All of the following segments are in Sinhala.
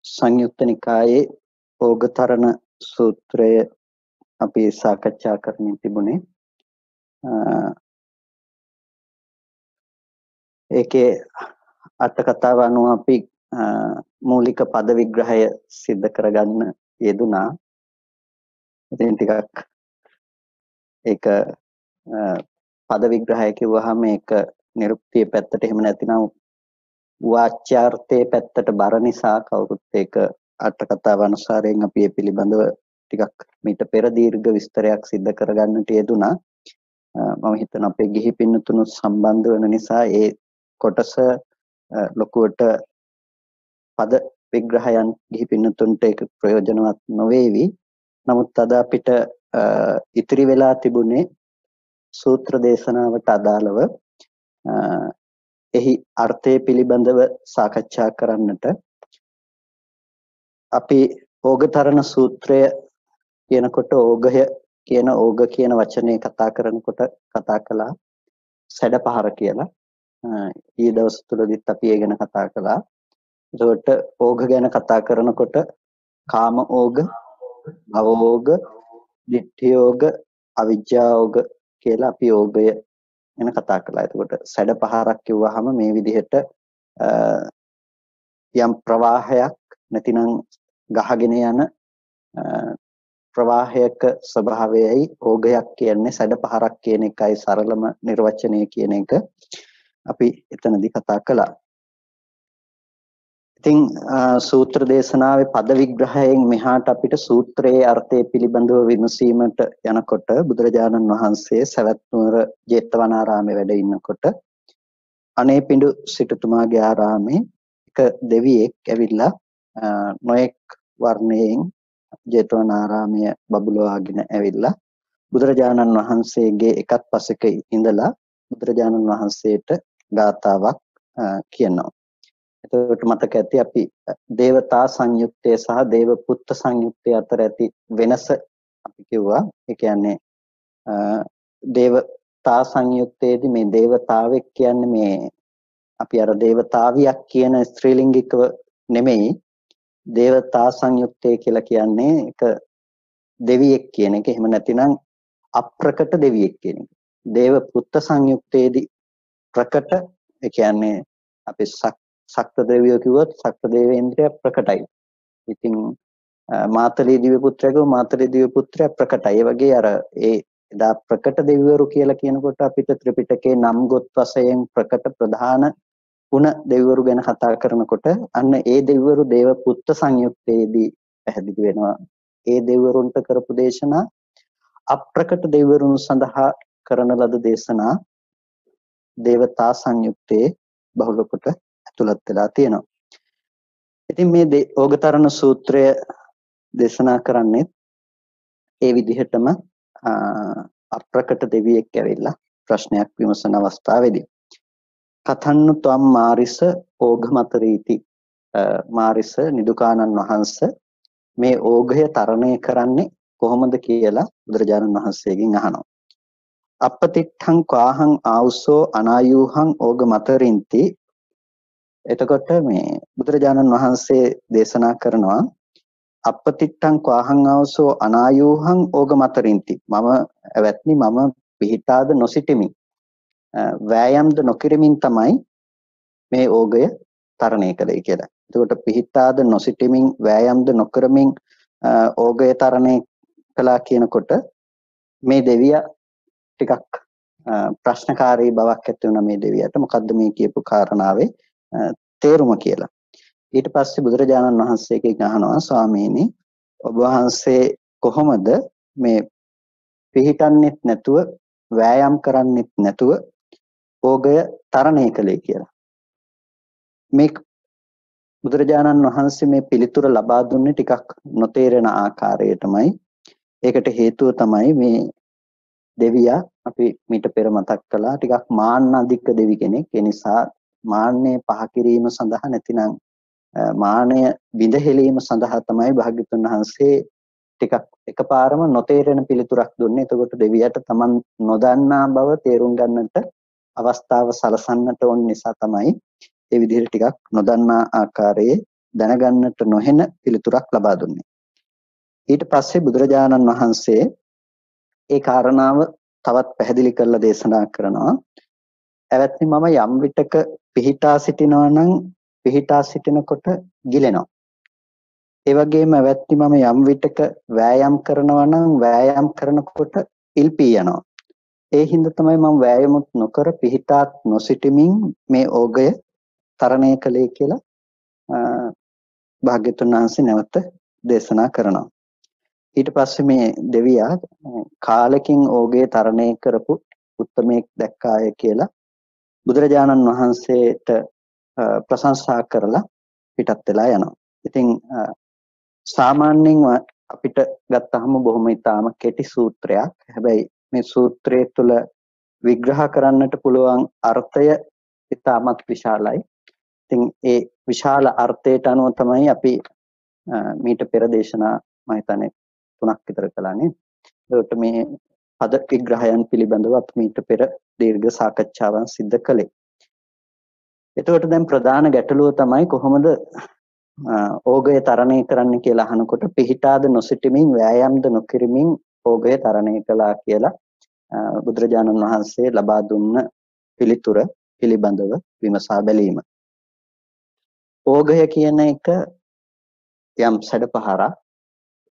සංයුත්ත නිකායේ ඕගතරණ සූත්‍රය අපි සාකච්ඡා කරමින් තිබුණේ. ඒකේ අට කතාව අනුව අපි මූලික පද විග්‍රහය සිද්ධ කරගන්න යෙදුනා. ඉතින් ටිකක් ඒක පද විග්‍රහය කිව්වහම ඒක නිරුක්තිය පැත්තට එහෙම නැතිනම් වාච්‍යාර්ථයේ පැත්තට බර නිසා කවුරුත් ඒක අට කතාව අනුසාරයෙන් අපි මේ පිළිබඳව ටිකක් මීට පෙර දීර්ඝ විස්තරයක් සිද්ධ කරගන්නට යෙදුනා. මම හිතන අපේ ගිහි පින්නතුණු සම්බන්ධ වෙන නිසා ඒ කොටස ලොකුවට පද විග්‍රහයන් ගිහි පින්නතුන්ට ඒක ප්‍රයෝජනවත් නොවේවි. නමුත් අද අපිට ඉතිරි වෙලා තිබුණේ සූත්‍ර දේශනාවට අදාළව එහි අර්ථය පිළිබඳව සාකච්ඡා කරන්නට අපි ඕගතරණ සූත්‍රය කියනකොට ඕගය කියන වචනේ කතා කරනකොට කතා කළා සැඩපහර කියලා. ඊයේ දවස් තුලදීත් අපි ඒ ගැන කතා කළා. ඒකට ඕග ගැන කතා කරනකොට කාම ඕග, භව ඕග, ditthi ඕග, අවිජ්ජා ඕග කියලා අපි ඕගය ගැන කතා කළා. එතකොට සැඩපහරක් කිව්වහම මේ විදිහට යම් ප්‍රවාහයක් නැතිනම් ගහගෙන යන ප්‍රවාහයක ස්වභාවයයි ඕගයක් කියන්නේ සැඩපහරක් කියන එකයි සරලම නිර්වචනය කියන එක අපි එතනදී කතා කළා. ඉතින් සූත්‍ර දේශනාවේ පද විග්‍රහයෙන් මෙහාට අපිට සූත්‍රයේ අර්ථය පිළිබඳව විමසීමට යනකොට බුදුරජාණන් වහන්සේ සවැත් නුවර ජේතවනාරාමේ වැඩ ඉන්නකොට අනේපිඬු සිටුතුමාගේ ආරාමේ එක දෙවියෙක් ඇවිල්ලා නොඑක් වර්ණයෙන් ජේතවනාරාමය බබළුවාගෙන ඇවිල්ලා බුදුරජාණන් වහන්සේගේ එකත් පසෙක ඉඳලා බුදුරජාණන් වහන්සේට ගාථාවක් කියනවා. එතකොට මතක ඇති අපි දේවතා සංයුත්තේ සහ දේව පුත්ත සංයුත්තේ අතර ඇති වෙනස අපි කිව්වා. ඒ කියන්නේ දේවතා සංයුත්තේදී මේ දේවතාවෙක් කියන්නේ මේ අපි අර දේවතාවියක් කියන ස්ත්‍රීලිංගිකව නෙමෙයි. දේවතා සංයුත්තේ කියලා කියන්නේ එක දෙවියෙක් කියන එක. එහෙම නැතිනම් අප්‍රකට දෙවියෙක් කියන එක. දේව පුත්ත සංයුත්තේදී ප්‍රකට ඒ කියන්නේ අපි සක්‍ර දෙවියෝ කිව්වොත් සක්‍ර දේවේන්ද්‍රය ප්‍රකටයි. ඉතින් මාතලී දිව්‍ය පුත්‍රයා කිව්ව මාතලී දිව්‍ය පුත්‍රයා ප්‍රකටයි. ඒ වගේ අර ඒ එදා ප්‍රකට දෙවිවරු කියලා කියනකොට අපිට ත්‍රිපිටකේ නම් ගොත් වශයෙන් ප්‍රකට ප්‍රධාන ගුණ දෙවිවරු ගැන කතා කරනකොට අන්න ඒ දෙවිවරු දේව පුත්ත සංයුත්තේදී පැහැදිලි වෙනවා. ඒ දෙවිවරුන්ට කරපු දේශනා අප්‍රකට දෙවිවරුන් සඳහා කරන ලද දේශනා දේවතා සංයුත්තේ බහුල කොට ඇතුළත් වෙලා තියෙනවා. ඉතින් මේ ඕගතරණ සූත්‍රය දේශනා කරන්නේ ඒ විදිහටම අප්‍රකට දෙවියෙක් ඇවිල්ලා ප්‍රශ්නයක් විමසන අවස්ථාවේදී කතන්නු ත්වම් මාරිස ඕඝමතරීති මාරිස නිදුකානන් වහන්සේ මේ ඕඝය තරණය කරන්නේ කොහොමද කියලා බුදුරජාණන් වහන්සේගෙන් අහනවා. අපතිට්ඨං ක්වාහං ආවුසෝ අනායුහං ඕඝමතරින්ති. එතකොට මේ බුදුරජාණන් වහන්සේ දේශනා කරනවා අපතිට්ඨං ක්වාහං ආවුසෝ අනායුහං ඕඝමතරින්ති. මම ඇවැත්නි මම පිහිටාද නොසිටිමි. වෑයම්ද නොකිරමින් තමයි මේ ඕගය තරණය කළේ කියලා. එතකොට පිහිටාද නොසිටමින් වෑයම්ද නොකරමින් ඕගය තරණය කළා කියනකොට මේ දෙවියා ටිකක් ප්‍රශ්නකාරී බවක් ඇති වුණා මේ දෙවියට. මොකද්ද මේ කියපු කාරණාවේ තේරුම කියලා. ඊට පස්සේ බුදුරජාණන් වහන්සේගෙන් අහනවා ස්වාමීනි ඔබ වහන්සේ කොහොමද මේ පිහිටන්නෙත් නැතුව වෑයම් කරන්නෙත් නැතුව ඕගය තරණය කළේ කියලා. මේ බුදුරජාණන් වහන්සේ මේ පිළිතුර ලබා දුන්නේ ටිකක් නොතේරෙන ආකාරයටමයි. ඒකට හේතුව තමයි මේ දෙවියා අපි මීට පෙර මතක් කළා ටිකක් මාන්න අධික දෙවි කෙනෙක්. ඒ නිසා මාන්නය පහ කිරීම සඳහා නැතිනම් මානය විඳහෙලීම සඳහා තමයි භාග්‍යවතුන් වහන්සේ ටිකක් එකපාරම නොතේරෙන පිළිතුරක් දුන්නේ. එතකොට දෙවියට Taman නොදන්නා බව තේරුම් ගන්නට අවස්ථාව සලසන්නට ඕන නිසා තමයි ඒ විදිහට ටිකක් නොදන්නා ආකාරයේ දැනගන්නට නොහෙන පිළිතුරක් ලබා දුන්නේ. ඊට පස්සේ බුදුරජාණන් වහන්සේ ඒ කාරණාව තවත් පැහැදිලි කරලා දේශනා කරනවා. එවත්නි මම යම් විටක පිහිටා සිටිනවා නම් පිහිටා සිටිනකොට ගිලෙනවා. ඒ වගේම එවත්නි මම යම් විටක වෑයම් කරනවා නම් වෑයම් කරනකොට ඉල්පී යනවා. ඒ හින්දා තමයි මම වෑයමුත් නොකර පිහිටාත් නොසිටමින් මේ ඕගය තරණය කළේ කියලා භාග්‍යතුන් වහන්සේ නැවත දේශනා කරනවා. ඊට පස්සේ මේ දෙවියා කාලෙකින් ඕගේ තරණය කරපු උත්තමයෙක් දැක්කාය කියලා බුදුරජාණන් වහන්සේට ප්‍රශංසා කරලා පිටත් වෙලා යනවා. ඉතින් සාමාන්‍යයෙන් අපිට ගත්තහම බොහොම ඊටාම කෙටි සූත්‍රයක්. හැබැයි මේ සූත්‍රය තුළ විග්‍රහ කරන්නට පුළුවන් අර්ථය ඊටාමත් විශාලයි. ඉතින් ඒ විශාල අර්ථයට අනුව තමයි අපි මීට පෙර දේශනා මම හිතන්නේ 3ක් විතර කළානේ. ඒකට මේ පද විග්‍රහයන් පිළිබඳව අපි මීට පෙර දීර්ඝ සාකච්ඡාවන් සිදු කළේ. එතකොට දැන් ප්‍රධාන ගැටලුව තමයි කොහොමද ඕගය තරණය කරන්න කියලා අහනකොට පිහිටාද නොසිටමින් වෑයම්ද නොකිරමින් ඕගය තරණය කළා කියලා බුදුරජාණන් වහන්සේ ලබා දුන්න පිළිතුර පිළිබඳව විමසා බැලීම. ඕගය කියන එක යම්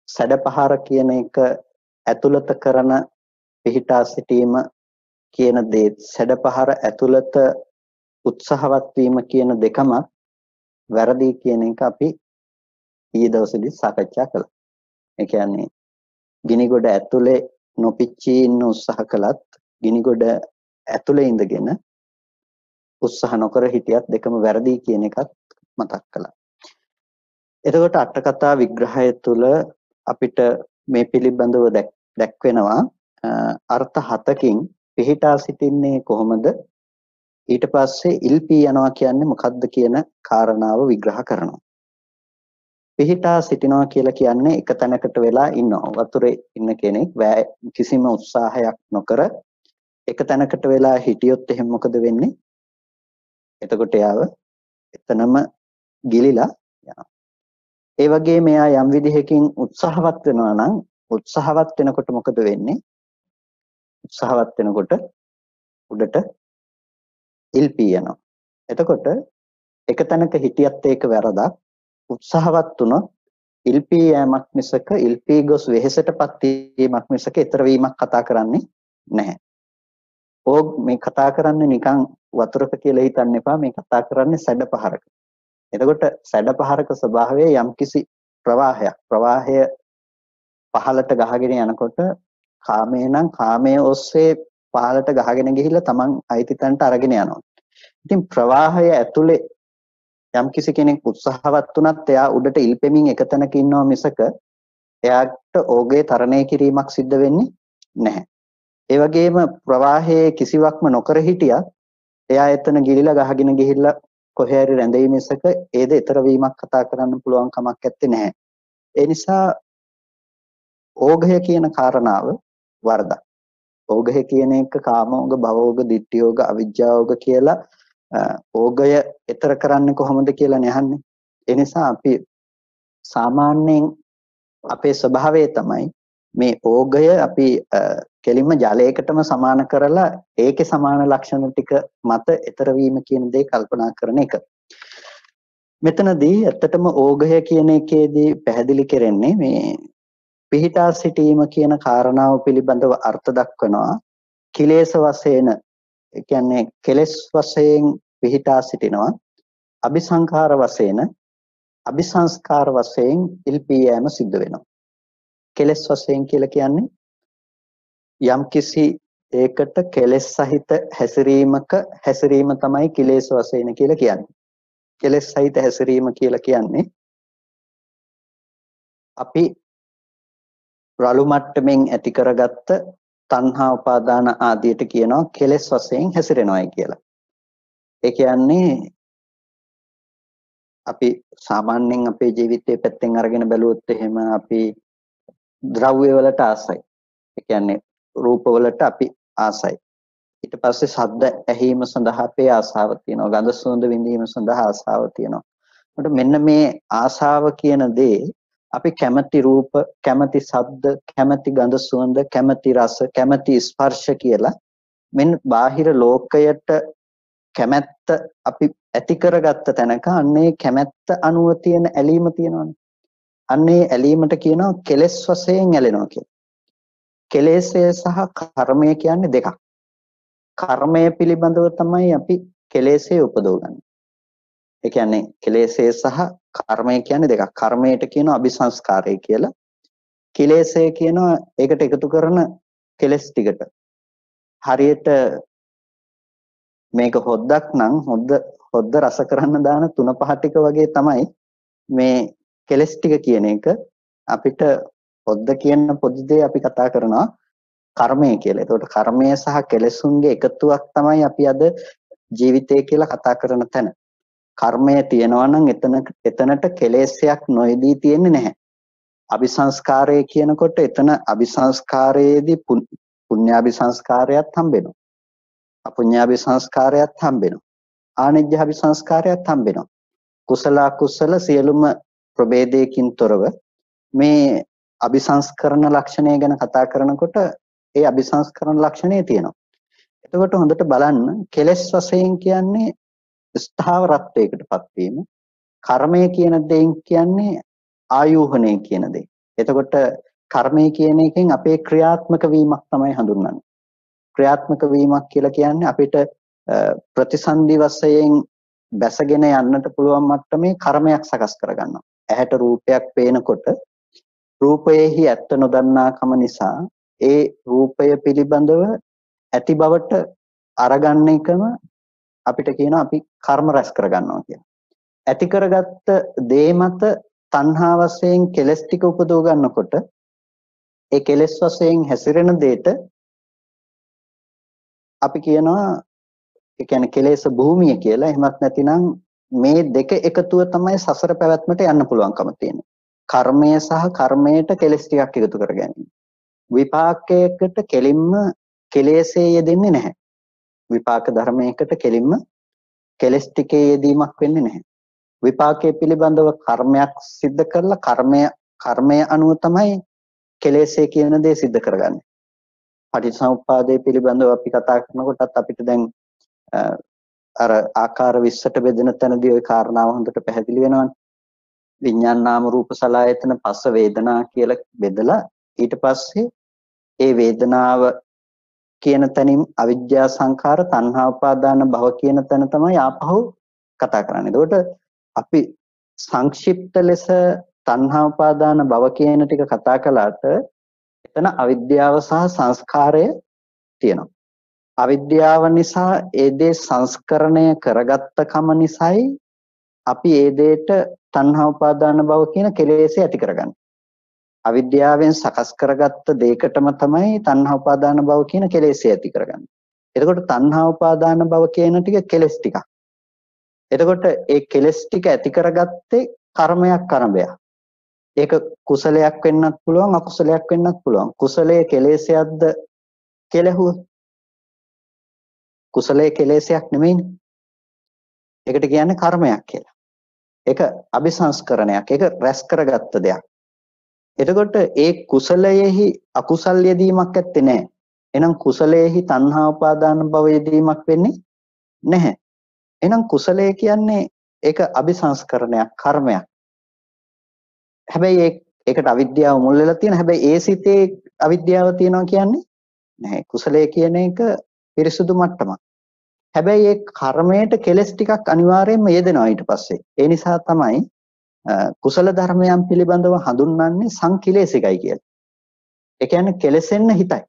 සැඩපහර කියන එක ඇතුළත කරන පිහිටා සිටීම කියන දේ සැඩපහර ඇතුළත උත්සාහවත් වීම කියන දෙකම වැරදි කියන එක අපි ඊයේ දවසේදී සාකච්ඡා කළා. ඒ කියන්නේ ගිනිගොඩ ඇතුලේ නොපිච්චී ඉන්න උත්සාහ කළත් ගිනිගොඩ ඇතුලේ ඉඳගෙන උත්සාහ නොකර හිටියත් දෙකම වැරදි කියන එකත් මතක් කළා. එතකොට අට කතා විග්‍රහය තුළ අපිට මේ පිළිබඳව දැක්වෙනවා අර්ථ 7කින් පිහිටා සිටින්නේ කොහොමද? ඊට පස්සේ ඉල්පී යනවා කියන්නේ මොකක්ද කියන කාරණාව විග්‍රහ කරනවා. පිහිටා සිටිනවා කියලා කියන්නේ එක තැනකට වෙලා ඉන්නවා. වතුරේ ඉන්න කෙනෙක් කිසිම උත්සාහයක් නොකර එක තැනකට වෙලා හිටියොත් එහෙනම් මොකද වෙන්නේ? එතකොට යාව එතනම ගිලිලා යනවා. ඒ වගේ මෙයා යම් විදිහකින් උත්සාහවත් වෙනවා නම් උත්සාහවත් වෙනකොට මොකද වෙන්නේ? උත්සාහවත් වෙනකොට උඩට ඉල්පී යනවා. එතකොට එක තැනක හිටියත් ඒක වැරදක්. උත්සාහවත් වුණොත් ඉල්පී යෑමක් මිසක ඉල්පී ගොස් වෙහෙසටපත් වීමක් මිසක ඊතර වීමක් කතා කරන්නේ නැහැ. ඕග මේ කතා කරන්නේ නිකන් වතුරක කියලා හිතන්න එපා. මේ කතා කරන්නේ සැඩපහරක. එතකොට සැඩපහරක ස්වභාවය යම්කිසි ප්‍රවාහයක්. ප්‍රවාහය පහළට ගහගෙන යනකොට කාමේ නම් කාමයේ ඔස්සේ පහළට ගහගෙන ගිහිල්ලා Taman අයිති තැනට අරගෙන යනවා. ඉතින් ප්‍රවාහය ඇතුලේ යම්කිසි කෙනෙක් උත්සාහවත් වුණත් එයා උඩට ඉල්පෙමින් එක තැනක ඉන්නවා මිසක එයාට ඕගේ තරණය කිරීමක් සිද්ධ වෙන්නේ නැහැ. ඒ වගේම ප්‍රවාහයේ කිසිවක්ම නොකර හිටියත් එයා එතන ගිලිලා ගහගෙන ගිහිල්ලා කොහේ හරි රැඳෙයි මිසක ඒද ඊතර වීමක් කතා කරන්න පුළුවන් කමක් නැත්තේ නැහැ. ඒ නිසා ඕගය කියන කාරණාව වරදක්. ඕගය කියන එක කාමෝග, භවෝග, ditthiyෝග, අවිජ්ජාෝග කියලා ඕගය ඊතර කරන්නේ කොහොමද කියලා නහන්නේ. ඒ නිසා අපි සාමාන්‍යයෙන් අපේ ස්වභාවය තමයි මේ ඕගය අපි කෙලින්ම ජලයකටම සමාන කරලා ඒකේ සමාන ලක්ෂණ ටික මත ඊතර වීම කියන දේ කල්පනා කරන එක. මෙතනදී ඇත්තටම ඕගය කියන එකේදී පැහැදිලි කරන්නේ මේ පිහිටා සිටීම කියන කාරණාව පිළිබඳව අර්ථ දක්වනවා. කිලේශ වශයෙන් ඒ කියන්නේ කෙලෙස් වශයෙන් පිහිටා සිටිනවා. අபிසංඛාර වශයෙන් අபிසංස්කාර වශයෙන් ඉල්පී යෑම සිද්ධ වෙනවා. කෙලෙස් වශයෙන් කියලා කියන්නේ යම්කිසි ඒකට කෙලෙස් සහිත හැසිරීම තමයි කිලේශ වශයෙන් කියලා කියන්නේ. කෙලෙස් සහිත හැසිරීම කියලා කියන්නේ අපි රළු මට්ටමින් ඇති කරගත්ත තණ්හා උපාදාන ආදියට කියනවා කෙලෙස් වශයෙන් හැසිරෙනවායි කියලා. ඒ කියන්නේ අපි සාමාන්‍යයෙන් අපේ ජීවිතයේ පැත්තෙන් අරගෙන බැලුවොත් එහෙම අපි ද්‍රව්‍ය වලට ආසයි. ඒ කියන්නේ රූප වලට අපි ආසයි. ඊට පස්සේ ශබ්ද ඇහිීම සඳහා අපේ ආසාව තියෙනවා. ගඳ සුවඳ විඳීම සඳහා ආසාව තියෙනවා. ඒකට මෙන්න මේ ආසාව කියන දේ අපි කැමැති රූප, කැමැති ශබ්ද, කැමැති ගඳ සුවඳ, කැමැති රස, කැමැති ස්පර්ශ කියලා මෙන්න බාහිර ලෝකයට කැමැත්ත අපි ඇති කරගත්ත තැනක අන්නේ කැමැත්ත අනුව තියෙන ඇලීම තියෙනවනේ. අන්නේ ඇලීමට කියනවා කෙලෙස් වශයෙන් ඇලෙනවා කියලා. කෙලෙස්ය සහ කර්මය කියන්නේ දෙකක්. කර්මය පිළිබඳව තමයි අපි කෙලෙස්ය උපදවගන්නේ. ඒ කියන්නේ කෙලෙස්ය සහ කර්මය කියන්නේ දෙකක්. කර්මයට කියනවා අபிසංස්කාරය කියලා. කෙලෙස්ය කියනවා ඒකට එකතු කරන කෙලෙස් ටිකට. හරියට මේක හොද්දක් නම් හොද්ද රස කරන්න දාන 3-5 ටික වගේ තමයි මේ කෙලස් ටික කියන එක. අපිට හොද්ද කියන පොඩි දේ අපි කතා කරනවා කර්මය කියලා. ඒකට කර්මය සහ කෙලසුන්ගේ එකතුවක් තමයි අපි අද ජීවිතය කියලා කතා කරන තැන. කර්මය තියෙනවා නම් එතනට කෙලෙස්යක් නොයදී තියෙන්නේ නැහැ. අபிසංස්කාරය කියනකොට එතන අபிසංස්කාරයේදී පුඤ්ඤාபிසංස්කාරයත් හම්බෙනවා. අපුඤ්ඤාபிසංස්කාරයත් හම්බෙනවා. ආනිජ්ජාபிසංස්කාරයත් හම්බෙනවා. කුසල අකුසල සියලුම ප්‍රභේදයකින් තොරව මේ අபிසංස්කරණ ලක්ෂණය ගැන කතා කරනකොට ඒ අபிසංස්කරණ ලක්ෂණය තියෙනවා. එතකොට හොඳට බලන්න කෙලෙස් වශයෙන් කියන්නේ ස්ථාවරත්වයකටපත් වීම. කර්මය කියන දෙයින් කියන්නේ ආයෝහණය කියන දේ. එතකොට කර්මය කියන එකෙන් අපේ ක්‍රියාත්මක වීමක් තමයි හඳුන්වන්නේ. ක්‍රියාත්මක වීමක් කියලා කියන්නේ අපිට ප්‍රතිසන්දි වශයෙන් බැසගෙන යන්නට පුළුවන් මට්ටමේ කර්මයක් සකස් කරගන්නවා. ඇහැට රූපයක් පේනකොට රූපයේහි ඇත්ත නොදන්නාකම නිසා ඒ රූපය පිළිබඳව ඇති බවට අරගන්න එකම අපිට කියනවා අපි කර්ම රැස් කරගන්නවා කියලා. ඇති කරගත්ත දේ මත තණ්හා වශයෙන් කෙලස් ටික උපදව ගන්නකොට ඒ කෙලස් වශයෙන් හැසිරෙන දෙයට අපි කියනවා ඒ කියන්නේ කෙලෙස් භූමිය කියලා. එහෙමත් නැතිනම් මේ දෙක එකතුව තමයි සසර පැවැත්මට යන්න පුළුවන්කම තියෙන්නේ. කර්මය සහ කර්මයට කෙලෙස් ටිකක් එකතු කර ගැනීම. විපාකයකට කෙලින්ම කෙලෙස්ේ යෙදෙන්නේ නැහැ. විපාක ධර්මයකට කෙලින්ම කෙලෙස් ටිකේ යෙදීමක් වෙන්නේ නැහැ. විපාකයේ පිළිබඳව කර්මයක් සිද්ධ කරලා කර්මය අනුව තමයි කෙලෙස්ේ කියන දේ සිද්ධ කරගන්නේ. පටිච්චසමුප්පාදයේ පිළිබඳව අපි කතා කරනකොටත් අපිට දැන් අර ආකාර 20ට බෙදෙන තැනදී ওই කාරණාව හොඳට පැහැදිලි වෙනවනේ. විඥාන නාම රූප සලආයතන පස්ස වේදනා කියලා බෙදලා ඊට පස්සේ ඒ වේදනාව කියන තැනින් අවිජ්ජා සංඛාර තණ්හා උපාදාන භව කියන තැන තමයි ආපහු කතා කරන්නේ. එතකොට අපි සංක්ෂිප්ත ලෙස තණ්හා උපාදාන භව කියන ටික කතා කළාට එතන අවිද්‍යාව සහ සංස්කාරය තියෙනවා. අවිද්‍යාව නිසා ඒ දේ සංස්කරණය කරගත්ත කම නිසායි අපි ඒ දෙයට තණ්හා උපාදාන භව කියන කෙලෙස් ඇති කරගන්නේ. අවිද්‍යාවෙන් සකස් කරගත්ත දෙයකටම තමයි තණ්හා උපාදාන භව කියන කෙලෙස් ඇති කරගන්නේ. එතකොට තණ්හා උපාදාන භව කියන ටික කෙලෙස් ටිකක්. එතකොට ඒ කෙලෙස් ටික ඇති කරගත්තේ කර්මයක් අරඹයක්. ඒක කුසලයක් වෙන්නත් පුළුවන් අකුසලයක් වෙන්නත් පුළුවන්. කුසලයේ කෙලෙසයක්ද කෙලහුව. කුසලයේ කෙලෙසයක් නෙමෙයිනේ. ඒකට කියන්නේ කර්මයක් කියලා. ඒක අபிසංස්කරණයක්. ඒක රැස් කරගත්ත දෙයක්. එතකොට ඒ කුසලයේහි අකුසල් යෙදීමක් ඇත්තේ නැහැ. එහෙනම් කුසලයේහි තණ්හා උපාදාන භව යෙදීමක් වෙන්නේ නැහැ. එහෙනම් කුසලය කියන්නේ ඒක අபிසංස්කරණයක් කර්මයක්. හැබැයි ඒකට අවිද්‍යාව මුල් වෙලා තියෙන. හැබැයි ඒ සිතේ අවිද්‍යාව තියෙනවා කියන්නේ නැහැ. කුසලය කියන එක පිරිසුදු මට්ටමක්. හැබැයි ඒ කර්මයට කෙලස් ටිකක් අනිවාර්යයෙන්ම යෙදෙනවා ඊට පස්සේ. ඒ නිසා තමයි කුසල ධර්මයන් පිළිබඳව හඳුන්වන්නේ සංකිලේශිකයි කියලා. ඒ කියන්නේ කෙලෙසෙන්න හිතයි.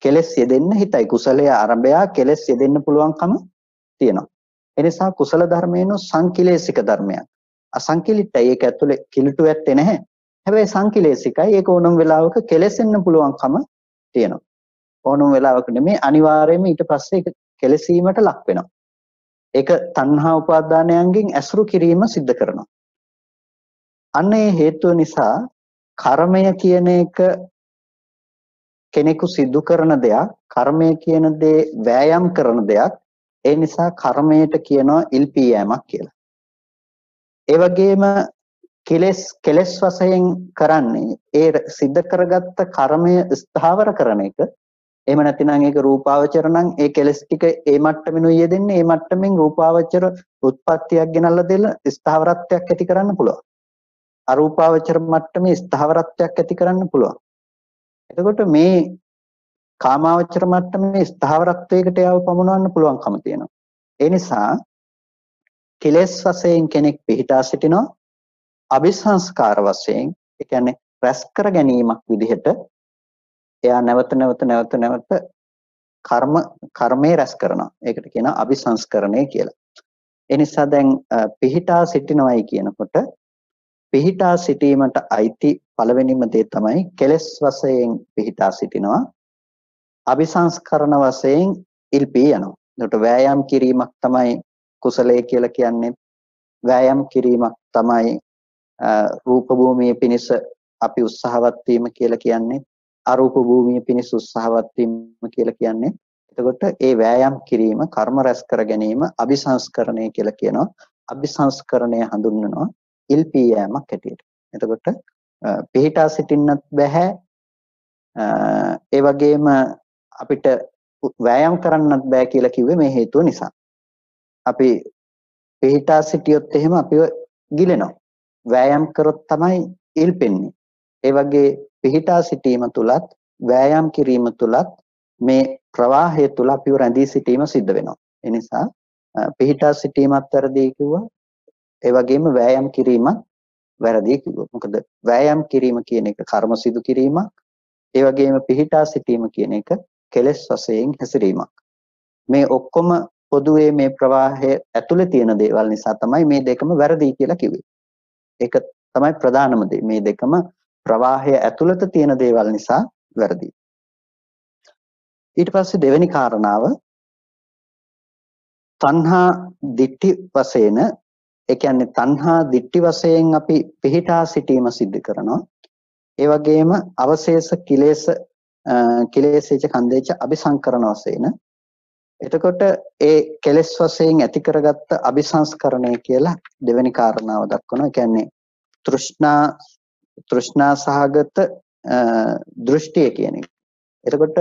කෙලස් යෙදෙන්න හිතයි. කුසලයේ ආරම්භය කෙලස් යෙදෙන්න පුළුවන්කම තියෙනවා. ඒ නිසා කුසල ධර්මයන් සංකිලේශික ධර්මයක්. අසංකිලිටයි ඒක ඇතුලේ කිලුටු ඇත්තේ නැහැ. හැබැයි සංකිලේශිකයි. ඒක ඕනම වෙලාවක කෙලෙසෙන්න පුළුවන්කම තියෙනවා. ඕනම වෙලාවක නෙමෙයි අනිවාර්යයෙන්ම ඊට පස්සේ ඒක කෙලසීමට ලක් වෙනවා. ඒක තණ්හා උපාදානයන්ගෙන් ඇසුරු කිරීම සිද්ධ කරනවා. අන්න ඒ හේතුව නිසා කර්මය කියන එක කෙනෙකු සිදු කරන දෙයක්, කර්මය කියන දේ වෑයම් කරන දෙයක්. ඒ නිසා කර්මයට කියනවා ඉල්පී යෑමක් කියලා. ඒ වගේම කෙලෙස් වශයෙන් කරන්නේ ඒ සිද්ධ කරගත්ත කර්මය ස්ථාවර කරන එක. එහෙම නැතිනම් ඒක රූපාවචර නම් ඒ කෙලෙස් ටික ඒ මට්ටමිනුයි යෙදෙන්නේ. ඒ මට්ටමින් රූපාවචර උත්පත්තියක් ගෙනල්ලා දෙල ස්ථාවරත්වයක් ඇති කරන්න පුළුවන්. අරූපාවචර මට්ටමේ ස්ථාවරත්වයක් ඇති කරන්න පුළුවන්. එතකොට මේ කාමාවචර මට්ටමේ ස්ථාවරත්වයකට යව පමුණවන්න පුළුවන්කම තියෙනවා. ඒ නිසා කෙලෙස් වශයෙන් කෙනෙක් පිහිටා සිටිනවා. අபிසංස්කාර වශයෙන් ඒ කියන්නේ රැස් කර ගැනීමක් විදිහට එයා නැවත නැවත කර්මයේ රැස් කරනවා. ඒකට කියනවා අபிසංස්කරණය කියලා. ඒ නිසා දැන් පිහිටා සිටිනවයි කියනකොට පිහිටා සිටීමට අයිති පළවෙනිම දේ තමයි කෙලෙස් වශයෙන් පිහිටා සිටිනවා. අபிසංස්කරණ වශයෙන් ඉල්පී යනවා. ඒකට වෑයම් කිරීමක් තමයි කුසලයේ කියලා කියන්නේ. වෑයම් කිරීමක් තමයි රූප භූමියේ පිනිස අපි උත්සාහවත් වීම කියලා කියන්නේ. අරූප භූමියේ පිනිස උත්සාහවත් වීම කියලා කියන්නේ. එතකොට ඒ වෑයම් කිරීම කර්ම රැස් කර ගැනීම අபிසංස්කරණය කියලා කියනවා. අபிසංස්කරණය හඳුන්වනවා ඉල්පී යෑමක් හැටියට. එතකොට පිහිටා සිටින්නත් බෑ. ඒ වගේම අපිට වෑයම් කරන්නත් බෑ කියලා කිව්වේ මේ හේතුව නිසා. අපි පිහිටා සිටියොත් එහෙම අපිව ගිලෙනවා. වෑයම් කරොත් තමයි ඉල්පෙන්නේ. ඒ වගේ පිහිටා සිටීම තුලත් වෑයම් කිරීම තුලත් මේ ප්‍රවාහය තුල අපිව රැඳී සිටීම සිද්ධ වෙනවා. ඒ නිසා පිහිටා සිටීමත් වැරදි කිව්වා. ඒ වගේම වෑයම් කිරීමත් වැරදි කිව්වා. මොකද වෑයම් කිරීම කියන එක කර්ම සිදු කිරීමක්. ඒ වගේම පිහිටා සිටීම කියන එක කෙලෙස් වශයෙන් හැසිරීමක්. මේ ඔක්කොම පොදුවේ මේ ප්‍රවාහය ඇතුලේ තියෙන දේවල් නිසා තමයි මේ දෙකම වැරදි කියලා කිව්වේ. ඒක තමයි ප්‍රධානම දේ. මේ දෙකම ප්‍රවාහය ඇතුළත තියෙන දේවල් නිසා වැරදි. ඊට පස්සේ දෙවෙනි කාරණාව තණ්හා දිට්ඨි වශයෙන්, ඒ කියන්නේ තණ්හා දිට්ඨි වශයෙන් අපි පිහිටා සිටීම සිද්ධ කරනවා. ඒ වගේම අවශේෂ කිලේශේච කන්දේච අபிසංකරණ වශයෙන්. එතකොට ඒ කෙලෙස් වශයෙන් ඇති කරගත්ත අபிසංස්කරණය කියලා දෙවෙනි කාරණාව දක්වනවා. ඒ කියන්නේ තෘෂ්ණා සහගත දෘෂ්ටිය කියන එක. එතකොට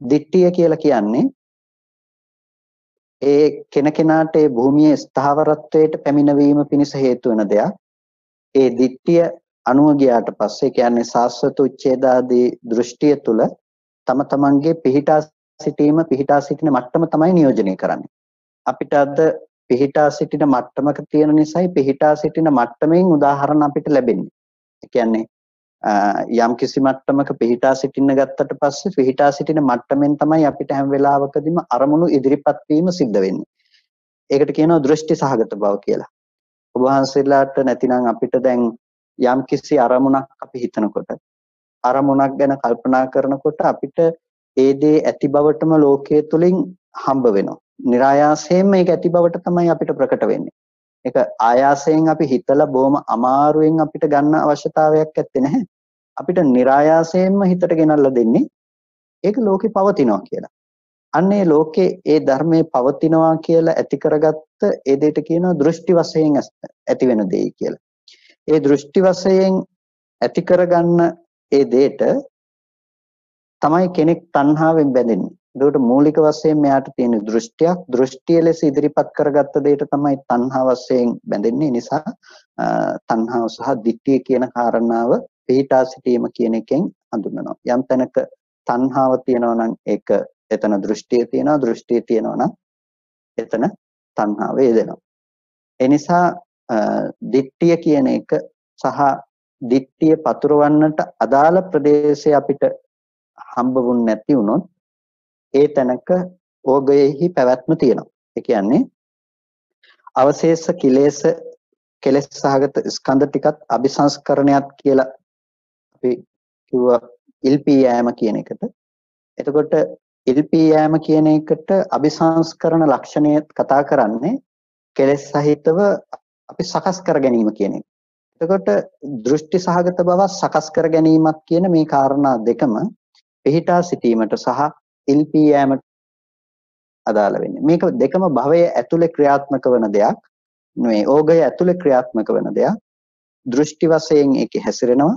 දිට්ඨිය කියලා කියන්නේ ඒ කෙනකෙනාට ඒ භූමියේ ස්ථාවරත්වයට පැමිණවීම පිණිස හේතු වෙන දෙයක්. ඒ දිට්ඨිය අනුව ගියාට පස්සේ කියන්නේ සාස්වත උච්ඡේදාදී දෘෂ්ටිය තුල තම තමන්ගේ පිහිටා සිටින මට්ටම තමයි නියෝජනය කරන්නේ. අපිට අද පිහිටා සිටින මට්ටමක තියෙන නිසායි පිහිටා සිටින මට්ටමෙන් උදාහරණ අපිට ලැබෙන්නේ. ඒ කියන්නේ යම් කිසි මට්ටමක පිහිටා සිටින්න ගත්තට පස්සේ පිහිටා සිටින මට්ටමෙන් තමයි අපිට හැම වෙලාවකදීම අරමුණු ඉදිරිපත් වීම සිද්ධ වෙන්නේ. ඒකට කියනවා දෘෂ්ටි සහගත බව කියලා. ඔබ වහන්සේලාට නැතිනම් අපිට දැන් යම් කිසි අරමුණක් අපි හිතනකොට අරමුණක් ගැන කල්පනා කරනකොට අපිට ඒ දේ ඇති බවටම ලෝකයේ තුලින් හම්බ වෙනවා. નિરાයාසයෙන් මේක ඇති බවට තමයි අපිට ප්‍රකට වෙන්නේ. ඒක ආයාසයෙන් අපි හිතලා බොහොම අමාරුවෙන් අපිට ගන්න අවශ්‍යතාවයක් ඇත්තේ නැහැ. අපිට નિરાයාසයෙන්ම හිතට ගෙනල්ලා දෙන්නේ ඒක ලෝකේ පවතිනවා කියලා. අන්නේ ලෝකේ ඒ ධර්මයේ පවතිනවා කියලා ඇති කරගත්ත ඒ දෙයට කියනවා දෘෂ්ටි වශයෙන් ඇති වෙන දෙයි කියලා. ඒ දෘෂ්ටි වශයෙන් ඇති කරගන්න ඒ දෙයට තමයි කෙනෙක් තණ්හාවෙන් බැඳෙන්නේ. ඒකට මූලික වශයෙන් මෙයාට තියෙන දෘෂ්ටියක්. දෘෂ්ටිය ලෙස ඉදිරිපත් කරගත්ත දෙයට තමයි තණ්හා වශයෙන් බැඳෙන්නේ. නිසා තණ්හාව සහ දිට්ඨිය කියන කාරණාව පිහිටා සිටීම කියන එකෙන් හඳුන්වනවා. යම් තැනක තණ්හාව තියෙනවා නම් ඒක එතන දෘෂ්ටිය තියෙනවා. දෘෂ්ටිය තියෙනවා නම් එතන තණ්හාව යෙදෙනවා. ඒ නිසා දිට්ඨිය කියන එක සහ දිට්ඨිය පතුරවන්නට අදාළ ප්‍රදේශය අපිට හම්බ වුනේ නැති වුණොත් ඒ තැනක ඕගයෙහි පැවැත්ම තියෙනවා. ඒ කියන්නේ අවශේෂ කෙලෙස් සහගත ස්කන්ධ ටිකත් අபிසංස්කරණයක් කියලා අපි කිව්වා ඉල්පී යෑම කියන එකට. එතකොට ඉල්පී යෑම කියන එකට අபிසංස්කරණ ලක්ෂණය කතා කරන්නේ කෙලෙස් සහිතව අපි සකස් කර ගැනීම කියන එක. එතකොට දෘෂ්ටි සහගත බව සකස් කර ගැනීමක් කියන මේ කාරණා දෙකම පිහිටා සිටීමට සහ ඉල්පී යෑමට අදාළ වෙන්නේ. මේක දෙකම භවයේ ඇතුලේ ක්‍රියාත්මක වන දෙයක්. නෙවෙයි ඕගය ඇතුලේ ක්‍රියාත්මක වෙන දෙයක්. දෘෂ්ටි වශයෙන් ඒකේ හැසිරෙනවා.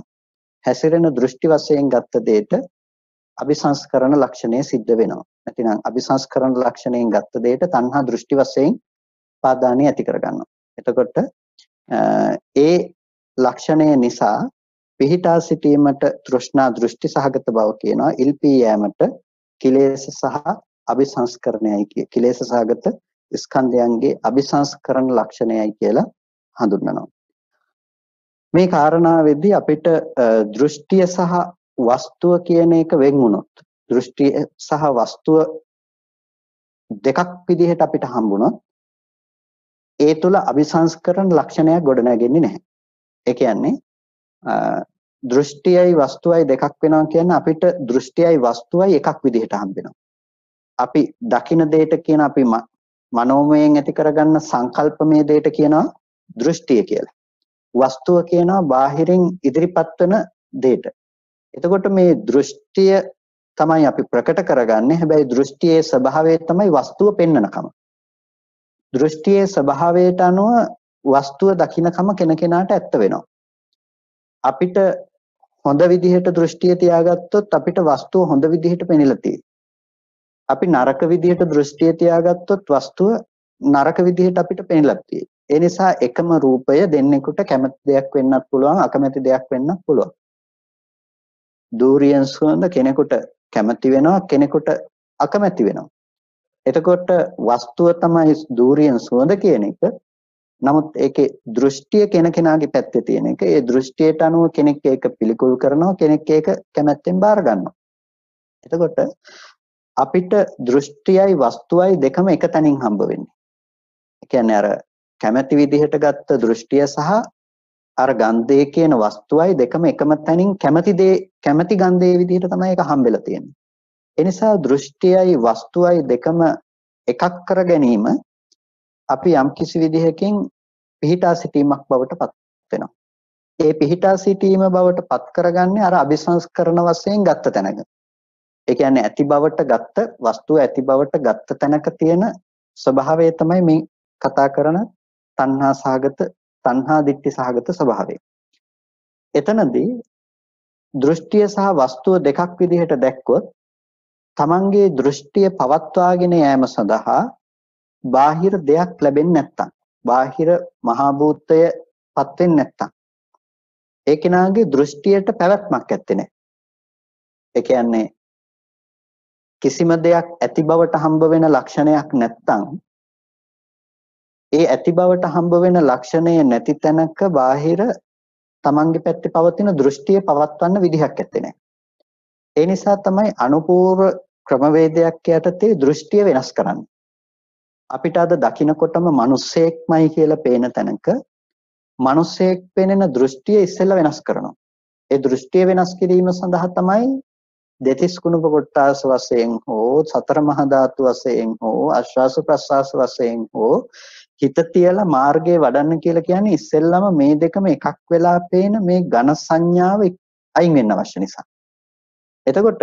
හැසිරෙන දෘෂ්ටි වශයෙන් ගත්ත දෙයට අபிසංස්කරණ ලක්ෂණය සිද්ධ වෙනවා. නැතිනම් අபிසංස්කරණ ලක්ෂණයෙන් ගත්ත දෙයට තණ්හා දෘෂ්ටි වශයෙන් පාදානිය ඇති කරගන්නවා. එතකොට ඒ ලක්ෂණය නිසා පිහිටා සිටීමට තෘෂ්ණා දෘෂ්ටි සහගත බව කියනවා. ඉල්පී යෑමට කිලේශ සහ අபிසංස්කරණයයි කිය. කිලේශ සහගත ස්කන්ධයන්ගේ අபிසංස්කරණ ලක්ෂණයයි කියලා හඳුන්වනවා. මේ කාරණාවේදී අපිට දෘෂ්ටිය සහ වස්තුව කියන එක වෙන් වුණොත් දෘෂ්ටිය සහ වස්තුව දෙකක් විදිහට අපිට හම්බුණොත් ඒ තුල අபிසංස්කරණ ලක්ෂණයක් ගොඩනැගෙන්නේ නැහැ. ඒ කියන්නේ දෘෂ්ටියයි වස්තුවයි දෙකක් වෙනවා කියන්නේ අපිට දෘෂ්ටියයි වස්තුවයි එකක් විදිහට හම්බ වෙනවා. අපි දකින දෙයට කියන අපි මනෝමයෙන් ඇති කරගන්න සංකල්පමය දෙයට කියනවා දෘෂ්ටිය කියලා. වස්තුව කියනවා බාහිරින් ඉදිරිපත් වෙන දෙයට. එතකොට මේ දෘෂ්ටිය තමයි අපි ප්‍රකට කරගන්නේ. හැබැයි දෘෂ්ටියේ ස්වභාවය තමයි වස්තුව පෙන්වනකම. දෘෂ්ටියේ ස්වභාවයට අනුව වස්තුව දකින්නකම කෙනකෙනාට ඇත්ත වෙනවා. අපිට හොඳ විදිහට දෘෂ්ටිය තියාගත්තොත් අපිට වස්තුව හොඳ විදිහට පෙනෙලා තියෙයි. අපි නරක විදිහට දෘෂ්ටිය තියාගත්තොත් වස්තුව නරක විදිහට අපිට පෙනෙලා තියෙයි. ඒ නිසා එකම රූපය දෙන්නෙකුට කැමති දෙයක් වෙන්නත් පුළුවන්, අකමැති දෙයක් වෙන්නත් පුළුවන්. දූරියන් සුවඳ කෙනෙකුට කැමති වෙනවා, කෙනෙකුට අකමැති වෙනවා. එතකොට වස්තුව තමයි දූරියන් සුවඳ කියන එක. නමුත් ඒකේ දෘෂ්ටිය කෙනකෙනාගේ පැත්තේ තියෙන එක. ඒ දෘෂ්ටියට අනුව කෙනෙක් ඒක පිළිකුල් කරනවා, කෙනෙක් ඒක කැමැත්තෙන් බාර ගන්නවා. එතකොට අපිට දෘෂ්ටියයි වස්තුවයි දෙකම එක තැනින් හම්බ වෙන්නේ. ඒ කියන්නේ අර කැමැති විදිහට ගත්ත දෘෂ්ටිය සහ අර ගන්ධය කියන වස්තුවයි දෙකම එකම තැනින් කැමැති ගන්ධයේ විදිහට තමයි ඒක හම්බෙලා තියෙන්නේ. ඒ නිසා දෘෂ්ටියයි වස්තුවයි දෙකම එකක් කර ගැනීම අපි යම්කිසි විදිහකින් පිහිටා සිටීමක් බවට පත් වෙනවා. ඒ පිහිටා සිටීම බවට පත් කරගන්නේ අර අபிසංස්කරණ වශයෙන් ගත්ත තැනක. ඒ කියන්නේ ඇති බවට ගත්ත වස්තුව ඇති බවට ගත්ත තැනක තියෙන ස්වභාවය තමයි මේ කතා කරන තණ්හා දිට්ඨි සහගත ස්වභාවය. එතනදී දෘෂ්ටිය සහ වස්තුව දෙකක් විදිහට දැක්කොත් තමන්ගේ දෘෂ්ටිය පවත්වාගෙන යෑම සඳහා බාහිර දෙයක් ලැබෙන්නේ නැත්තම්, බාහිර මහා භූතයපත් වෙන්නේ නැත්තම් ඒ කෙනාගේ දෘෂ්ටියට පැවැත්මක් ඇත්තේ නැහැ. ඒ කියන්නේ කිසිම දෙයක් ඇති බවට හම්බ වෙන ලක්ෂණයක් නැත්තම් ඒ ඇති බවට හම්බ වෙන ලක්ෂණය නැති තැනක බාහිර තමන්ගේ පැත්තේ පවතින දෘෂ්ටිය පවත්වන්න විදිහක් ඇත්තේ නැහැ. ඒ නිසා තමයි අනුපූර්ව ක්‍රමවේදයක් යටතේ දෘෂ්ටිය වෙනස් කරන්නේ. අපිට අද දකින්නකොටම මිනිස්සෙක්මයි කියලා පේන තැනක මිනිස්සෙක් පෙනෙන දෘෂ්ටිය ඉස්සෙල්ලා වෙනස් කරනවා. ඒ දෘෂ්ටිය වෙනස් කිරීම සඳහා තමයි දෙතිස් කුණප කොට්ටාස වශයෙන් හෝ සතර මහා ධාතු වශයෙන් හෝ ආශ්වාස ප්‍රශ්වාස වශයෙන් හෝ හිත තියලා මාර්ගයේ වඩන්න කියලා කියන්නේ ඉස්සෙල්ලාම මේ දෙකම එකක් වෙලා පේන මේ ඝන සංඥාව අයින් වෙන්න අවශ්‍ය නිසා. එතකොට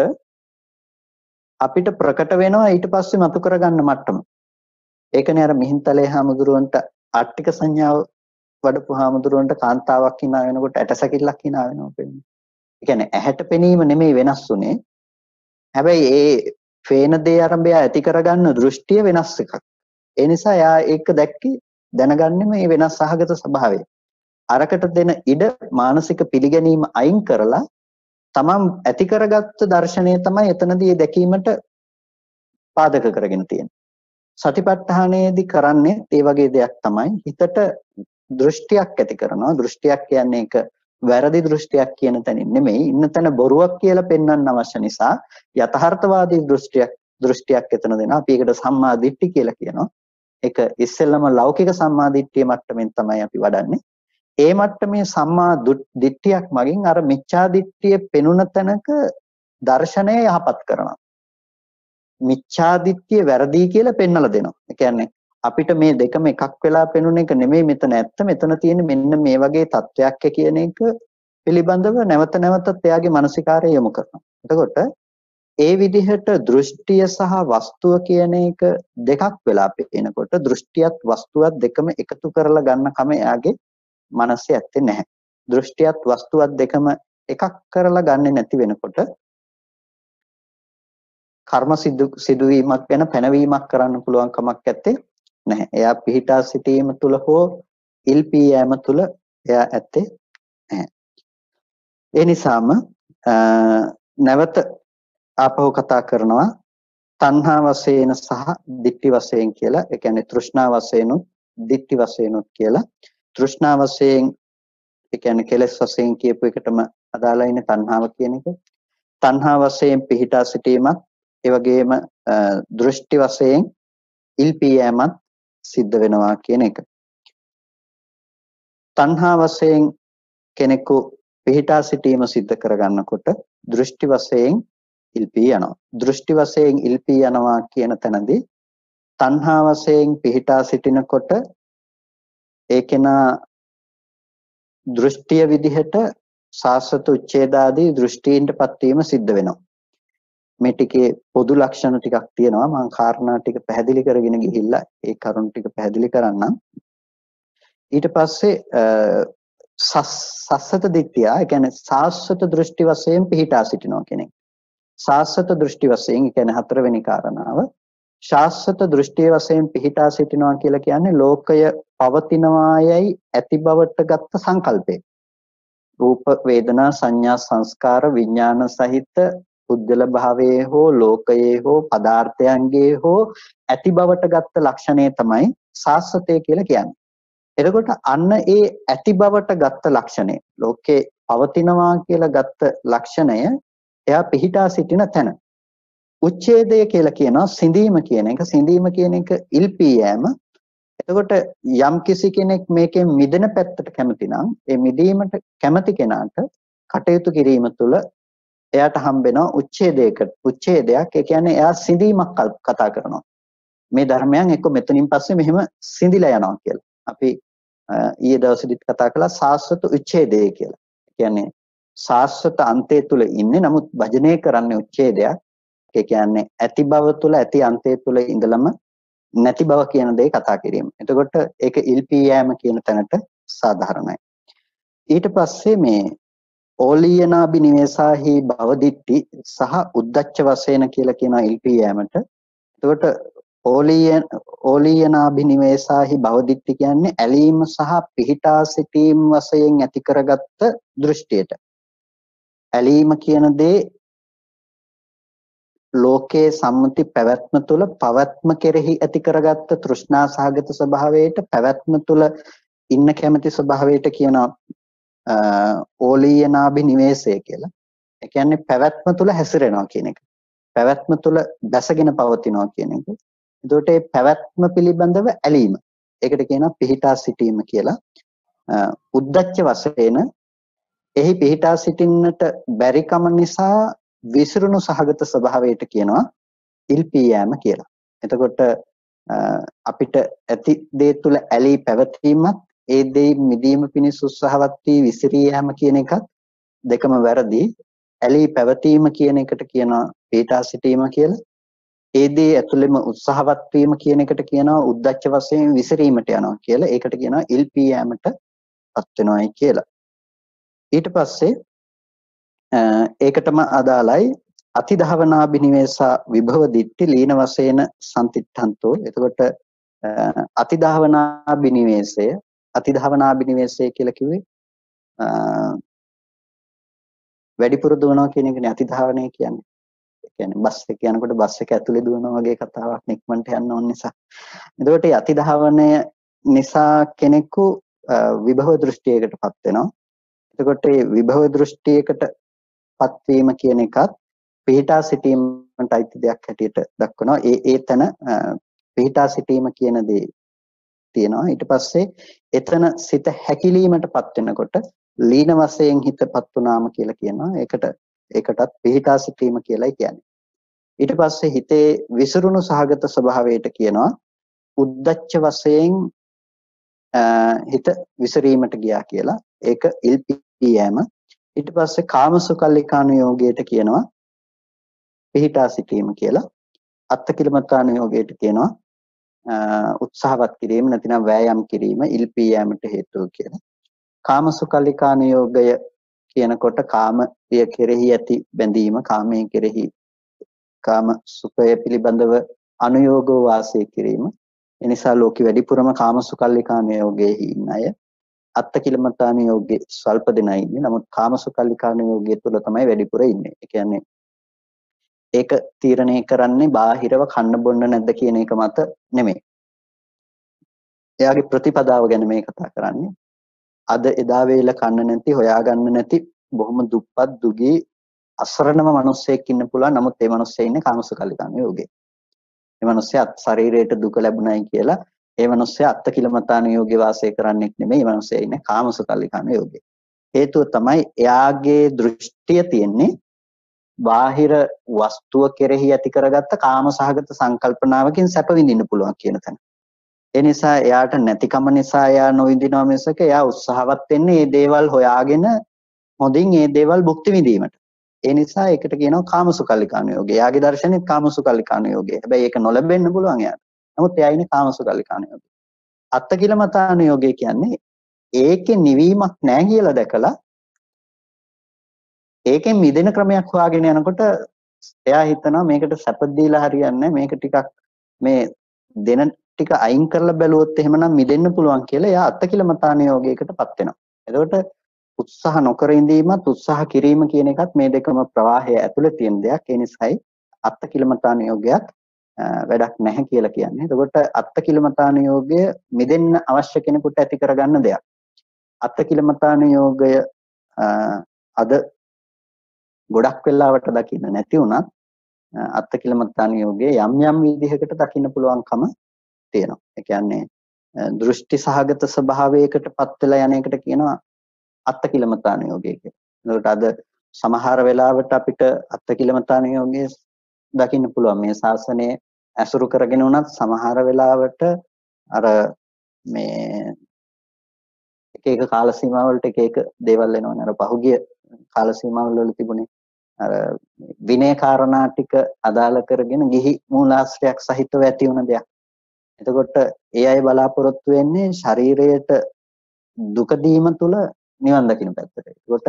අපිට ප්‍රකට වෙනවා ඊට පස්සේ මතු කරගන්න මට්ටම. ඒකනේ අර මිහින්තලේ හාමුදුරුවන්ට ආට්ටික සංඥාව වඩපු හාමුදුරුවන්ට කාන්තාවක් hina වෙනකොට ඇටසැකිල්ලක් hina වෙනවා කියන්නේ. ඒ කියන්නේ ඇහැට පෙනීම නෙමෙයි වෙනස් උනේ. හැබැයි ඒ පේන දේ ආරම්භය ඇති කරගන්න දෘෂ්ටිය වෙනස් එකක්. ඒ නිසා එයා ඒක දැක්කේ දැනගන්නේ මේ වෙනස් සහගත ස්වභාවය. අරකට දෙන ඉඩ මානසික පිළිගැනීම අයින් කරලා තමන් ඇති කරගත්ත දර්ශනය තමයි එතනදී දැකීමට පාදක කරගෙන තියෙන්නේ. සතිපට්ඨානයේදී කරන්නේ ඒ වගේ දෙයක් තමයි හිතට දෘෂ්ටියක් ඇති කරනවා. දෘෂ්ටියක් කියන්නේ ඒක වැරදි දෘෂ්ටියක් කියන තැනින් නෙමෙයි, ඉන්න තැන බොරුවක් කියලා පෙන්වන්න අවශ්‍ය නිසා යථාර්ථවාදී දෘෂ්ටියක් එතන දෙනවා. අපි ඒකට සම්මා දිට්ඨි කියලා කියනවා. ඒක ඉස්සෙල්ලම ලෞකික සම්මා දිට්ඨිය මට්ටමින් තමයි අපි වඩන්නේ. ඒ මට්ටමේ සම්මා දිට්ඨියක් මගින් අර මිච්ඡා දිට්ඨිය පෙනුන තැනක දර්ශනය යහපත් කරනවා. මිච්ඡා දිට්ඨිය වැරදි කියලා පෙන්වලා දෙනවා. ඒ කියන්නේ අපිට මේ දෙකම එකක් වෙලා පෙනුන එක නෙමෙයි මෙතන ඇත්ත. මෙතන තියෙන මෙන්න මේ වගේ තත්වයක් කියන එක පිළිබඳව නැවත නැවතත් එයාගේ මානසිකාරය යොමු කරනවා. එතකොට ඒ විදිහට දෘෂ්ටිය සහ වස්තුව කියන එක දෙකක් වෙලා පේනකොට දෘෂ්ටියත් වස්තුවත් දෙකම එකතු කරලා ගන්න කම එයාගේ මනසේ ඇත්තේ නැහැ. දෘෂ්ටියත් වස්තුවත් දෙකම එකක් කරලා ගන්නෙ නැති වෙනකොට කර්ම සිදුවීමක් ගැන පැනවීමක් කරන්න පුළුවන් කමක් ඇත්තේ නැහැ. එයා පිහිටා සිටීම තුල හෝ ඉල්පී යෑම තුල එයා ඇත්තේ නැහැ. ඒ නිසාම නැවත ආපහු කතා කරනවා තණ්හා වශයෙන් සහ ditthi වශයෙන් කියලා. ඒ කියන්නේ තෘෂ්ණා වශයෙන් උත් ditthi වශයෙන් උත් කියලා. තෘෂ්ණා වශයෙන් ඒ කියන්නේ කෙලෙස් වශයෙන් කියපු එකටම අදාළයිනේ තණ්හාව කියන එක. තණ්හා වශයෙන් පිහිටා සිටීමත් ඒ වගේම දෘෂ්ටි වශයෙන් ඉල්පී යෑමත් සිද්ධ වෙනවා කියන එක. තණ්හා වශයෙන් කෙනෙකු පිහිටා සිටීම සිද්ධ කරගන්නකොට දෘෂ්ටි වශයෙන් ඉල්පී යනවා. දෘෂ්ටි වශයෙන් ඉල්පී යනවා කියන තැනදී තණ්හා වශයෙන් පිහිටා සිටිනකොට ඒකේනා දෘෂ්ටිය විදිහට සාස්වත උච්ඡේදාදී දෘෂ්ටීන්ටපත් වීම සිද්ධ වෙනවා. මේ ටිකේ පොදු ලක්ෂණ ටිකක් තියෙනවා. මම කාරණා ටික පැහැදිලි කරගෙන ගිහිල්ලා ඒ කරුණු ටික පැහැදිලි කරන්නම්. ඊට පස්සේ සස්සත දිට්ඨිය, ඒ කියන්නේ සාස්වත දෘෂ්ටි වශයෙන් පිහිටා සිටිනවා කෙනෙක්. සාස්වත දෘෂ්ටි වශයෙන්, ඒ කියන්නේ හතරවෙනි කාරණාව. ශාස්වත දෘෂ්ටිය වශයෙන් පිහිටා සිටිනවා කියලා කියන්නේ ලෝකය පවතිනවායයි ඇති බවට ගත්ත සංකල්පය. රූප වේදනා සංඥා සංස්කාර විඥාන සහිත පුද්ගල භාවයේ හෝ ලෝකයේ හෝ පදාර්ථයන්ගේ හෝ ඇති බවට ගත්ත ලක්ෂණය තමයි සාස්වතය කියලා කියන්නේ. එතකොට අන්න ඒ ඇති බවට ගත්ත ලක්ෂණය, ලෝකේ පවතිනවා කියලා ගත්ත ලක්ෂණය එයා පිහිටා සිටින තැන. උච්ඡේදය කියලා කියනවා සිඳීම කියන එක. සිඳීම කියන එක ඉල්පී යෑම. එතකොට යම් කිසි කෙනෙක් මේකෙන් මිදෙන පැත්තට කැමති නම් ඒ මිදීමට කැමති කෙනාට කටයුතු කිරීම තුළ එයාට හම්බෙනවා උච්ඡේදයක්. ඒ කියන්නේ එයා සිඳීමක් කතා කරනවා. මේ ධර්මයන් එක්ක මෙතනින් පස්සේ මෙහෙම සිඳිලා යනවා කියලා. අපි ඊයේ දවසේදීත් කතා කළා සාස්වත උච්ඡේදය කියලා. ඒ කියන්නේ සාස්වත අන්තය තුල ඉන්නේ, නමුත් භජනය කරන්නේ උච්ඡේදයක්. ඒ කියන්නේ ඇති බව තුල ඇති අන්තය තුල ඉඳලම නැති බව කියන දේ කතා කිරීම. එතකොට ඒක ඉල්පී යෑම කියන තැනට සාධාරණයි. ඊට පස්සේ මේ ඕලීයනාභි නිවේසාහි භවදිත්‍ති සහ උද්දච්ච වශයෙන් කියලා කියන ඉල්පී යෑමට. එතකොට ඕලීයනාභි නිවේසාහි භවදිත්‍ති කියන්නේ ඇලීම සහ පිහිටා සිටීම වශයෙන් ඇති කරගත්ත දෘෂ්ටියට. ඇලීම කියන දේ ලෝකයේ සම්මුති පැවැත්ම තුළ පවත්ම කෙරෙහි ඇති කරගත්ත තෘෂ්ණා සහගත ස්වභාවයට, පැවැත්ම තුළ ඉන්න කැමැති ස්වභාවයට කියනවා ඕලීයනාභි නිවේසය කියලා. ඒ කියන්නේ පැවැත්ම තුළ හැසිරෙනවා කියන එක. පැවැත්ම තුළ දැසගෙන පවතිනවා කියන එක. එතකොට මේ පැවැත්ම පිළිබඳව ඇලීම. ඒකට කියනවා පිහිටා සිටීම කියලා. උද්දච්ච වශයෙන් එහි පිහිටා සිටින්නට බැරිකම නිසා විසිරුණු සහගත ස්වභාවයට කියනවා ඉල්පී යෑම කියලා. එතකොට අපිට ඇති දේ තුල ඇලී පැවතීමත් ඒ දේ මිදීම පිණිස උත්සාහවත් වී විසිරී යෑම කියන එකත් දෙකම වැරදි. ඇලී පැවතීම කියන එකට කියනවා පිහිටා සිටීම කියලා. ඒ දේ ඇතුළෙම උත්සාහවත් වීම කියන එකට කියනවා උද්දච්ච වශයෙන් විසිරීමට යනවා කියලා. ඒකට කියනවා ඉල්පී යෑමටපත් වෙනවායි කියලා. ඊට පස්සේ ඒකටම අදාළයි අතිධාවනාබිනිවේසා විභව දිට්ඨි ලීන වශයෙන් සම්තිත්තන්තෝ. එතකොට අතිධාවනාබිනිවේසය කියලා කිව්වේ වැඩිපුර දුවනවා කියන එකනේ අතිධාවනය කියන්නේ. ඒ කියන්නේ බස් එක යනකොට බස් එක ඇතුලේ දුවනවා වගේ කතාවක් නික්මන්ට යන්න ඕන නිසා. එතකොට මේ අතිධාවනය නිසා කෙනෙකු විභව දෘෂ්ටියකටපත් වෙනවා. එතකොට මේ විභව දෘෂ්ටියකටපත් වීම කියන එකත් පිහිටා සිටීමට අයිති දෙයක් හැටියට දක්වනවා. ඒ තැන පිහිටා සිටීම කියන දේ තියෙනවා. ඊට පස්සේ එතන සිත හැකිලීමටපත් වෙනකොට ලීන වශයෙන් හිතපත් වුනාම කියලා කියනවා. ඒකටත් පිහිටා සිටීම කියලායි කියන්නේ. ඊට පස්සේ හිතේ විසිරුණු සහගත ස්වභාවයට කියනවා උද්දච්ච වශයෙන් හිත විසිරීමට ගියා කියලා. ඒක ඉල්පී යෑම. ඊට පස්සේ කාමසුකල්ලිකානුയോഗයට කියනවා පිහිටා සිටීම කියලා. අත්තකිලමතානුයෝගයට කියනවා උත්සාහවත් කිරීම නැතිනම් වෑයම් කිරීම ඉල්පී යෑමට හේතුව කියලා. කාමසුකල්ලිකානුයෝගය කියනකොට කාමය කෙරෙහි ඇති බැඳීම, කාමයේ කෙරෙහි කාම සුඛය පිළිබඳව අනුയോഗව වාසය කිරීම. එනිසා ලෝකෙ වැඩිපුරම කාමසුකල්ලිකානුයෝගයේ ඉන්න අය. අත්තකිලමතානුයෝගයේ ස්වල්ප දෙනා ඉන්නේ. නමුත් කාමසුකල්ලිකානුයෝගය තුල තමයි වැඩිපුර ඉන්නේ. ඒ කියන්නේ ඒක තීරණය කරන්නේ බාහිරව කන්න බොන්න නැද්ද කියන එක මත නෙමෙයි. එයාගේ ප්‍රතිපදාව ගැන මේ කතා කරන්නේ. අද එදා වේල කන්න නැති, හොයාගන්න නැති, බොහොම දුප්පත් දුගී අසරණම මිනිස්සෙක් ඉන්න පුළුවන්. නමුත් ඒ මිනිස්සේ ඉන්නේ කාමසුකල්ලිකානුයෝගයේ. ඒ මිනිස්සේ ශරීරයට දුක ලැබුණයි කියලා ඒ මිනිස්සේ අත්තකිලමතානුයෝගයේ වාසය කරන්නෙක් නෙමෙයි. ඒ මිනිස්සේ ඉන්නේ කාමසුකල්ලිකානුයෝගයේ. හේතුව තමයි එයාගේ දෘෂ්ටිය තියෙන්නේ බාහිර වස්තුව කෙරෙහි ඇති කරගත්ත කාමසහගත සංකල්පනාවකින් සැප විඳින්න පුළුවන් කියන තැන. ඒ නිසා එයාට නැතිකම නිසා එයා නොවිඳිනවා මිසක එයා උත්සාහවත් වෙන්නේ මේ දේවල් හොයාගෙන හොඳින් මේ දේවල් භුක්ති විඳීමට. ඒ නිසා ඒකට කියනවා කාමසුකල්ලිකානුයෝගය. එයාගේ දර්ශනෙත් කාමසුකල්ලිකානුයෝගය. හැබැයි ඒක නොලැබෙන්න පුළුවන් එයාට. නමුත් එයා ඉන්නේ කාමසුකල්ලිකානුයෝගය. අත්තකිලමතානුයෝගය කියන්නේ ඒකේ නිවීමක් නැහැ කියලා දැකලා ඒකෙන් මිදෙන ක්‍රමයක් හොයාගෙන යනකොට එයා හිතනවා මේකට සැප දීලා හරියන්නේ මේක ටිකක් මේ දෙන ටික අයින් කරලා බැලුවොත් එහෙමනම් මිදෙන්න පුළුවන් කියලා එයා අත්තකිලමතානුයෝගයකටපත් වෙනවා. එතකොට උත්සාහ නොකර ඉඳීමත් උත්සාහ කිරීම කියන එකත් මේ දෙකම ප්‍රවාහය ඇතුලේ තියෙන දෙයක්. ඒ නිසායි අත්තකිලමතානුයෝගයක් වැඩක් නැහැ කියලා කියන්නේ. එතකොට අත්තකිලමතානුයෝගය මිදෙන්න අවශ්‍ය කෙනෙකුට ඇති කරගන්න දෙයක්. අත්තකිලමතානුයෝගය අද ගොඩක් වෙලාවට දකින්න නැති වුණත් අත්තකිලමතානුයෝගයේ යම් යම් විදිහකට දකින්න පුළුවන්කම තියෙනවා. ඒ කියන්නේ දෘෂ්ටි සහගත ස්වභාවයකටපත් වෙලා යන එකට කියනවා අත්තකිලමතානුයෝගය කියලා. ඒකට අද සමහර වෙලාවට අපිට අත්තකිලමතානුයෝගයේ දකින්න පුළුවන්. මේ ශාසනය ඇසුරු කරගෙන උනත් සමහර වෙලාවට අර මේ එක කාල සීමාවලට එක දේවල් එනවනේ. අර පහුගිය කාල සීමාවල වල තිබුණේ අර විනය කාරණා ටික අදාළ කරගෙන ගිහි මූලාශ්‍රයක් සහිතව ඇති වුණ දෙයක්. එතකොට ඒ අය බලාපොරොත්තු වෙන්නේ ශරීරයට දුක දීම තුල නිවන් දකින්න පැත්තට. ඒකට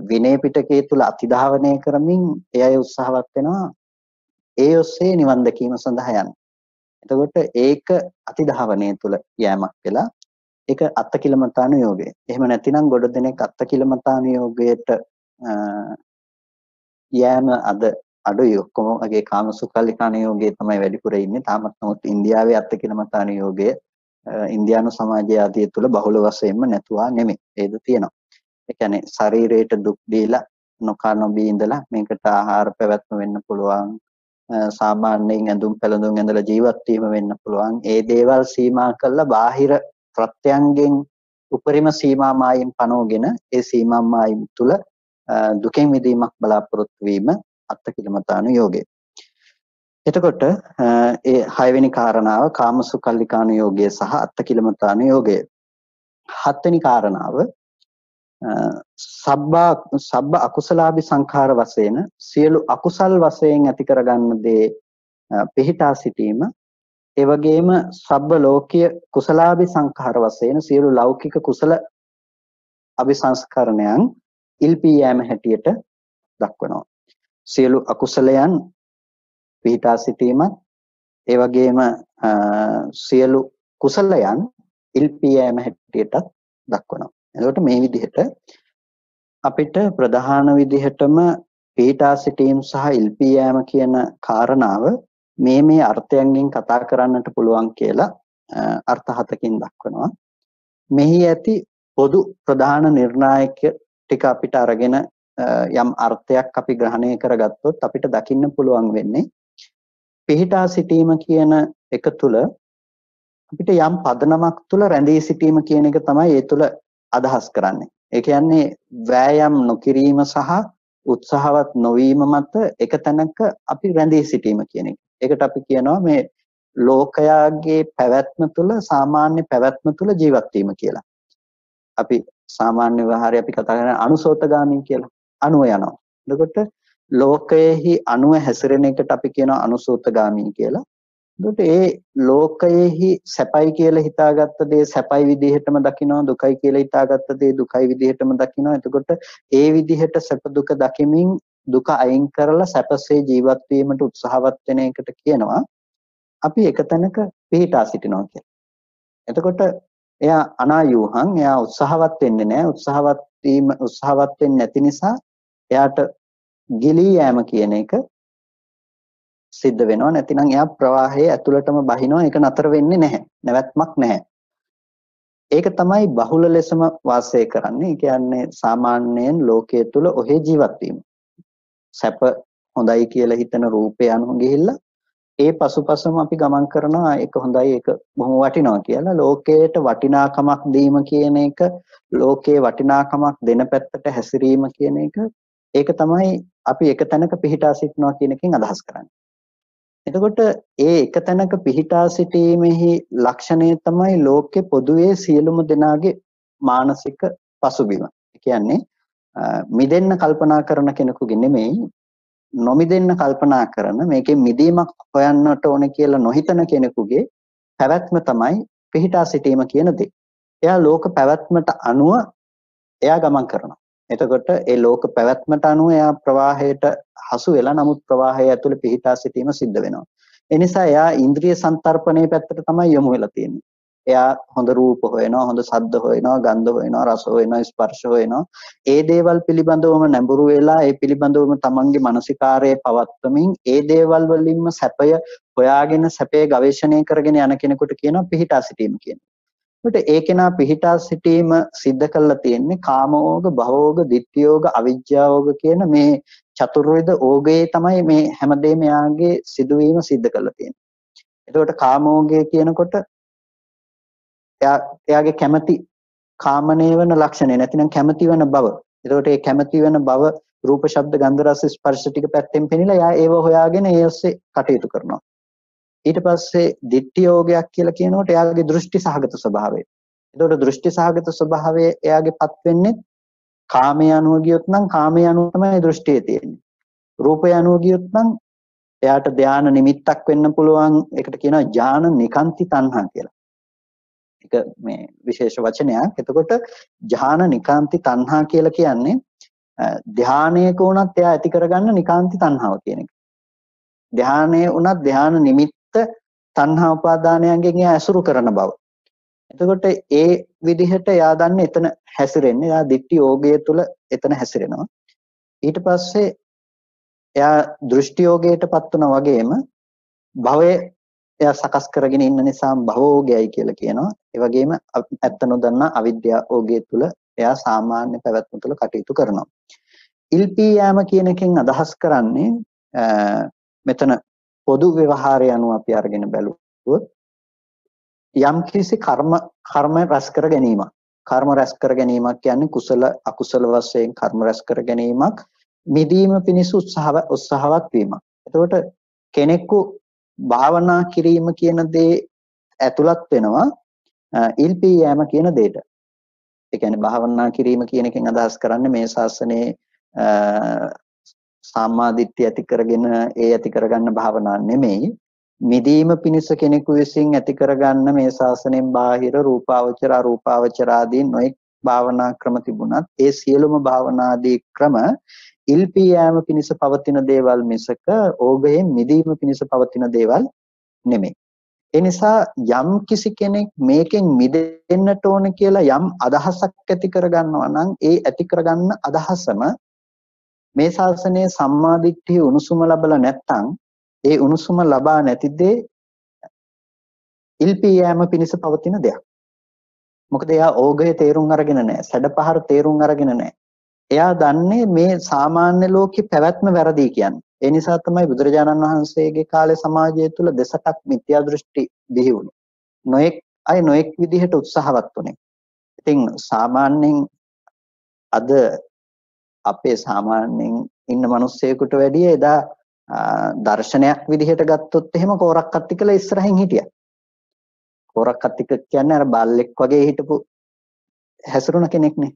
විනය පිටකයේ තුල අතිධාවනය කරමින් ඒ අය උත්සාහවත් වෙනවා ඒ ඔස්සේ නිවන් දැකීම සඳහා යන්න. එතකොට ඒක අතිධාවනය තුල යෑමක් වෙලා ඒක අත්තකිලමතානුයෝගය. එහෙම නැතිනම් ගොඩ දෙනෙක් අත්තකිලමතානුයෝගයට යෑම අද අඩුයි. ඔක්කොම වගේ කාමසුකල්ලිකානුයෝගයේ තමයි වැඩිපුර ඉන්නේ. තාමත් නමුත් ඉන්දියාවේ අත්තකිලමතානුයෝගය ඉන්දියානු සමාජය ආදිය තුල බහුල වශයෙන්ම නැතුවා නෙමෙයි. ඒද තියෙනවා. ඒ කියන්නේ ශරීරයට දුක් දීලා නොකා නොබී ඉඳලා මේකට ආහාර පැවැත්ම වෙන්න පුළුවන්. සාමාන්‍යයෙන් ඇඳුම් පැළඳුම් ඇඳලා ජීවත් වීම වෙන්න පුළුවන්. ඒ දේවල් සීමා කළා බාහිර ප්‍රත්‍යයන්ගෙන් උපරිම සීමා මායිම් පනෝගෙන ඒ සීමා මායිම් තුල දුකෙන් මිදීමක් බලාපොරොත්තු වීම අත්තකිලමතානුයෝගය. එතකොට ඒ 6 වෙනි කාරණාව කාමසුකල්ලිකානුයෝගය සහ අත්තකිලමතානුයෝගය. 7 වෙනි කාරණාව සබ්බ අකුසලාභි සංඛාර වශයෙන් සියලු අකුසල් වශයෙන් ඇති කරගන්න දේ පිහිටා සිටීම. ඒ වගේම සබ්බ ලෝකීය කුසලාභි සංඛාර වශයෙන් සියලු ලෞකික කුසල අபிසංස්කරණයන් ඉල්පී යෑම හැටියට දක්වනවා. සියලු අකුසලයන් පිහිටා සිටීමත් ඒ වගේම සියලු කුසලයන් ඉල්පී යෑම හැටියට දක්වනවා. එතකොට මේ විදිහට අපිට ප්‍රධාන විදිහටම පිහිටා සිටීම සහ ඉල්පී යෑම කියන කාරණාව මේ අර්ථයන්ගෙන් කතා කරන්නට පුළුවන් කියලා අර්ථ 7කින් දක්වනවා. මෙහි ඇති පොදු ප්‍රධාන නිර්ණායක ටික අපිට අරගෙන යම් අර්ථයක් අපි ග්‍රහණය කරගත්තොත් අපිට දකින්න පුළුවන් වෙන්නේ පිහිටා සිටීම කියන එක තුල අපිට යම් පදනමක් තුල රැඳී සිටීම කියන එක තමයි ඒ තුල අදහස් කරන්නේ. ඒ කියන්නේ වෑයම් නොකිරීම සහ උත්සාහවත් නොවීම මත එක තැනක අපි රැඳී සිටීම කියන එක. ඒකට අපි කියනවා මේ ලෝකයාගේ පැවැත්ම තුළ සාමාන්‍ය පැවැත්ම තුළ ජීවත් වීම කියලා. අපි සාමාන්‍ය ව්‍යවහාරය අපි කතා කරන අනුසෝතගාමී කියලා. අනුව යනවා. එතකොට ලෝකයේහි අණුව හැසිරෙන එකට අපි කියනවා අනුසූතගාමී කියලා. එතකොට ඒ ලෝකයේහි සැපයි කියලා හිතාගත්ත දේ සැපයි විදිහටම දකිනවා, දුකයි කියලා හිතාගත්ත දේ දුකයි විදිහටම දකිනවා. එතකොට ඒ විදිහට සැප දුක දකිමින් දුක අයින් කරලා සැපසේ ජීවත් වීමට උත්සාහවත් වෙන එකට කියනවා අපි එක තැනක පිහිටා සිටිනවා කියලා. එතකොට එයා අනායූහං, එයා උත්සාහවත් වෙන්නේ නැහැ. උත්සාහවත් වෙන්නේ නැති නිසා එයාට ගිලී යෑම කියන එක සිද්ධ වෙනවා. නැතිනම් එයා ප්‍රවාහයේ ඇතුළටම බහිනවා. ඒක නතර වෙන්නේ නැහැ. නැවැත්මක් නැහැ. ඒක තමයි බහුල ලෙසම වාසය කරන්නේ. ඒ කියන්නේ සාමාන්‍යයෙන් ලෝකයේ තුල ඔහේ ජීවත් වීම. සැප හොඳයි කියලා හිතන රූපය අනුව ගිහිල්ලා ඒ පසුපසම අපි ගමන් කරනවා ඒක හොඳයි ඒක බොහොම වටිනවා කියලා. ලෝකයට වටිනාකමක් දීම කියන එක, ලෝකයේ වටිනාකමක් දෙන පැත්තට හැසිරීම කියන එක, ඒක තමයි අපි එක තැනක පිහිටා සිටිනවා කියන එකෙන් අදහස් කරන්නේ. එතකොට ඒ එක තැනක පිහිටා සිටීමෙහි ලක්ෂණය තමයි ලෝකේ පොදුවේ සියලුම දෙනාගේ මානසික පසුබිම. ඒ කියන්නේ මිදෙන්න කල්පනා කරන කෙනෙකුගේ නෙමෙයි, නොමිදෙන්න කල්පනා කරන, මේකෙන් මිදීමක් හොයන්නට ඕනේ කියලා නොහිතන කෙනෙකුගේ පැවැත්ම තමයි පිහිටා සිටීම කියන දේ. එයා ලෝක පැවැත්මට අනුව එයා ගමන් කරනවා. එතකොට ඒ ලෝක පැවැත්මට අනුව එයා ප්‍රවාහයට හසු වෙලා, නමුත් ප්‍රවාහය ඇතුලේ පිහිටා සිටීම සිද්ධ වෙනවා. ඒ නිසා එයා ඉන්ද්‍රිය සංතරපණයේ පැත්තට තමයි යොමු වෙලා තියෙන්නේ. එයා හොඳ රූප හොයනවා, හොඳ ශබ්ද හොයනවා, ගන්ධ හොයනවා, රස හොයනවා, ස්පර්ශ හොයනවා. ඒ දේවල් පිළිබඳවම නැඹුරු වෙලා, ඒ පිළිබඳවම තමන්ගේ මානසිකාරයේ පවත්වමින් ඒ දේවල් වලින්ම සැපය හොයාගෙන සැපේ ගවේෂණය කරගෙන යන කෙනෙකුට කියනවා පිහිටා සිටීම කියන්නේ. ඒකට ඒ කෙනා පිහිටා සිටීම සිද්ධ කරලා තියෙන්නේ කාමෝග, භවෝග, ditthියෝග, අවිජ්ජාෝග කියන මේ චතුර්විධ ඕගයේ තමයි මේ හැමදේම යාගේ සිදුවීම සිද්ධ කරලා තියෙන්නේ. එතකොට කාමෝගය කියනකොට එයාගේ කැමැති කාමණය වෙන ලක්ෂණය නැතිනම් කැමැති වෙන බව. එතකොට මේ කැමැති වෙන බව රූප, ශබ්ද, ගන්ධ, රස, ස්පර්ශ ටික පැත්තෙන් පෙනිලා එයා ඒව හොයාගෙන ඒ ඔස්සේ කටයුතු කරනවා. ඊට පස්සේ ditthi යෝගයක් කියලා කියනකොට එයාගේ දෘෂ්ටි සහගත ස්වභාවය. එතකොට දෘෂ්ටි සහගත ස්වභාවය එයාගේපත් වෙන්නේ කාමයේ අනුව ගියොත් නම් කාමයේ අනුව තමයි දෘෂ්ටිය තියෙන්නේ. රූපය අනුව ගියොත් නම් එයාට ධානා නිමිත්තක් වෙන්න පුළුවන්. ඒකට කියනවා ඥාන නිකාන්ති තණ්හා කියලා. ඒක මේ විශේෂ වචනයක්. එතකොට ඥාන නිකාන්ති තණ්හා කියලා කියන්නේ ධානයක උනත් එයා ඇති කරගන්න නිකාන්ති තණ්හාව කියන එක. ධානයේ උනත් ධාන නිමිත්ත තණ්හා උපාදානයන්ගෙන් එයා ඇසුරු කරන බව. එතකොට ඒ විදිහට එයා දන්නේ එතන හැසිරෙන්නේ. එයා ditthi යෝගය තුල එතන හැසිරෙනවා. ඊට පස්සේ එයා දෘෂ්ටි යෝගයටපත් වුණා වගේම භවය එයා සකස් කරගෙන ඉන්න නිසා භවෝගයයි කියලා කියනවා. ඒ වගේම ඇත්ත නොදන්නා අවිද්‍යා යෝගය තුල එයා සාමාන්‍ය පැවැත්ම තුල කටයුතු කරනවා. ඉල්පී යාම කියන එකෙන් අදහස් කරන්නේ මෙතන පොදු ව්‍යවහාරය අනුව අපි අරගෙන බැලුවොත් යම් කිසි කර්ම රැස් කර ගැනීමක්. කර්ම රැස් කර ගැනීමක් කියන්නේ කුසල අකුසල වශයෙන් කර්ම රැස් කර ගැනීමක්, මිදීම පිණිස උත්සාහවත් වීමක්. එතකොට කෙනෙකු භාවනා කිරීම කියන දේ ඇතුළත් වෙනවා ඉල්පී යෑම කියන දෙයට. ඒ කියන්නේ භාවනා කිරීම කියන එකෙන් අදහස් කරන්නේ මේ ශාසනයේ සම්මා දිට්ඨිය ඇති කරගෙන ඒ ඇති කරගන්න භාවනා නෙමෙයි. මිදීම පිණිස කෙනෙකු විසින් ඇති කරගන්න මේ ශාසනයෙන් බාහිර රූපාවචර අරූපාවචර ආදී නොඑක් භාවනා ක්‍රම තිබුණත් ඒ සියලුම භාවනා ආදී ක්‍රම ඉල්පී යාම පිණිස පවතින දේවල් මිසක ඕගයෙන් මිදීම පිණිස පවතින දේවල් නෙමෙයි. ඒ නිසා යම් කිසි කෙනෙක් මේකෙන් මිදෙන්නට ඕන කියලා යම් අදහසක් ඇති කරගන්නවා නම් ඒ ඇති කරගන්න අදහසම මේ ශාසනයේ සම්මා දිට්ඨිය උණුසුම ලැබලා නැත්නම් ඒ උණුසුම ලබා නැති දේ ඉල්පී යාම පිණිස පවතින දෙයක්. මොකද එයා ඕගය තේරුම් අරගෙන නැහැ. සැඩපහර තේරුම් අරගෙන නැහැ. එයා දන්නේ මේ සාමාන්‍ය ලෝකේ පැවැත්ම වැරදි කියන්නේ. ඒ නිසා තමයි බුදුරජාණන් වහන්සේගේ කාලේ සමාජය තුළ දෙසටක් මිත්‍යා දෘෂ්ටි බිහි වුණේ. නොඑක් විදිහට උත්සාහවත් වුණේ. ඉතින් සාමාන්‍යයෙන් අද අපේ සාමාන්‍යයෙන් ඉන්න මිනිස්සෙකුට වැඩිය එදා දර්ශනයක් විදිහට ගත්තොත් එහෙම කෝරක්කත්ති කියලා ඉස්සරහින් හිටියා. කෝරක්කත්ති කියන්නේ අර බල්ලෙක් වගේ හිටපු හැසිරුණ කෙනෙක්නේ.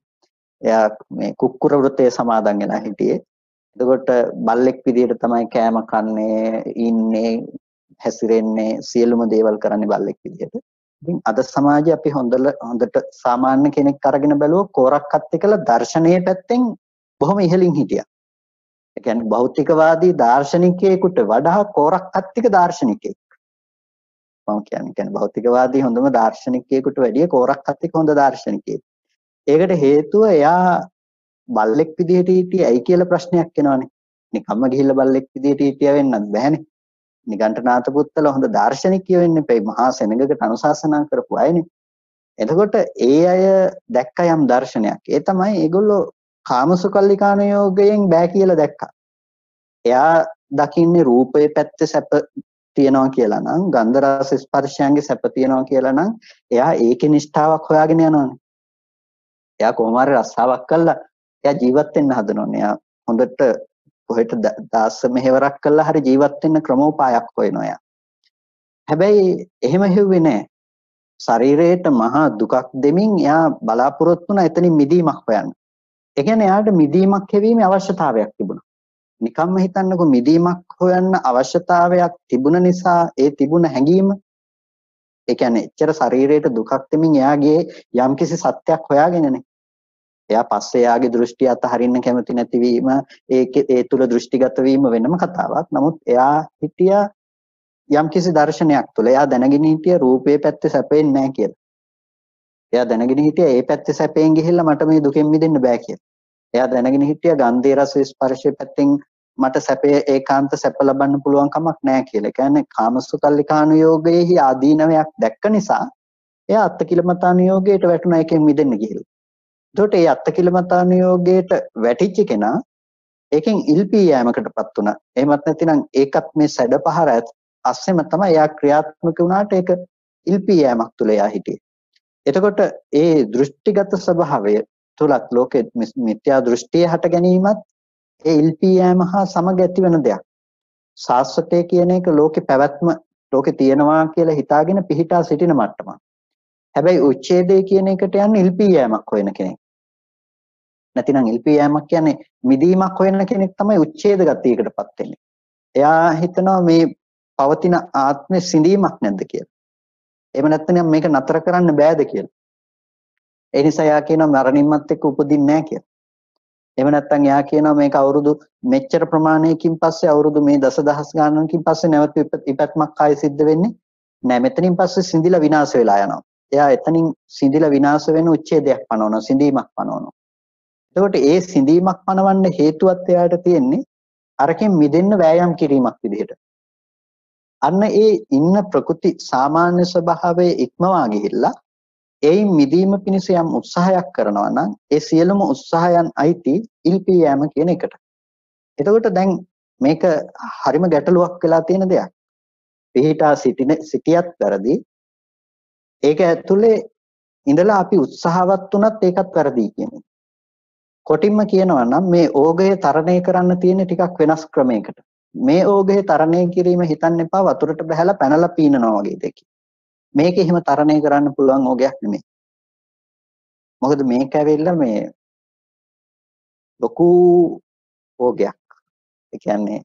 එයා මේ කුක්කුර වෘතයේ සමාදන් වෙලා හිටියේ. එතකොට බල්ලෙක් විදියට තමයි කෑම කන්නේ, ඉන්නේ, හැසිරෙන්නේ, සියලුම දේවල් කරන්නේ බල්ලෙක් විදියට. ඉතින් අද සමාජයේ අපි හොඳට සාමාන්‍ය කෙනෙක් අරගෙන බැලුවොත් කෝරක්කත් එක්කලා දර්ශනීය පැත්තෙන් බොහොම ඉහළින් හිටියා. ඒ කියන්නේ භෞතිකවාදී දාර්ශනිකයෙකුට වඩා කෝරක්කත්තික දාර්ශනිකයෙක්. මම කියන්නේ භෞතිකවාදී හොඳම දාර්ශනිකයෙකුට වැඩිය කෝරක්කත්තික හොඳ දාර්ශනිකයෙක්. ඒකට හේතුව එයා බල්ලෙක් විදිහට හිටියේ ඇයි කියලා ප්‍රශ්නයක් එනවනේ. නිකම්ම ගිහිල්ලා බල්ලෙක් විදිහට හිටියා වෙන්නත් බෑනේ. නිගණ්ඨනාත පුත්තල හොඳ දාර්ශනිකයෝ වෙන්න එපේ. මහා සෙනඟකට අනුශාසනා කරපු අයනේ. එතකොට ඒ අය දැක්ක යම් දර්ශනයක්. ඒ තමයි ඒගොල්ලෝ කාමසුකල්ලිකාන යෝගයෙන් බෑ කියලා දැක්කා. එයා දකින්නේ රූපයේ පැත්තේ සැප තියනවා කියලා නම්, ගන්ධ රස ස්පර්ශයන්ගේ සැප තියනවා කියලා නම්, එයා ඒකේ නිෂ්ඨාවක් හොයාගෙන යනවානේ. එයා කොහොම හරි රස්සාවක් කළා එයා ජීවත් වෙන්න හදනෝනේ. එයා හොඳට කොහෙට දාස මෙහෙවරක් කළා හරි ජීවත් වෙන්න ක්‍රමෝපායක් හොයනවා එයා. හැබැයි එහෙම හෙව්වේ නෑ. ශරීරයට මහා දුකක් දෙමින් එයා බලාපොරොත්තු වුණා එතනින් මිදීමක් හොයන්න. ඒ කියන්නේ එයාට මිදීමක් හැවීමේ අවශ්‍යතාවයක් තිබුණා. නිකම්ම හිතන්නකො මිදීමක් හොයන්න අවශ්‍යතාවයක් තිබුණ නිසා ඒ තිබුණ හැඟීම ඒ කියන්නේ එච්චර ශරීරයට දුකක් දෙමින් එයාගේ යම්කිසි සත්‍යයක් හොයාගෙනනේ. එයා පස්සේ එයාගේ දෘෂ්ටි අතහරින්න කැමති නැතිවීම ඒ තුල දෘෂ්ටිගත වීම වෙනම කතාවක්. නමුත් එයා හිටියා යම්කිසි දර්ශනයක් තුල. එයා දැනගෙන හිටිය රූපේ පැත්තේ සැපෙන්නේ නැහැ කියලා. එයා දැනගෙන හිටියා ඒ පැත්තේ සැපෙන් ගිහිල්ලා මට මේ දුකෙන් මිදෙන්න බෑ කියලා. එයා දැනගෙන හිටියා ගන්ධේ රස ස්පර්ශයේ පැත්තෙන් මට සැපේ ඒකාන්ත සැප ලබන්න පුළුවන් කමක් නැහැ කියලා. ඒ කියන්නේ කාමසුකල්ලිකානුയോഗයේහි ආදීනවයක් දැක්ක නිසා එයා අත්කිලමතානුയോഗයට වැටුණා එකෙන් මිදෙන්න ගිහිල්ලා. එතකොට මේ අත්කිලමතානුയോഗයට වැටිච්ච කෙනා ඒකෙන් ඉල්පී යෑමකටපත් වුණා. එහෙමත් නැතිනම් ඒකත් මේ සැඩපහර අස්සෙම තමයි එයා ක්‍රියාත්මක වුණාට ඒක ඉල්පී යෑමක් තුල එයා හිටියේ. එතකොට ඒ දෘෂ්ටිගත ස්වභාවය තුලත් ලෝකෙ මිත්‍යා දෘෂ්ටිය හට ගැනීමත් ඒ ඉල්පී යෑම හා සමග ඇතිවන දෙයක්. සාස්වතය කියන එක ලෝකේ පැවැත්ම ලෝකේ තියෙනවා කියලා හිතාගෙන පිහිටා සිටින මට්ටමක්. හැබැයි උච්ඡේදය කියන එකට යන්නේ ඉල්පී යෑමක් හොයන කෙනෙක්. නැතිනම් ඉල්පී යෑමක් කියන්නේ මිදීමක් හොයන කෙනෙක් තමයි උච්ඡේද ගතියකටපත් වෙන්නේ. එයා හිතනවා මේ පවතින ආත්මේ සිඳීමක් නැද්ද කියලා. එහෙම නැත්නම් මේක නතර කරන්න බෑද කියලා. ඒ නිසා එයා කියනවා මරණින්මත් එක්ක උපදින්නේ නැහැ කියලා. එහෙම නැත්නම් එයා කියනවා මේක අවුරුදු මෙච්චර ප්‍රමාණයකින් පස්සේ අවුරුදු මේ දසදහස් ගණනකින් පස්සේ නැවත ඉපැත්මක් ආයෙ සිද්ධ වෙන්නේ නැහැ. මෙතනින් පස්සේ සිඳිලා විනාශ වෙලා යනවා. එයා එතනින් සිඳිලා විනාශ වෙන උච්ඡේදයක් පනවනවා, සිඳීමක් පනවනවා. එතකොට ඒ සිඳීමක් පනවන්න හේතුවත් එයාට තියෙන්නේ අරකින් මිදෙන්න වෑයම් කිරීමක් විදිහට. අන්න ඒ ඉන්න ප්‍රකෘති සාමාන්‍ය ස්වභාවයේ ඉක්මවා ගිහිල්ලා ඒයින් මිදීම පිණිස යම් උත්සාහයක් කරනවා නම් ඒ සියලුම උත්සාහයන් අයිති ඉල්පී යෑම කියන එකට. එතකොට දැන් මේක හරිම ගැටලුවක් වෙලා තියෙන දෙයක්. පිහිටා සිටියත් වැරදි. ඒක ඇතුලේ ඉඳලා අපි උත්සාහවත් වුණත් ඒකත් වැරදි කියන්නේ. කොටින්ම කියනවා නම් මේ ඕගය තරණය කරන්න තියෙන ටිකක් වෙනස් ක්‍රමයකට. මේ ඕගය තරණය කිරීම හිතන්න එපා වතුරට බහැලා පැනලා පීනනවා වගේ දෙයක්. මේක එහෙම තරණය කරන්න පුළුවන් ඕගයක් නෙමෙයි. මොකද මේක ඇවිල්ලා මේ ලොකු ඕගයක්. ඒ කියන්නේ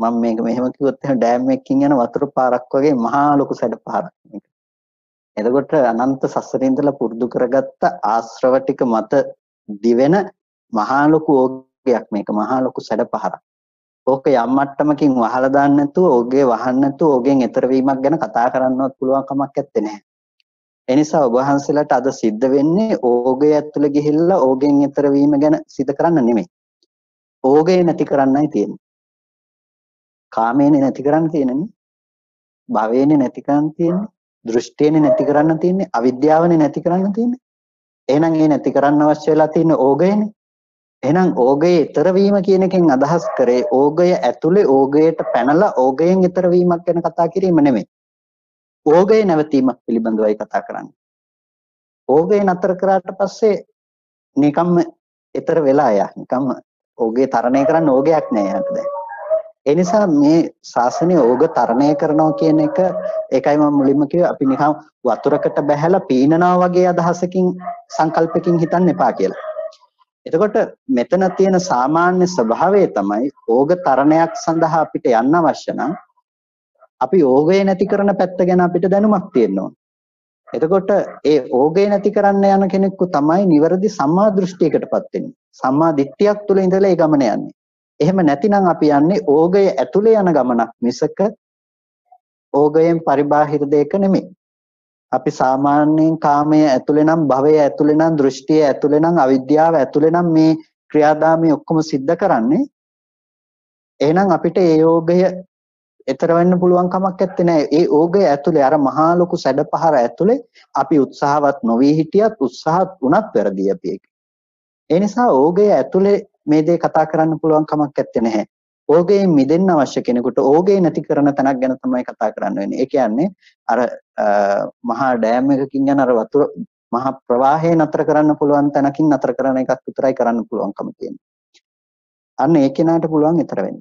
මම මේක මෙහෙම කිව්වොත් එහෙනම් ඩෑම් එකකින් යන වතුර පාරක් වගේ මහා ලොකු සැඩ පාරක් මේක. එතකොට අනන්ත සසරේ ඉඳලා පුරුදු කරගත්ත ආශ්‍රව ටික මත දිවෙන මහා ලොකු ඕගයක් මේක. මහා ලොකු සැඩ පාරක්. ඕක යම් මට්ටමකින් වහලා දාන්න නැතුව ඕගේ වහන්න නැතුව ඕගෙන් එතර වීමක් ගැන කතා කරන්නවත් පුළුවන් කමක් නැත්තේ නෑ. ඒ නිසා ඔබ වහන්සේලාට අද සිද්ධ වෙන්නේ ඕගේ ඇතුළේ ගිහිල්ලා ඕගෙන් එතර වීම ගැන සිද්ධ කරන්න නෙමෙයි. ඕගේ නැති කරන්නයි තියෙන්නේ. කාමේනේ නැති කරන්න තියෙන්නේ. භවේනේ නැති කරන්න තියෙන්නේ. දෘෂ්ටියනේ නැති කරන්න තියෙන්නේ. අවිද්‍යාවනේ නැති කරන්න තියෙන්නේ. එහෙනම් ඒ නැති කරන්න අවශ්‍ය වෙලා තියෙන්නේ ඕගයනේ. එහෙනම් ඕගයේ ඊතර වීම කියන එකෙන් අදහස් කරේ ඕගය ඇතුලේ ඕගයට පැනලා ඕගයෙන් ඊතර වීමක් ගැන කතා කිරීම නෙමෙයි. ඕගයේ නැවතීමක් පිළිබඳවයි කතා කරන්නේ. ඕගය නතර කරාට පස්සේ නිකම්ම ඊතර වෙලා යා. නිකම්ම ඕගය තරණය කරන්න ඕගයක් නෑ යාට දැන්. ඒ නිසා මේ ශාසනය ඕග තරණය කරනවා කියන එක ඒකයි මම මුලින්ම කිව්වේ අපි නිකන් වතුරකට බැහැලා පීනනවා වගේ අදහසකින් සංකල්පකින් හිතන්න එපා කියලා. එතකොට මෙතන තියෙන සාමාන්‍ය ස්වභාවය තමයි ඕග තරණයක් සඳහා අපිට යන්න අවශ්‍ය නම් අපි ඕගය නැති කරන පැත්ත ගැන අපිට දැනුමක් තියෙන්න ඕන. එතකොට ඒ ඕගය නැති කරන්න යන කෙනෙකු තමයි නිවැරදි සම්මා දෘෂ්ටියකටපත් වෙන්නේ. සම්මා දිට්ඨියක් තුළ ඉඳලා ඒ ගමන යන්නේ. එහෙම නැතිනම් අපි යන්නේ ඕගය ඇතුලේ යන ගමනක් මිසක ඕගයෙන් පරිබාහිර දෙයක නෙමෙයි. අපි සාමාන්‍යයෙන් කාමයේ ඇතුලේ නම් භවයේ ඇතුලේ නම් දෘෂ්ටියේ ඇතුලේ නම් අවිද්‍යාව ඇතුලේ නම් මේ ක්‍රියාදාමය ඔක්කොම සිද්ධ කරන්නේ. එහෙනම් අපිට ඒ යෝගය ඊතර වෙන්න පුළුවන් කමක් නැත්තේ නෑ. ඒ ඕගය ඇතුලේ අර මහා ලොකු සැඩපහර ඇතුලේ අපි උත්සාහවත් නොවි හිටියත් උත්සාහත් වුණත් වැරදි අපි ඒක. ඒ නිසා ඕගය ඇතුලේ මේ දේ කතා කරන්න පුළුවන් කමක් නැත්තේ නැහැ. ඕගයෙන් මිදෙන්න අවශ්‍ය කෙනෙකුට ඕගේ නැති කරන තැනක් ගැන තමයි කතා කරන්න වෙන්නේ. ඒ කියන්නේ අර මහා ඩෑම් එකකින් යන අර වතුර මහා ප්‍රවාහය නතර කරන්න පුළුවන් තැනකින් නතර කරන එකක් විතරයි කරන්න පුළුවන්කම තියෙන්නේ. අන්න ඒ කෙනාට පුළුවන් ඊතර වෙන්න.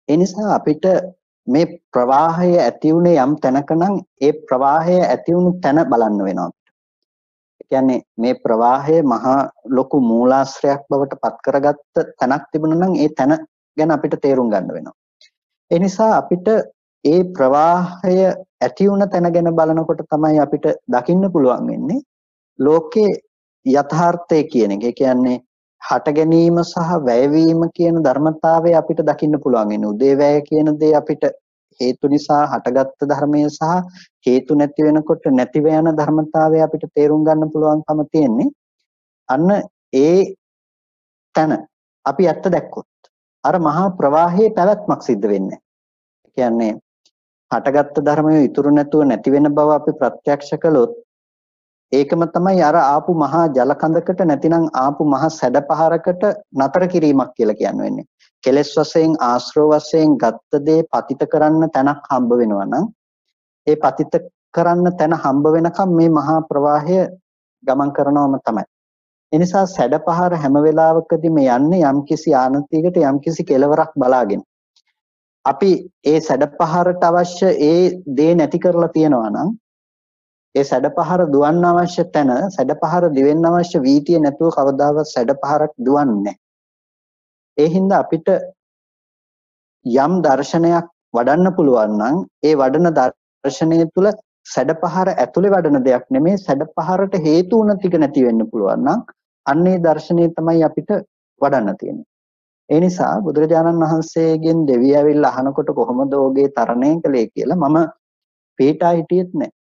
ඒ නිසා අපිට මේ ප්‍රවාහය ඇති උනේ යම් තැනක නම් ඒ ප්‍රවාහය ඇති වුණු තැන බලන්න වෙනවා. ඒ කියන්නේ මේ ප්‍රවාහය මහා ලොකු මූලාශ්‍රයක් බවට පත් කරගත්ත තැනක් තිබුණා නම් ඒ තැන ගැන අපිට තේරුම් ගන්න වෙනවා. ඒ නිසා අපිට ඒ ප්‍රවාහය ඇති වුණ තැන ගැන බලනකොට තමයි අපිට දකින්න පුළුවන් වෙන්නේ ලෝකේ යථාර්ථය කියන එක. ඒ කියන්නේ හට ගැනීම සහ වැයවීම කියන ධර්මතාවය අපිට දකින්න පුළුවන් වෙන්නේ. උදේවැය කියන දේ අපිට හේතු නිසා හටගත්තු ධර්මය සහ හේතු නැති වෙනකොට නැතිව යන ධර්මතාවය අපිට තේරුම් ගන්න පුළුවන්කම තියෙන්නේ. අන්න ඒ තැන අපි ඇත්ත දැක්කොත් අර මහා ප්‍රවාහයේ පැවැත්මක් සිද්ධ වෙන්නේ. ඒ කියන්නේ හටගත්තු ධර්මය ඉතුරු නැතුව නැති වෙන බව අපි ප්‍රත්‍යක්ෂ කළොත් ඒකම තමයි අර ආපු මහා ජල කඳකට නැතිනම් ආපු මහා සැඩපහරකට නතර කිරීමක් කියලා කියන්නේ. කෙලෙස් වශයෙන් ආශ්‍රව වශයෙන් ගත්ත දේ පතිත කරන්න තැනක් හම්බ වෙනවා නම් ඒ පතිත කරන්න තැන හම්බ වෙනකම් මේ මහා ප්‍රවාහය ගමන් කරනවම තමයි. ඒ නිසා සැඩපහර හැම වෙලාවකදීම යන්නේ යම්කිසි ආනතියකට යම්කිසි කෙලවරක් බලාගෙන. අපි ඒ සැඩපහරට අවශ්‍ය ඒ දේ නැති කරලා තියනවා නම් ඒ සැඩපහර දුවන්න අවශ්‍ය තැන සැඩපහර දිවෙන්න අවශ්‍ය වීතිය නැතුව කවදාවත් සැඩපහරක් දුවන්නේ නැහැ. ඒ හින්දා අපිට යම් දර්ශනයක් වඩන්න පුළුවන් නම් ඒ වඩන දර්ශනය තුළ සැඩපහර ඇතුලේ වඩන දෙයක් නෙමෙයි සැඩපහරට හේතු වුණ ටික නැති වෙන්න පුළුවන් නම් අන්නේ දර්ශනය තමයි අපිට වඩන්න තියෙන්නේ. ඒ නිසා බුදුරජාණන් වහන්සේගෙන් දෙවිය ඇවිල්ලා අහනකොට කොහොමද ඔහුගේ තරණය කළේ කියලා මම පිටා හිටියෙත් නැහැ.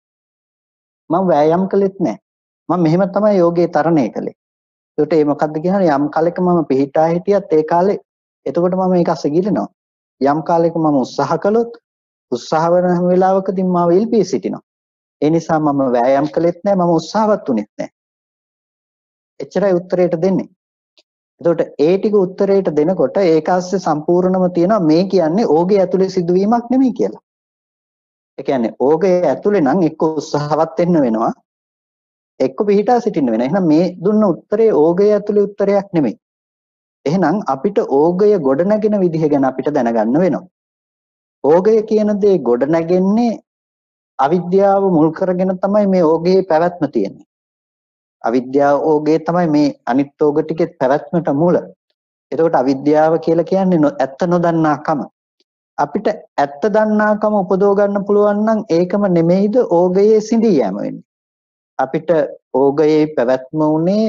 මම වෑයම් කළෙත් නැහැ. මම මෙහෙම තමයි යෝගේ තරණය කළේ. ඒකට ඒ මොකද්ද කියන්නේ යම් කාලෙක මම පිටා හිටියත් ඒ කාලේ එතකොට මම ඒක අසගිරනවා. යම් කාලයක මම උත්සාහ කළොත් උත්සාහ වෙන හැම වෙලාවකදී මම ඉල්පී සිටිනවා. ඒ නිසා මම වෑයම් කළෙත් නැහැ මම උත්සාහවත් වුණෙත් නැහැ. එච්චරයි උත්තරේට දෙන්නේ. එතකොට ඒ ටික උත්තරේට දෙනකොට ඒක ASCII සම්පූර්ණම තියෙනවා මේ කියන්නේ ඕගේ ඇතුලේ සිදුවීමක් නෙමෙයි කියලා. ඒ කියන්නේ ඕගේ ඇතුලේ නම් එක්ක උත්සාහවත් වෙන්න වෙනවා එක්ක පිටා සිටින්න වෙනවා. එහෙනම් මේ දුන්න උත්තරේ ඕගේ ඇතුලේ උත්තරයක් නෙමෙයි. එහෙනම් අපිට ඕගය ගොඩනගෙන විදිහ ගැන අපිට දැනගන්න වෙනවා. ඕගය කියන දේ ගොඩනැගෙන්නේ අවිද්‍යාව මුල් කරගෙන තමයි මේ ඕගේ පැවැත්ම තියෙන්නේ. අවිද්‍යාව ඕගේ තමයි මේ අනිත් ඕග ටිකේ පැවැත්මට මූල. එතකොට අවිද්‍යාව කියලා කියන්නේ ඇත්ත නොදන්නාකම. අපිට ඇත්ත දන්නාකම උපදව ගන්න පුළුවන් නම් ඒකම නෙමෙයිද ඕගයේ සිඳී යෑම වෙන්නේ. අපිට ඕගයේ පැවැත්ම උනේ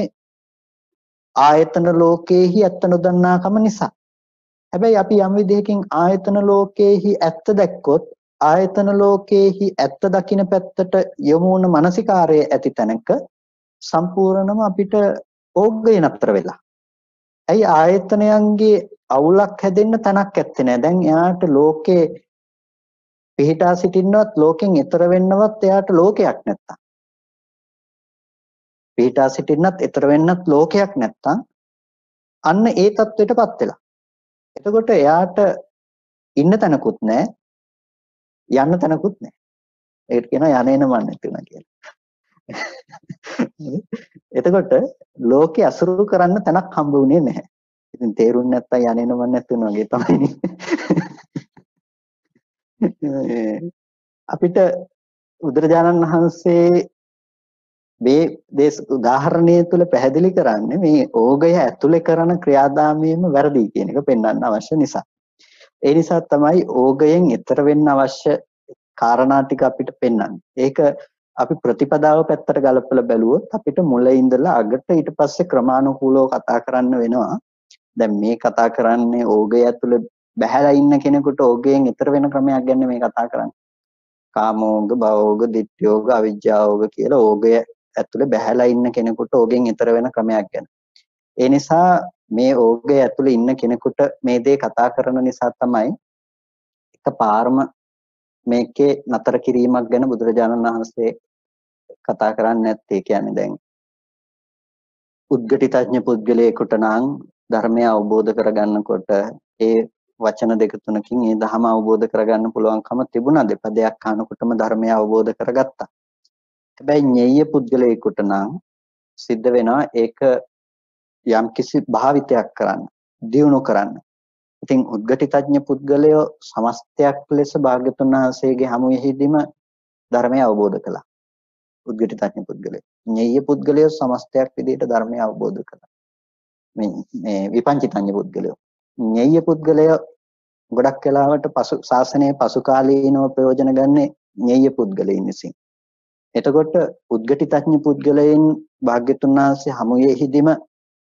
ආයතන ලෝකයේහි ඇත්ත නොදන්නාකම නිසා. හැබැයි අපි යම් විදිහකින් ආයතන ලෝකයේහි ඇත්ත දැක්කොත් ආයතන ලෝකයේහි ඇත්ත දකින්න පැත්තට යොමු වුණ මානසිකාරය ඇති තැනක සම්පූර්ණම අපිට ඕගය නතර වෙලා. ඇයි ආයතනයන්ගේ අවුලක් හැදෙන්න තැනක් ඇත්තේ නැහැ. දැන් එයාට ලෝකේ පිහිටා සිටින්නවත් ලෝකෙන් එතර වෙන්නවත් එයාට ලෝකයක් නැත්තම්. පිහිටා සිටින්නත් එතර වෙන්නත් ලෝකයක් නැත්තම් අන්න ඒ தത്വෙටපත් වෙලා. එතකොට එයාට ඉන්න තැනකුත් නැහැ යන්න තැනකුත් නැහැ. ඒකට කියනවා යන්නේන මන් නැති වුණා කියලා. එතකොට ලෝකේ අසුරු කරන්න තැනක් හම්බ වුණේ නැහැ. ඉතින් තේරුම් නැත්තම් යන්නේන මන් නැති වුණා වගේ තමයි. අපිට බුදුරජාණන් වහන්සේ මේ දේශ උදාහරණය තුළ පැහැදිලි කරන්නේ මේ ඕගය ඇතුලේ කරන ක්‍රියාදාමයේම වැරදි කියන එක පෙන්වන්න අවශ්‍ය නිසා. ඒ නිසා තමයි ඕගයෙන් ඈතර වෙන්න අවශ්‍ය කාරණා ටික අපිට පෙන්වන්නේ. ඒක අපි ප්‍රතිපදාව පැත්තට ගලපලා බැලුවොත් අපිට මුල ඉඳලා අගට ඊට පස්සේ ක්‍රමානුකූලව කතා කරන්න වෙනවා. දැන් මේ කතා කරන්නේ ඕගය ඇතුලේ බැහැලා ඉන්න කෙනෙකුට ඕගයෙන් ඈතර වෙන ක්‍රමයක් ගැන මේ කතා කරන්නේ. කාමෝග, භවෝග, ditthiyෝග, අවිජ්ජාෝග කියලා ඕගය ඇතුලේ බැහැලා ඉන්න කෙනෙකුට ඕගෙන් ඈතර වෙන ක්‍රමයක් ගැන. ඒ නිසා මේ ඕගය ඇතුලේ ඉන්න කෙනෙකුට මේ දේ කතා කරන නිසා තමයි එකපාරම මේකේ නතර කිරීමක් ගැන බුදුරජාණන් වහන්සේ කතා කරන්නේ නැත්තේ. කියන්නේ දැන් උද්ගටිතඥ පුද්ගලයෙකුට නම් ධර්මය අවබෝධ කරගන්නකොට ඒ වචන දෙක තුනකින් ඒ ධහම අවබෝධ කරගන්න පුළුවන්කම තිබුණා. දෙපදයක් අහනකොටම ධර්මය අවබෝධ කරගත්තා. හැබැයි ඤෙය්‍ය පුද්ගලයෙකුට නම් සිද්ධ වෙනවා ඒක යම්කිසි භාවිතයක් කරන්න, දියුණු කරන්න. ඉතින් උද්ගටිතඥ පුද්ගලයෝ සමස්තයක් ලෙස භාග්‍යතුන් වහන්සේගේ හමුවෙහිදීම ධර්මය අවබෝධ කළා. උද්ගටිතඥ පුද්ගලයෝ. ඤෙය්‍ය පුද්ගලයෝ සමස්තයක් විදිහට ධර්මය අවබෝධ කළා. මේ විපංචිතඥ පුද්ගලයෝ. ඤෙය්‍ය පුද්ගලයෝ ගොඩක් වෙලාවට ශාසනයේ පසු කාලීනව ප්‍රයෝජන ගන්නේ ඤෙය්‍ය පුද්ගලයන් විසින්. එතකොට උද්ගටිතඥ පුද්ගලයන් භාග්‍යතුන් වහන්සේ හමුවෙහිදීම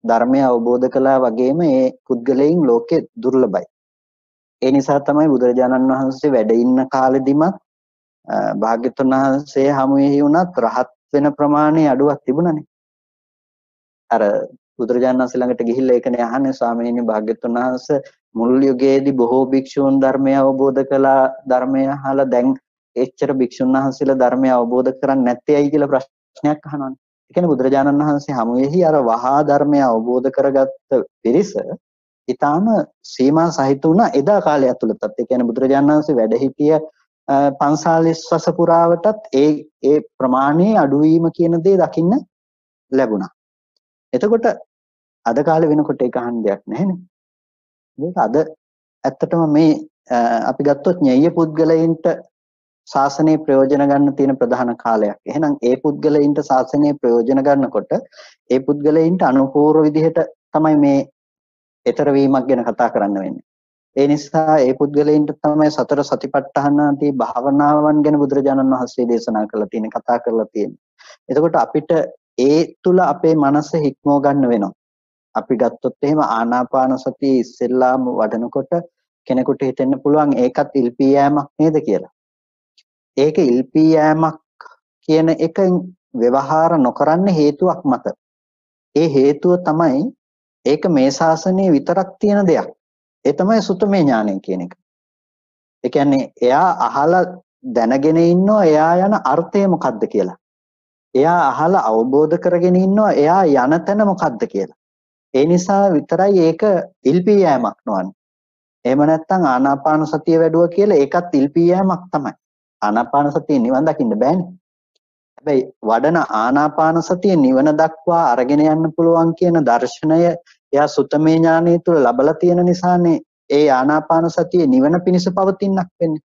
ධර්මය අවබෝධ කළා වගේම ඒ පුද්ගලයන් ලෝකේ දුර්ලභයි. ඒ නිසා තමයි බුදුරජාණන් වහන්සේ වැඩ ඉන්න කාලෙදිමත් භාග්‍යතුන් වහන්සේ හමුවෙහි වුණත් රහත් වෙන ප්‍රමාණය අඩුවක් තිබුණානේ. අර බුදුරජාණන් වහන්සේ ළඟට ගිහිල්ලා ඒකනේ අහන්නේ ස්වාමීනි භාග්‍යතුන් වහන්සේ මුල් යුගයේදී බොහෝ භික්ෂූන් ධර්මය අවබෝධ කළා ධර්මය අහලා දැන් එච්චර භික්ෂුන් වහන්සේලා ධර්මය අවබෝධ කරන්නේ නැත්තේ ඇයි කියලා ප්‍රශ්නයක් අහනවානේ. ඒ කියන්නේ බුදුරජාණන් වහන්සේ හමුවෙහි අර වහා ධර්මය අවබෝධ කරගත්ත පිරිස ඊටාම සීමා සහිත වුණා එදා කාලය ඇතුළතත්. ඒ කියන්නේ බුදුරජාණන් වහන්සේ වැඩ සිටිය 45 වස පුරාවටත් ඒ ප්‍රමාණයේ අඩුවීම කියන දේ දකින්න ලැබුණා. එතකොට අද කාලේ වෙනකොට ඒක අහන්න දෙයක් නැහැනේ. මේක අද ඇත්තටම මේ අපි ගත්තොත් ඤෙය්‍ය පුද්ගලයින්ට ශාසනයේ ප්‍රයෝජන ගන්න තියෙන ප්‍රධාන කාලයක්. එහෙනම් ඒ පුද්ගලයින්ට ශාසනයේ ප්‍රයෝජන ගන්නකොට ඒ පුද්ගලයින්ට අනුපූර්ව විදිහට තමයි මේ ඊතර වීමක් ගැන කතා කරන්න වෙන්නේ. ඒ නිසා ඒ පුද්ගලයින්ට තමයි සතර සතිපට්ඨානාදී භාවනාවන් ගැන බුදුරජාණන් වහන්සේ දේශනා කරලා තියෙන්නේ, කතා කරලා තියෙන්නේ. එතකොට අපිට ඒ තුල අපේ මනස හික්මව ගන්න වෙනවා. අපි ගත්තොත් එහෙම ආනාපාන සතිය ඉස්සෙල්ලාම වඩනකොට කෙනෙකුට හිතෙන්න පුළුවන් ඒකත් ඉල්පී යෑමක් නේද කියලා. ඒක ඉල්පී යෑමක් කියන එක ව්‍යවහාර නොකරන්න හේතුවක් මත. ඒ හේතුව තමයි ඒක මේ ශාසනයේ විතරක් තියෙන දෙයක්. ඒ තමයි සුතමේ ඥානය කියන එක. ඒ කියන්නේ එයා අහලා දැනගෙන ඉන්නවා එයා යන අර්ථය මොකක්ද කියලා. එයා අහලා අවබෝධ කරගෙන ඉන්නවා එයා යන තැන මොකක්ද කියලා. ඒ නිසා විතරයි ඒක ඉල්පී යෑමක් නොවන්නේ. එහෙම නැත්නම් ආනාපාන සතිය වැඩුවා කියලා ඒකත් ඉල්පී යෑමක් තමයි. ආනාපාන සතිය නිවන් දකින්න බෑනේ. හැබැයි වඩන ආනාපාන සතිය නිවන දක්වා අරගෙන යන්න පුළුවන් කියන දර්ශනය එයා සුතමේ ඥානය තුළ ලබලා තියෙන නිසානේ ඒ ආනාපාන සතිය නිවන පිණිස පවතිනක් වෙන්නේ.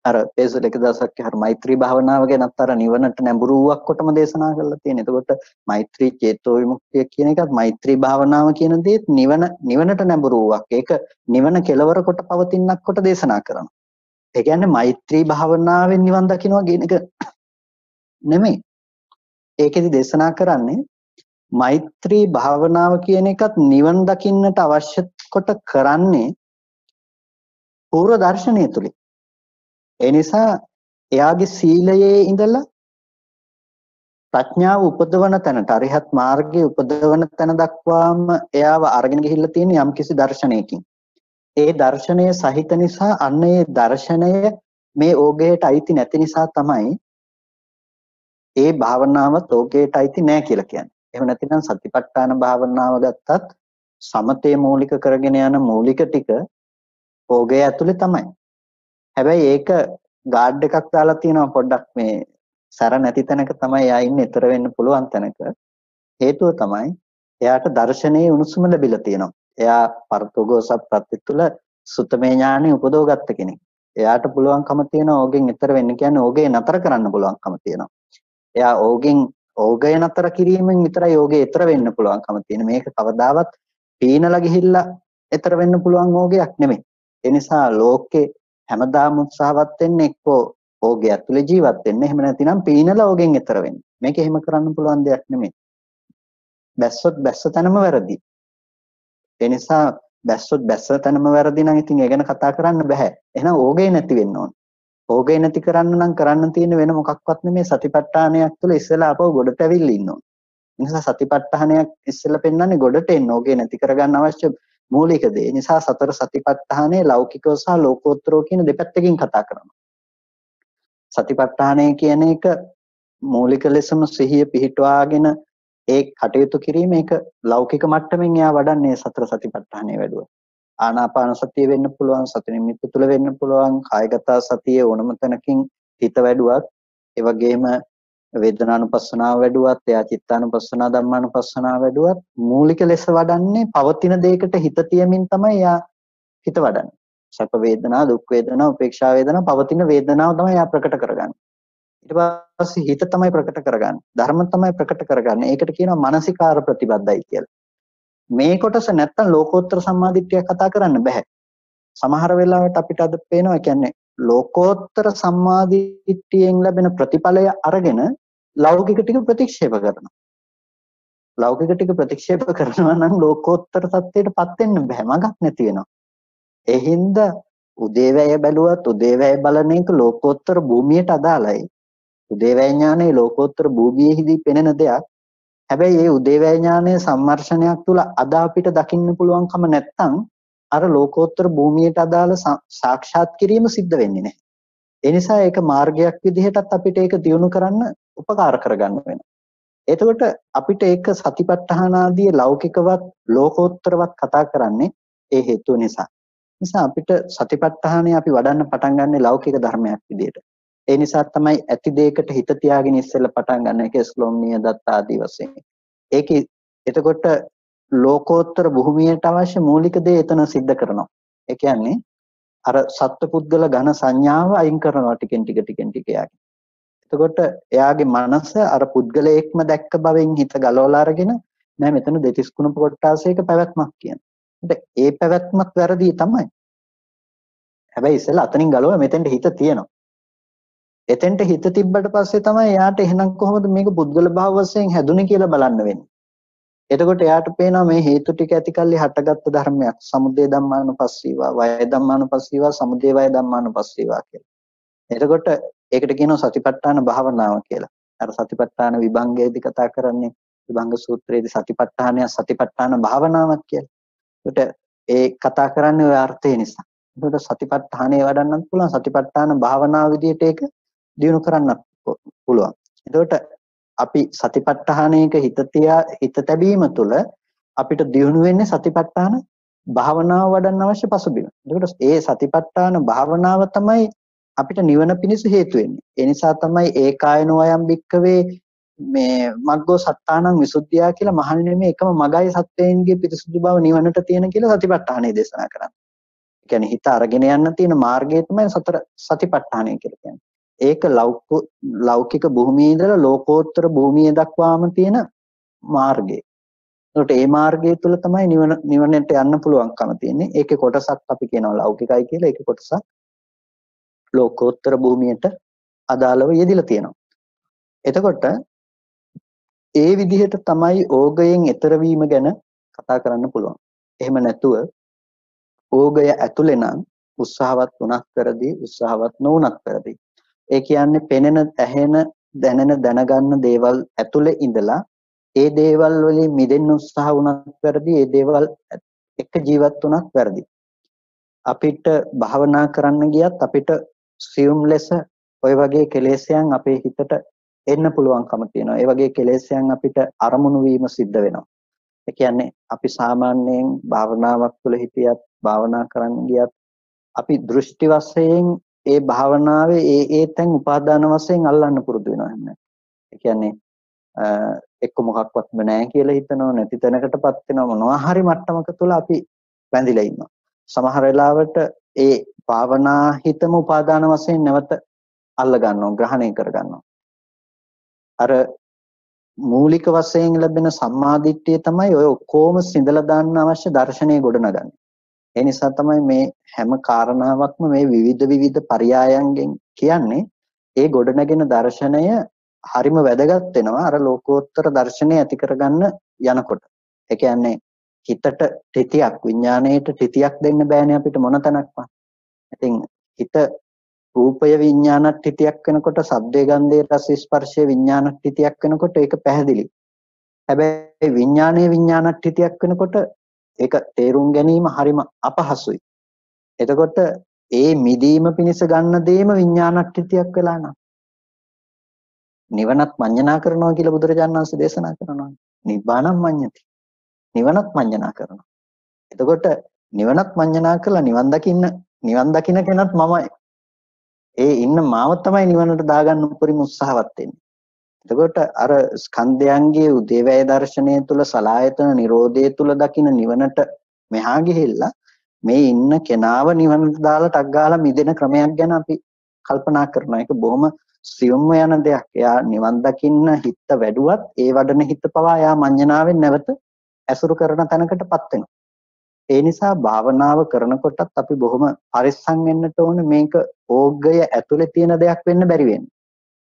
අර පෙසල එක දවසක් හර මෛත්‍රී භාවනාව ගැනත් අර නිවනට නැඹුරුවක් කොටම දේශනා කරලා තියෙන. එතකොට මෛත්‍රී චේතෝ විමුක්තිය කියන එකත් මෛත්‍රී භාවනාව කියන දේත් නිවනට නැඹුරුවක්. ඒක නිවන කෙලවර කොට පවතිනක් කොට දේශනා කරනවා. ඒ කියන්නේ මෛත්‍රී භාවනාවෙන් නිවන් දකින්නවා කියන එක නෙමෙයි. ඒකෙදි දේශනා කරන්නේ මෛත්‍රී භාවනාව කියන එකත් නිවන් දකින්නට අවශ්‍ය කොට කරන්නේ පූර්ව දර්ශනය තුලින්. ඒ නිසා එයාගේ සීලයේ ඉඳලා ප්‍රඥාව උපදවන තැනට අරිහත් මාර්ගයේ උපදවන තැන දක්වාම එයාව අරගෙන ගිහිල්ලා තියෙන යම්කිසි දර්ශනයකින්. ඒ දර්ශනය සහිත නිසා අන්න ඒ දර්ශනය මේ ඕගයට අයිති නැති නිසා තමයි ඒ භාවනාවත් ඕගයට අයිති නෑ කියලා කියන්නේ. එහෙම නැතිනම් සතිපට්ඨාන භාවනාව ගත්තත් සමතේ මූලික කරගෙන යන මූලික ටික ඕගය ඇතුලේ තමයි. හැබැයි ඒක ගාඩ් එකක් දාලා තියෙනවා පොඩ්ඩක් මේ සැර නැති තැනක තමයි එයා ඉන්නේ ඊතර වෙන්න පුළුවන් තැනක. හේතුව තමයි එයාට දර්ශනයේ උණුසුම ලැබිලා තියෙනවා. එයා පරතෝගෝසප්පත්ති තුල සුතමේ ඥානෙ උපදවගත්ත කෙනෙක්. එයාට පුළුවන්කම තියෙනවා ඕගෙන් ඊතර වෙන්න කියන්නේ ඕගේ නතර කරන්න පුළුවන්කම තියෙනවා. එයා ඕගය නතර කිරීමෙන් විතරයි යෝගේ ඈතර වෙන්න පුළුවන්කම තියෙන. මේක කවදාවත් පීනලා ගිහිල්ලා ඈතර වෙන්න පුළුවන් ඕගයක් නෙමෙයි. ඒ නිසා ලෝකේ හැමදාම උත්සාහවත් වෙන්නේ එක්කෝ ඕගය ඇතුලේ ජීවත් වෙන්න. එහෙම නැතිනම් පීනලා ඕගෙන් ඈතර වෙන්න. මේක එහෙම කරන්න පුළුවන් දෙයක් නෙමෙයි. බැස්සොත් බැස්ස තැනම වැරදි. ඒ නිසා බැස්සොත් බැස්ස තැනම වැරදි නම් ඉතින් ඒ ගැන කතා කරන්න බෑ. එහෙනම් ඕගේ නැති වෙන්න ඕන. ඕගේ නැති කරන්න නම් කරන්න තියෙන වෙන මොකක්වත් නෙමෙයි සතිපට්ඨානයක් තුළ ඉස්සෙල්ලා අපව ගොඩට ඇවිල්ලා ඉන්න ඕන. ඒ නිසා සතිපට්ඨානයක් ඉස්සෙල්ලා පෙන්වන්නේ ගොඩට එන්න ඕගේ නැති කරගන්න අවශ්‍ය මූලික දේ. ඒ නිසා සතර සතිපට්ඨානයේ ලෞකිකව සහ ලෝකෝත්තරව කියන දෙපැත්තකින් කතා කරනවා. සතිපට්ඨානය කියන එක මූලික ලෙසම සිහිය පිහිටුවාගෙන ඒ කටයුතු කිරීම ඒක ලෞකික මට්ටමින් එයා වඩන්නේ සතර සතිපට්ඨානය වැඩුවා. ආනාපාන සතිය වෙන්න පුළුවන්, සති නිමිත්ත තුල වෙන්න පුළුවන්, කායගත සතිය ඕනම තැනකින් හිත වැඩුවත්, ඒ වගේම වේදනානුපස්සනාව වැඩුවත්, එයා චිත්තානුපස්සනාව, ධම්මානුපස්සනාව වැඩුවත් මූලික ලෙස වඩන්නේ පවතින දෙයකට හිත තියමින් තමයි එයා හිත වඩන්නේ. සැප වේදනා, දුක් වේදනා, උපේක්ෂා වේදනා පවතින වේදනාව තමයි එයා ප්‍රකට කරගන්නේ. ඊට පස්සේ හිත තමයි ප්‍රකට කරගන්නේ. ධර්ම තමයි ප්‍රකට කරගන්නේ. ඒකට කියනවා මානසිකාර ප්‍රතිබද්ධයි කියලා. මේ කොටස නැත්තම් ලෝකෝත්තර සම්මාදිට්ඨිය කතා කරන්න බෑ. සමහර වෙලාවට අපිට අද පේනවා කියන්නේ ලෝකෝත්තර සම්මාදිට්ඨියෙන් ලැබෙන ප්‍රතිඵලය අරගෙන ලෞකික ටික ප්‍රතික්ෂේප කරනවා. ලෞකික ටික ප්‍රතික්ෂේප කරනවා නම් ලෝකෝත්තර தත්ත්වයටපත් වෙන්න බෑ. මගක් නැති වෙනවා. ඒ හින්දා උදේවැය බැලුවත් උදේවැය බලන එක ලෝකෝත්තර භූමියට අදාළයි. උදේවැය ඥානයේ ලෝකෝත්තර භූමියේදී පෙනෙන දෙයක්. හැබැයි මේ උදේවැය ඥානයේ සම්මර්ෂණයක් තුල අද අපිට දකින්න පුළුවන්කම නැත්තම් අර ලෝකෝත්තර භූමියට අදාළ සාක්ෂාත් කිරීම සිද්ධ වෙන්නේ නැහැ. ඒ නිසා ඒක මාර්ගයක් විදිහටත් අපිට ඒක දියුණු කරන්න උපකාර කරගන්න වෙනවා. එතකොට අපිට ඒක සතිපට්ඨාන ආදී ලෞකිකවත් ලෝකෝත්තරවත් කතා කරන්නේ ඒ හේතුව නිසා. නිසා අපිට සතිපට්ඨානය අපි වඩන්න පටන් ගන්නේ ලෞකික ධර්මයක් විදිහට. ඒ නිසා තමයි ඇති දෙයකට හිත තියාගෙන ඉස්සෙල්ලා පටන් ගන්න එක ස්ලෝම්නිය දත්ත ආදී වශයෙන්. ඒකේ එතකොට ලෝකෝත්තර භූමියට අවශ්‍ය මූලික දේ එතන सिद्ध කරනවා. ඒ කියන්නේ අර සත්පුද්ගල ඝන සංඥාව අයින් කරනවා ටිකෙන් ටික යාගේ. එතකොට එයාගේ මනස අර පුද්ගලයෙක්ම දැක්ක බවෙන් හිත ගලවලා අරගෙන නෑ මෙතන දෙතිස් කුණප කොටාසයක පැවැත්මක් කියන. ඒ පැවැත්මත් වැරදි තමයි. හැබැයි ඉස්සෙල්ලා අතනින් ගලවලා මෙතෙන්ට හිත තියෙනවා. එතෙන්ට හිත තිබ්බට පස්සේ තමයි එයාට එහෙනම් කොහොමද මේක පුද්ගල භාව වශයෙන් හැදුනේ කියලා බලන්න වෙන්නේ. එතකොට එයාට පේනවා මේ හේතු ටික ඇතිකල්ලි හටගත්තු ධර්මයක්. සමුදය ධම්මානුපස්සීවා, වය ධම්මානුපස්සීවා, සමුදය වය ධම්මානුපස්සීවා කියලා. එතකොට ඒකට කියනවා සතිපට්ඨාන භාවනාව කියලා. අර සතිපට්ඨාන විභංගයේදී කතා කරන්නේ විභංග සූත්‍රයේදී සතිපට්ඨානය සතිපට්ඨාන භාවනාවක් කියලා. එතකොට ඒ කතා කරන්නේ ওই අර්ථය නිසා. එතකොට සතිපට්ඨානය වඩන්නත් පුළුවන්, සතිපට්ඨාන භාවනාව විදිහට ඒක දියුණු කරන්නත් පුළුවන්. එතකොට අපි සතිපට්ඨානයක හිත තැබීම තුළ අපිට දියුණු වෙන්නේ සතිපට්ඨාන භාවනාව වඩන්න අවශ්‍ය පසුබිම. එතකොට ඒ සතිපට්ඨාන භාවනාව තමයි අපිට නිවන පිණිස හේතු වෙන්නේ. ඒ නිසා තමයි ඒකායනෝ අයම් භික්කවේ මේ මග්ගෝ සත්තානං විසුද්ධියා කියලා මහන්නේ මේ එකම මගයි සත්‍යයෙන්ගේ පිරිසුදු බව නිවනට තියෙන කියලා සතිපට්ඨානය දේශනා කරන්නේ. ඒ කියන්නේ හිත අරගෙන යන්න තියෙන මාර්ගය තමයි සතර සතිපට්ඨානය කියලා කියන්නේ. ඒක ලෞකික භූමියේ ඉඳලා ලෝකෝත්තර භූමිය දක්වාම තියෙන මාර්ගය. ඒකට මේ මාර්ගය තුල තමයි නිවනට යන්න පුළුවන්කම තියෙන්නේ. ඒකේ කොටසක් අපි කියනවා ලෞකිකයි කියලා. ඒකේ කොටසක් ලෝකෝත්තර භූමියට අදාළව යෙදිලා තියෙනවා. එතකොට ඒ විදිහට තමයි ඕගයෙන් ඈතර වීම ගැන කතා කරන්න පුළුවන්. එහෙම නැතුව ඕගය ඇතුලේ නම් උත්සාහවත් වුණත් කරදී උත්සාහවත් නොවුණත් කරදී. ඒ කියන්නේ පෙනෙන, ඇහෙන, දැනෙන, දැනගන්න දේවල් ඇතුලේ ඉඳලා ඒ දේවල් වලින් මිදෙන්න උත්සාහ වුණත් වැරදි, ඒ දේවල් එක්ක ජීවත් වුණත් වැරදි. අපිට භාවනා කරන්න ගියත් අපිට සියුම් ලෙස ওই වගේ කෙලෙස්යන් අපේ හිතට එන්න පුළුවන්කම තියෙනවා. ඒ වගේ කෙලෙස්යන් අපිට අරමුණු වීම සිද්ධ වෙනවා. ඒ කියන්නේ අපි සාමාන්‍යයෙන් භාවනාවක් තුළ හිටියත් භාවනා කරන්න ගියත් අපි දෘෂ්ටි වශයෙන් ඒ භාවනාවේ ඒ තැන් උපාදාන වශයෙන් අල්ලන්න පුරුදු වෙනවා එහෙම. ඒ කියන්නේ එක්ක මොකක්වත්ම නැහැ කියලා හිතනවා, නැති තැනකටපත් වෙනවා, මොනවා හරි මට්ටමක තුල අපි වැඳිලා ඉන්නවා. සමහර වෙලාවට ඒ භාවනා හිතම උපාදාන වශයෙන් නැවත අල්ල ගන්නවා, ග්‍රහණය කර ගන්නවා. අර මූලික වශයෙන් ලැබෙන සම්මාදිට්ඨිය තමයි ඔය ඔක්කොම සිඳලා දාන්න අවශ්‍ය දර්ශනය ගොඩනගන්නේ. ඒ නිසා තමයි මේ හැම කාරණාවක්ම මේ විවිධ පරයයන්ගෙන් කියන්නේ ඒ ගොඩනගෙන දර්ශනය හරිම වැදගත් වෙනවා අර ලෝකෝත්තර දර්ශනය ඇති කරගන්න යනකොට. ඒ කියන්නේ හිතට තිතියක් විඥාණයට තිතියක් දෙන්න බෑනේ අපිට මොන තැනක්වත්. ඉතින් හිත රූපය විඥානත් තිතියක් වෙනකොට ශබ්දේ ගන්ධේ රස ස්පර්ශයේ විඥානත් තිතියක් වෙනකොට ඒක පැහැදිලි. හැබැයි විඥානයේ විඥානත් තිතියක් වෙනකොට ඒක තේරුම් ගැනීම හරිම අපහසුයි. එතකොට ඒ මිදීම පිණිස ගන්න දේම විඥානත් තිතියක් වෙලා නම් නිවනත් මඤ්ඤණා කරනවා කියලා බුදුරජාණන් වහන්සේ දේශනා කරනවා. නිබ්බාණං මඤ්ඤති. නිවනත් මඤ්ඤණා කරනවා. එතකොට නිවනත් මඤ්ඤණා කළා නිවන් දකින්න කෙනත් මමයි. ඒ ඉන්න මාව තමයි නිවනට දාගන්න උපරිම උත්සාහවත් වෙන්නේ. එතකොට අර ස්කන්ධයන්ගේ උදේවැය දර්ශනය තුල සලායතන නිරෝධය තුල දකින්න නිවනට මෙහා ගිහිල්ලා මේ ඉන්න කෙනාව නිවනට දාලා ටක් ගාලා මිදෙන ක්‍රමයක් ගැන අපි කල්පනා කරනවා. ඒක බොහොම සියුම්ම යන දෙයක්. එයා නිවන් දකින්න හිත වැඩුවත් ඒ වඩන හිත පවා එයා මඤ්ඤණාවෙන් නැවත ඇසුරු කරන තැනකටපත් වෙනවා. ඒ නිසා භාවනාව කරනකොටත් අපි බොහොම පරිස්සම් වෙන්නට ඕනේ මේක ඕගය ඇතුලේ තියෙන දෙයක් වෙන්න බැරි වෙන්නේ.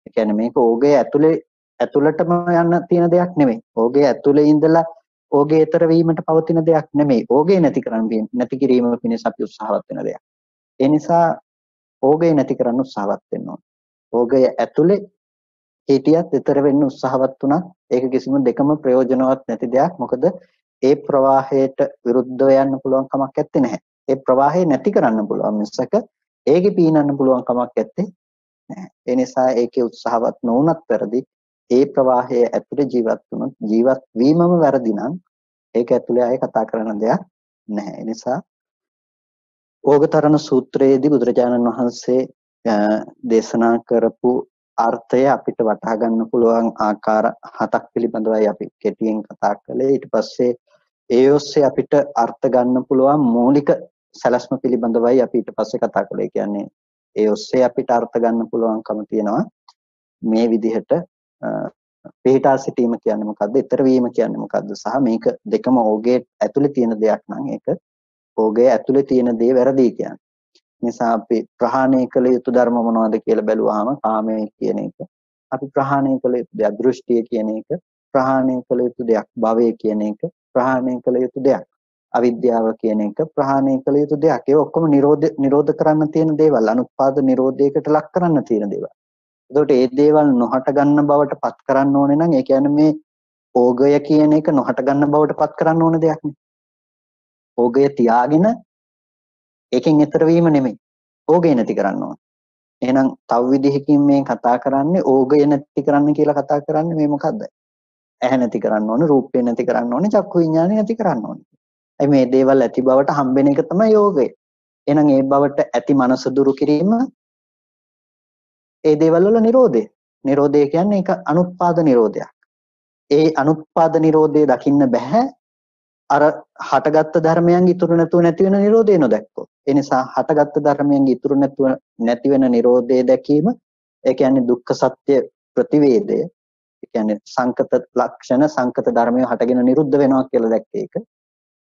ඒ කියන්නේ මේක ඕගය ඇතුළටම යන්න තියෙන දෙයක් නෙමෙයි. ඕගය ඇතුලේ ඉඳලා ඕගේ ඊතර වීමට පවතින දෙයක් නෙමෙයි. ඕගේ නැති කිරීම පිණිස අපි උත්සාහවත් වෙන දෙයක්. ඒ නිසා ඕගේ නැති කරන්න උත්සාහවත් වෙන්න ඕනේ. ඕගය ඇතුලේ හිටියත් ඊතර වෙන්න උත්සාහවත් වුණත් ඒක කිසිම දෙකම ප්‍රයෝජනවත් නැති දෙයක්. මොකද ඒ ප්‍රවාහයට විරුද්ධව යන්න පුළුවන් කමක් නැත්තේ නැහැ. ඒ ප්‍රවාහය නැති කරන්න පුළුවන් මිසක ඒකේ පීනන්න පුළුවන් කමක් නැත්තේ නැහැ. ඒ නිසා ඒකේ උත්සාහවත් නොවුනත් වැරදි. ඒ ප්‍රවාහයේ ඇතුලේ ජීවත් වුණොත් ජීවත් වීමම වැරදි නම් ඒක ඇතුලේ ආයේ කතා කරන දෙයක් නැහැ. ඒ නිසා ඕගතරණ සූත්‍රයේදී බුදුරජාණන් වහන්සේ දේශනා කරපු අර්ථය අපිට වටහා ගන්න පුළුවන් ආකාර 7ක් පිළිබඳවයි අපි කෙටියෙන් කතා කළේ. ඊට පස්සේ ඒ ඔස්සේ අපිට අර්ථ ගන්න පුළුවන් මූලික සැලැස්ම පිළිබඳවයි අපි ඊට පස්සේ කතා කළේ. කියන්නේ ඒ ඔස්සේ අපිට අර්ථ ගන්න පුළුවන්කම තියෙනවා මේ විදිහට පිටා සිටීම කියන්නේ මොකද්ද? ඊතර වීම කියන්නේ මොකද්ද? සහ මේක දෙකම ඕගේ ඇතුලේ තියෙන දෙයක් නම් ඒක ඕගේ ඇතුලේ තියෙන දේ වැරදි කියන්නේ. නිසා අපි ප්‍රහාණය කළ යුතු ධර්ම මොනවද කියලා බැලුවාම කාමය කියන එක අපි ප්‍රහාණය කළ යුතු දෙයක්, දෘෂ්ටිය කියන එක ප්‍රහාණය කළ යුතු දෙයක්, භවය කියන එක ප්‍රහාණය කළ යුතු දෙයක්, අවිද්‍යාව කියන එක ප්‍රහාණය කළ යුතු දෙයක්. ඒ ඔක්කොම නිරෝධ කරන්න තියෙන දේවල්, අනුත්පාද නිරෝධයකට ලක් කරන්න තියෙන දේවල්. එතකොට මේ දේවල් නොහට ගන්න බවට පත් කරන්න ඕනේ නම් ඒ කියන්නේ මේ ඕගය කියන එක නොහට ගන්න බවට පත් කරන්න ඕන දෙයක් නේ. ඕගය තියාගෙන ඒකෙන් ඈතර වීම නෙමෙයි. ඕගය නැති කරන්න ඕන. එහෙනම් තව විදිහකින් මේ කතා කරන්නේ ඕගය නැති කරන්න කියලා කතා කරන්නේ මේ මොකද්ද? ඇහැ නැති කරන්න ඕන, රූපය නැති කරන්න ඕනේ, චක්කු විඥානය නැති කරන්න ඕනේ. මේ දේවල් ඇති බවට හම්බෙන එක තමයි යෝගය. එහෙනම් ඒ බවට ඇති මනස දුරු කිරීම ඒ දේවල් වල නිරෝධය. නිරෝධය කියන්නේ ඒක අනුත්පාද නිරෝධයක්. ඒ අනුත්පාද නිරෝධය දකින්න බෑ අර හටගත්තු ධර්මයන් ඉතුරු නැතුව නැති වෙන නිරෝධය නොදැක්කොත්. ඒ නිසා හටගත්තු ධර්මයන් ඉතුරු නැතුව නැති වෙන නිරෝධය දැකීම ඒ කියන්නේ දුක්ඛ සත්‍ය ප්‍රතිවේදය. ඒ කියන්නේ සංකත ලක්ෂණ සංකත ධර්මය හටගෙන නිරුද්ධ වෙනවා කියලා දැක්ක එක.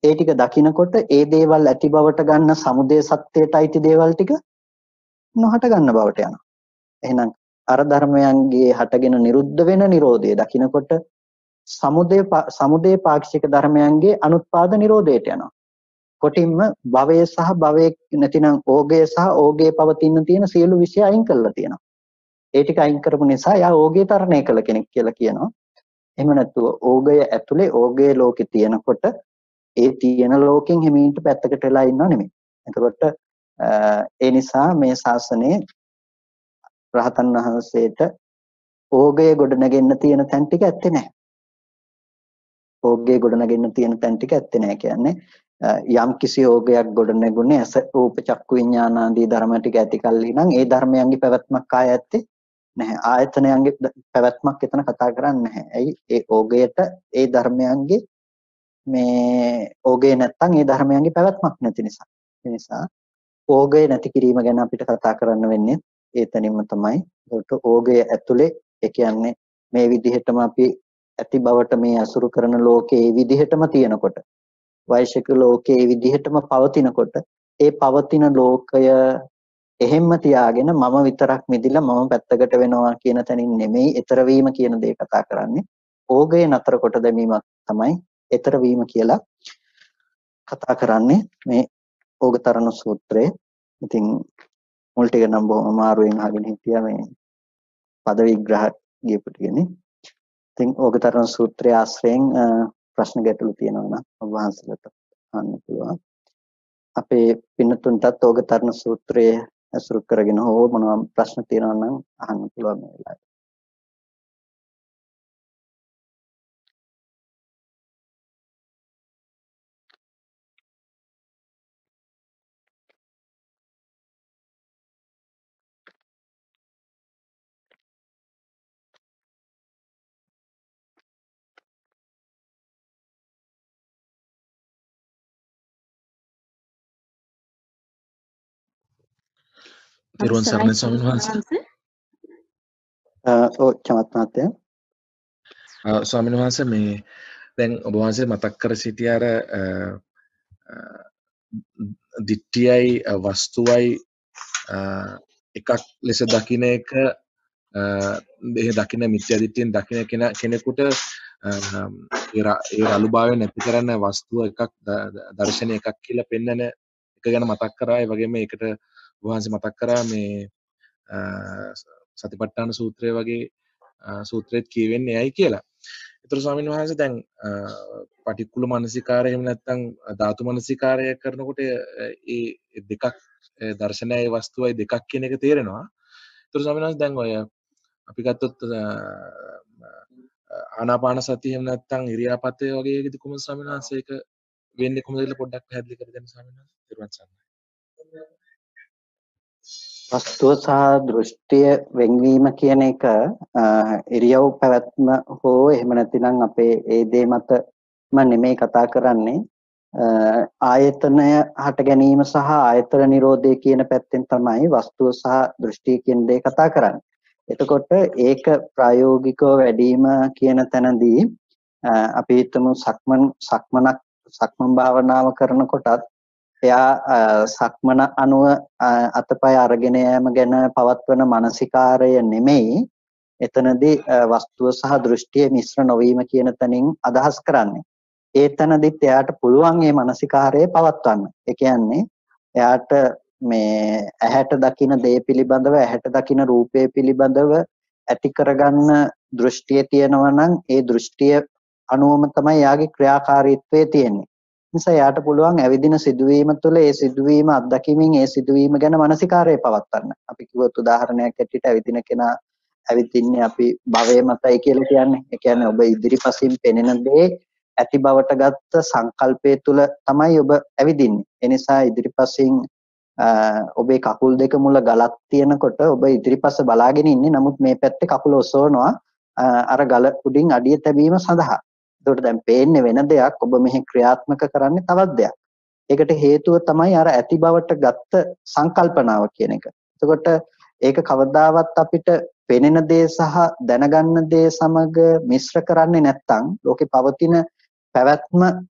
ඒ ටික දකිනකොට ඒ දේවල් ඇති බවට ගන්න සමුදය සත්‍යයට අයිති දේවල් ටික නොහට ගන්න බවට යනවා. එහෙනම් අර ධර්මයන්ගේ හටගෙන නිරුද්ධ වෙන නිරෝධය දකිනකොට සමුදය පාක්ෂික ධර්මයන්ගේ අනුත්පාද නිරෝධයට යනවා. කොටින්ම භවය සහ භවයේ නැතිනම් ඕගය සහ ඕගයේ පවතින තියෙන සියලු විෂය අයින් කරලා තියෙනවා. ඒ ටික අයින් කරපු නිසා යා ඕගය තරණය කළ කෙනෙක් කියලා කියනවා. එහෙම නැතුව ඕගය ඇතුලේ ඕගය ලෝකේ තියෙනකොට ඒ තියෙන ලෝකෙන් හිමීට පැත්තකට වෙලා ඉන්නව නෙමෙයි. එතකොට ඒ නිසා මේ ශාසනයේ රහතන් වහන්සේට ඕගය ගොඩනගෙන්න තියෙන තැන් ටික ඇත්තේ නැහැ. ඕගය ගොඩනගෙන්න තියෙන තැන් ටික ඇත්තේ නැහැ කියන්නේ යම් කිසි ඕගයක් ගොඩනගුනේ ඇස රූප චක්කු විඥාන ආදී ධර්ම ටික ඇති කල්හි නම් ඒ ධර්මයන්ගේ පැවැත්මක් ආය ඇත්තේ නැහැ. ආයතනයන්ගේ පැවැත්මක් එතන කතා කරන්නේ නැහැ. ඇයි? ඒ ඕගයට ඒ ධර්මයන්ගේ මේ ඕගය නැත්තම් ඒ ධර්මයන්ගේ පැවැත්මක් නැති නිසා. ඒ නිසා ඕගය නැති කිරීම ගැන අපිට කතා කරන්න වෙන්නේ ඒතනින්ම තමයි. ඒකට ඕගය ඇතුලේ ඒ කියන්නේ මේ විදිහටම අපි ඇති බවට මේ අසුරු කරන ලෝකේ ඒ විදිහටම තියෙනකොට වෛශ්වික ලෝකේ ඒ විදිහටම පවතිනකොට ඒ පවතින ලෝකය එහෙම්ම තියාගෙන මම විතරක් මිදිලා මම පැත්තකට වෙනවා කියන තැනින් නෙමෙයි ඊතර වීම කියන දේ කතා කරන්නේ. ඕගය නතර කොට දැමීමක් තමයි ඊතර වීම කියලා කතා කරන්නේ මේ ඕගතරණ සූත්‍රයේ. ඉතින් මුල් ටික නම් බොහොම අමාරුවෙන් අහගෙන හිටියා මේ පද විග්‍රහ ගියපු ටිකනේ. ඉතින් ඕගතරණ සූත්‍රයේ ආශ්‍රයෙන් ප්‍රශ්න ගැටලු තියෙනවා නම් ඔබ වහන්සේලාට අහන්න පුළුවන්. අපේ පින්නතුන්ටත් ඕගතරණ සූත්‍රයේ අසුරු කරගෙන හෝ මොනවා ප්‍රශ්න තියෙනවා නම් අහන්න පුළුවන් මේ වෙලාවේ. තිරුවන් සරණයි ස්වාමීන් වහන්සේ. චමත් මහත්තයා. ස්වාමීන් වහන්සේ මේ දැන් ඔබ වහන්සේ මතක් කර සිටිය අර දිට්ඨියයි වස්තුවයි එකක් ලෙස දකින්න එක ඒ දකින්න මිත්‍යා දිට්ඨියෙන් දකින්න කෙනෙකුට ඒ අලුභාවය නැති කරන්න වස්තුව එකක් දර්ශනය එකක් කියලා පෙන්වන එක ගැන මතක් කරා. ඒ වගේම ඒකට වහන්සේ මතක් කරා මේ සතිපට්ඨාන සූත්‍රය වගේ සූත්‍රෙත් කියවෙන්නේ ඇයි කියලා. ඒතර ස්වාමීන් වහන්සේ දැන් පටික්කුල මානසිකාරය එහෙම නැත්නම් ධාතු මානසිකාරය කරනකොට ඒ දෙකක් දර්ශනයයි වස්තුවයි දෙකක් කියන එක තේරෙනවා. ඒතර ස්වාමීන් වහන්සේ දැන් ඔය අපි ගත්තොත් ආනාපාන සතිය එහෙම නැත්නම් ඉරියාපතේ වගේ එකද කොහොමද ස්වාමීන් වහන්සේ ඒක වෙන්නේ කොහොමද කියලා පොඩ්ඩක් පැහැදිලි කර දෙන්න ස්වාමීන් වහන්සේ. ඊට පස්සේ වස්තුව සහ දෘෂ්ටිය වෙන්වීම කියන එක ඉරියව් පැවැත්ම හෝ එහෙම නැතිනම් අපේ ඒ දේ මතම නෙමෙයි කතා කරන්නේ. ආයතනය හට ගැනීම සහ ආයතන නිරෝධය කියන පැත්තෙන් තමයි වස්තුව සහ දෘෂ්ටිය කියන දේ කතා කරන්නේ. එතකොට ඒක ප්‍රායෝගිකව වැඩිම කියන තැනදී අපි හිතමු සක්මන් භාවනාව කරනකොටත් එයා සක්මන අනුව අතපය අරගෙන යෑම ගැන පවත්වන මානසිකාරය නෙමෙයි එතනදී වස්තුව සහ දෘෂ්ටිය මිශ්‍ර නොවීම කියන තැනින් අදහස් කරන්නේ. ඒ තැනදිත් එයාට පුළුවන් මේ මානසිකාරය පවත්වන්න. ඒ කියන්නේ එයාට මේ ඇහැට දකින දේ පිළිබඳව ඇහැට දකින රූපය පිළිබඳව ඇති කරගන්න දෘෂ්ටිය තියෙනවා නම් ඒ දෘෂ්ටිය අනුවම තමයි එයාගේ ක්‍රියාකාරීත්වය තියෙන්නේ. නිසා යාට පුළුවන් ඇවිදින සිදුවීම තුළ ඒ සිදුවීම අත්දැකීමෙන් ඒ සිදුවීම ගැන මානසිකාරය පවත්වන්න. අපි කිව්වොත් උදාහරණයක් ඇටියට ඇවිදින කෙනා ඇවිදින්නේ අපි භවය මතයි කියලා කියන්නේ. ඒ කියන්නේ ඔබ ඉදිරිපසින් පෙනෙන දේ ඇති බවට ගත්ත සංකල්පය තුළ තමයි ඔබ ඇවිදින්නේ. ඒ නිසා ඉදිරිපසින් ඔබේ කකුල් දෙක මුල ගලක් තියෙනකොට ඔබ ඉදිරිපස බලාගෙන ඉන්නේ. නමුත් මේ පැත්තේ කකුල ඔසවනවා අර ගල උඩින් අඩිය තැබීම සඳහා. එතකොට දැන් පේන්නේ වෙන දෙයක් ඔබ මෙහි ක්‍රියාත්මක කරන්නේ තවත් දෙයක්. ඒකට හේතුව තමයි අර ඇති බවට ගත්ත සංකල්පනාව කියන එක. එතකොට ඒක කවදාවත් අපිට පෙනෙන දේ සහ දැනගන්න දේ සමග මිශ්‍ර කරන්නේ නැත්නම් ලෝකේ පවතින පැවැත්ම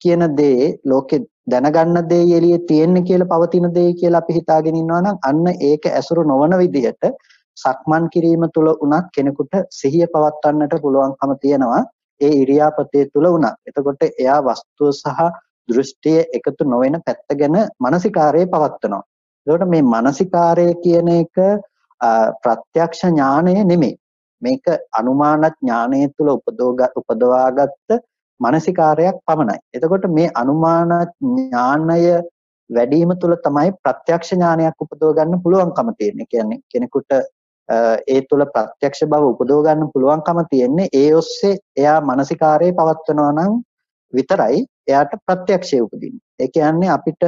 කියන දේ ලෝකේ දැනගන්න දේ එළියේ තියෙන්නේ කියලා පවතින දේ කියලා අපි හිතාගෙන ඉන්නවා නම් අන්න ඒක ඇසුරු නොවන විදිහට සක්මන් කිරීම තුළ උනත් කෙනෙකුට සිහිය පවත්වන්නට පුළුවන්කම තියෙනවා. ඒ ඉරියාපතේ තුල උනා. එතකොට එයා වස්තුව සහ දෘෂ්ටිය එකතු නොවන පැත්ත ගැන මානසිකාරයේ පවත්වනවා. එතකොට මේ මානසිකාරය කියන එක ප්‍රත්‍යක්ෂ ඥානය නෙමෙයි. මේක අනුමාන ඥානය තුල උපදවාගත්ත මානසිකාරයක් පමණයි. එතකොට මේ අනුමාන ඥානය වැඩිම තුල තමයි ප්‍රත්‍යක්ෂ ඥානයක් උපදව ගන්න පුළුවන්කම තියෙන්නේ. කියන්නේ කෙනෙකුට ඒ තුල ප්‍රත්‍යක්ෂ බව උපදව ගන්න පුළුවන්කම තියෙන්නේ ඒ ඔස්සේ එයා මානසිකාරයේ පවත්වනවා නම් විතරයි එයාට ප්‍රත්‍යක්ෂය උපදින්නේ. ඒ කියන්නේ අපිට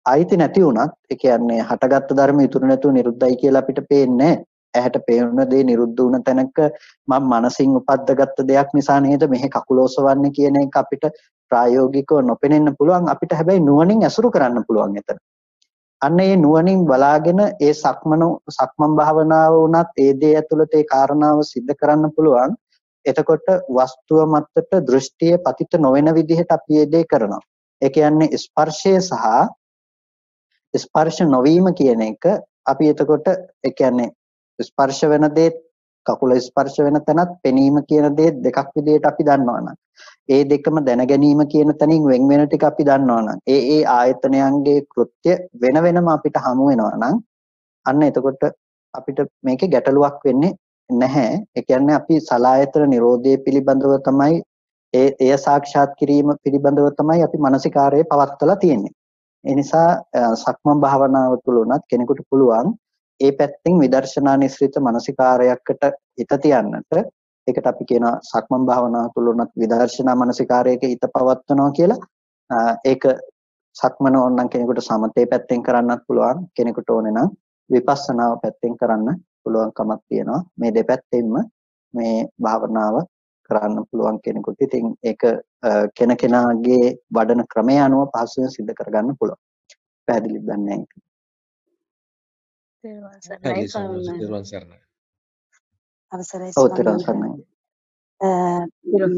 ආයිති නැති වුණත් ඒ කියන්නේ හටගත්තු ධර්ම ඉතුරු නැතුව නිරුද්ධයි කියලා අපිට පේන්නේ නැහැ. ඇහැට පේන දේ නිරුද්ධ වුණ තැනක මම මනසින් උපද්දගත්ත දෙයක් නිසා නේද මෙහි කකුල ඔසවන්නේ කියන එක අපිට ප්‍රායෝගිකව නොපෙනෙන්න පුළුවන්. අපිට හැබැයි නුවණින් ඇසුරු කරන්න පුළුවන් එතන. අන්න ඒ නුවණින් බලාගෙන ඒ සක්මන් භාවනාව වුණත් ඒ දේ ඇතුළත ඒ කාරණාව सिद्ध කරන්න පුළුවන්. එතකොට වස්තුව මතට දෘෂ්ටිය පතිත නොවන විදිහට අපි ඒ දේ කරනවා. ඒ කියන්නේ ස්පර්ශය සහ ස්පර්ශ නොවීම කියන එක අපි එතකොට ඒ කියන්නේ ස්පර්ශ වෙන දේ කකුල ස්පර්ශ වෙන තැනත් පෙනීම කියන දේ දෙකක් විදිහට අපි දන්නවනම් ඒ දෙකම දැන ගැනීම කියන තැනින් වෙන් වෙන ටික අපි දන්නවනම් ඒ ආයතනයන්ගේ කෘත්‍ය වෙන වෙනම අපිට හමු වෙනවා නම් අන්න එතකොට අපිට මේකේ ගැටලුවක් වෙන්නේ නැහැ. ඒ කියන්නේ අපි සලායතන නිරෝධය පිළිබඳව තමයි එය සාක්ෂාත් කිරීම පිළිබඳව තමයි අපි මානසිකාරයේ පවත්වලා තියෙන්නේ. ඒ නිසා සක්මන් භාවනාව තුළ උනත් කෙනෙකුට පුළුවන් ඒ පැත්තෙන් විදර්ශනා නිස්ෘත මානසිකාරයකට හිත තියන්නට. ඒකට අපි කියනවා සක්මන් භාවනාව තුළ උනත් විදර්ශනා මානසිකාරයක හිත පවත්වනවා කියලා. ඒක සක්මන ඕනනම් කෙනෙකුට සමතේ පැත්තෙන් කරන්නත් පුළුවන්. කෙනෙකුට ඕනේ නම් විපස්සනාව පැත්තෙන් කරන්න පුළුවන්කමක් තියෙනවා. මේ දෙපැත්තෙන්ම මේ භාවනාව කරන්න පුළුවන් කෙනෙකුට. ඉතින් ඒක කෙනකෙනාගේ වඩන ක්‍රමය අනුව පහසුවෙන් සිද්ධ කරගන්න පුළුවන්. පැහැදිලිද දන්නේ අවසරයි ඔව් ස්වාමීනි.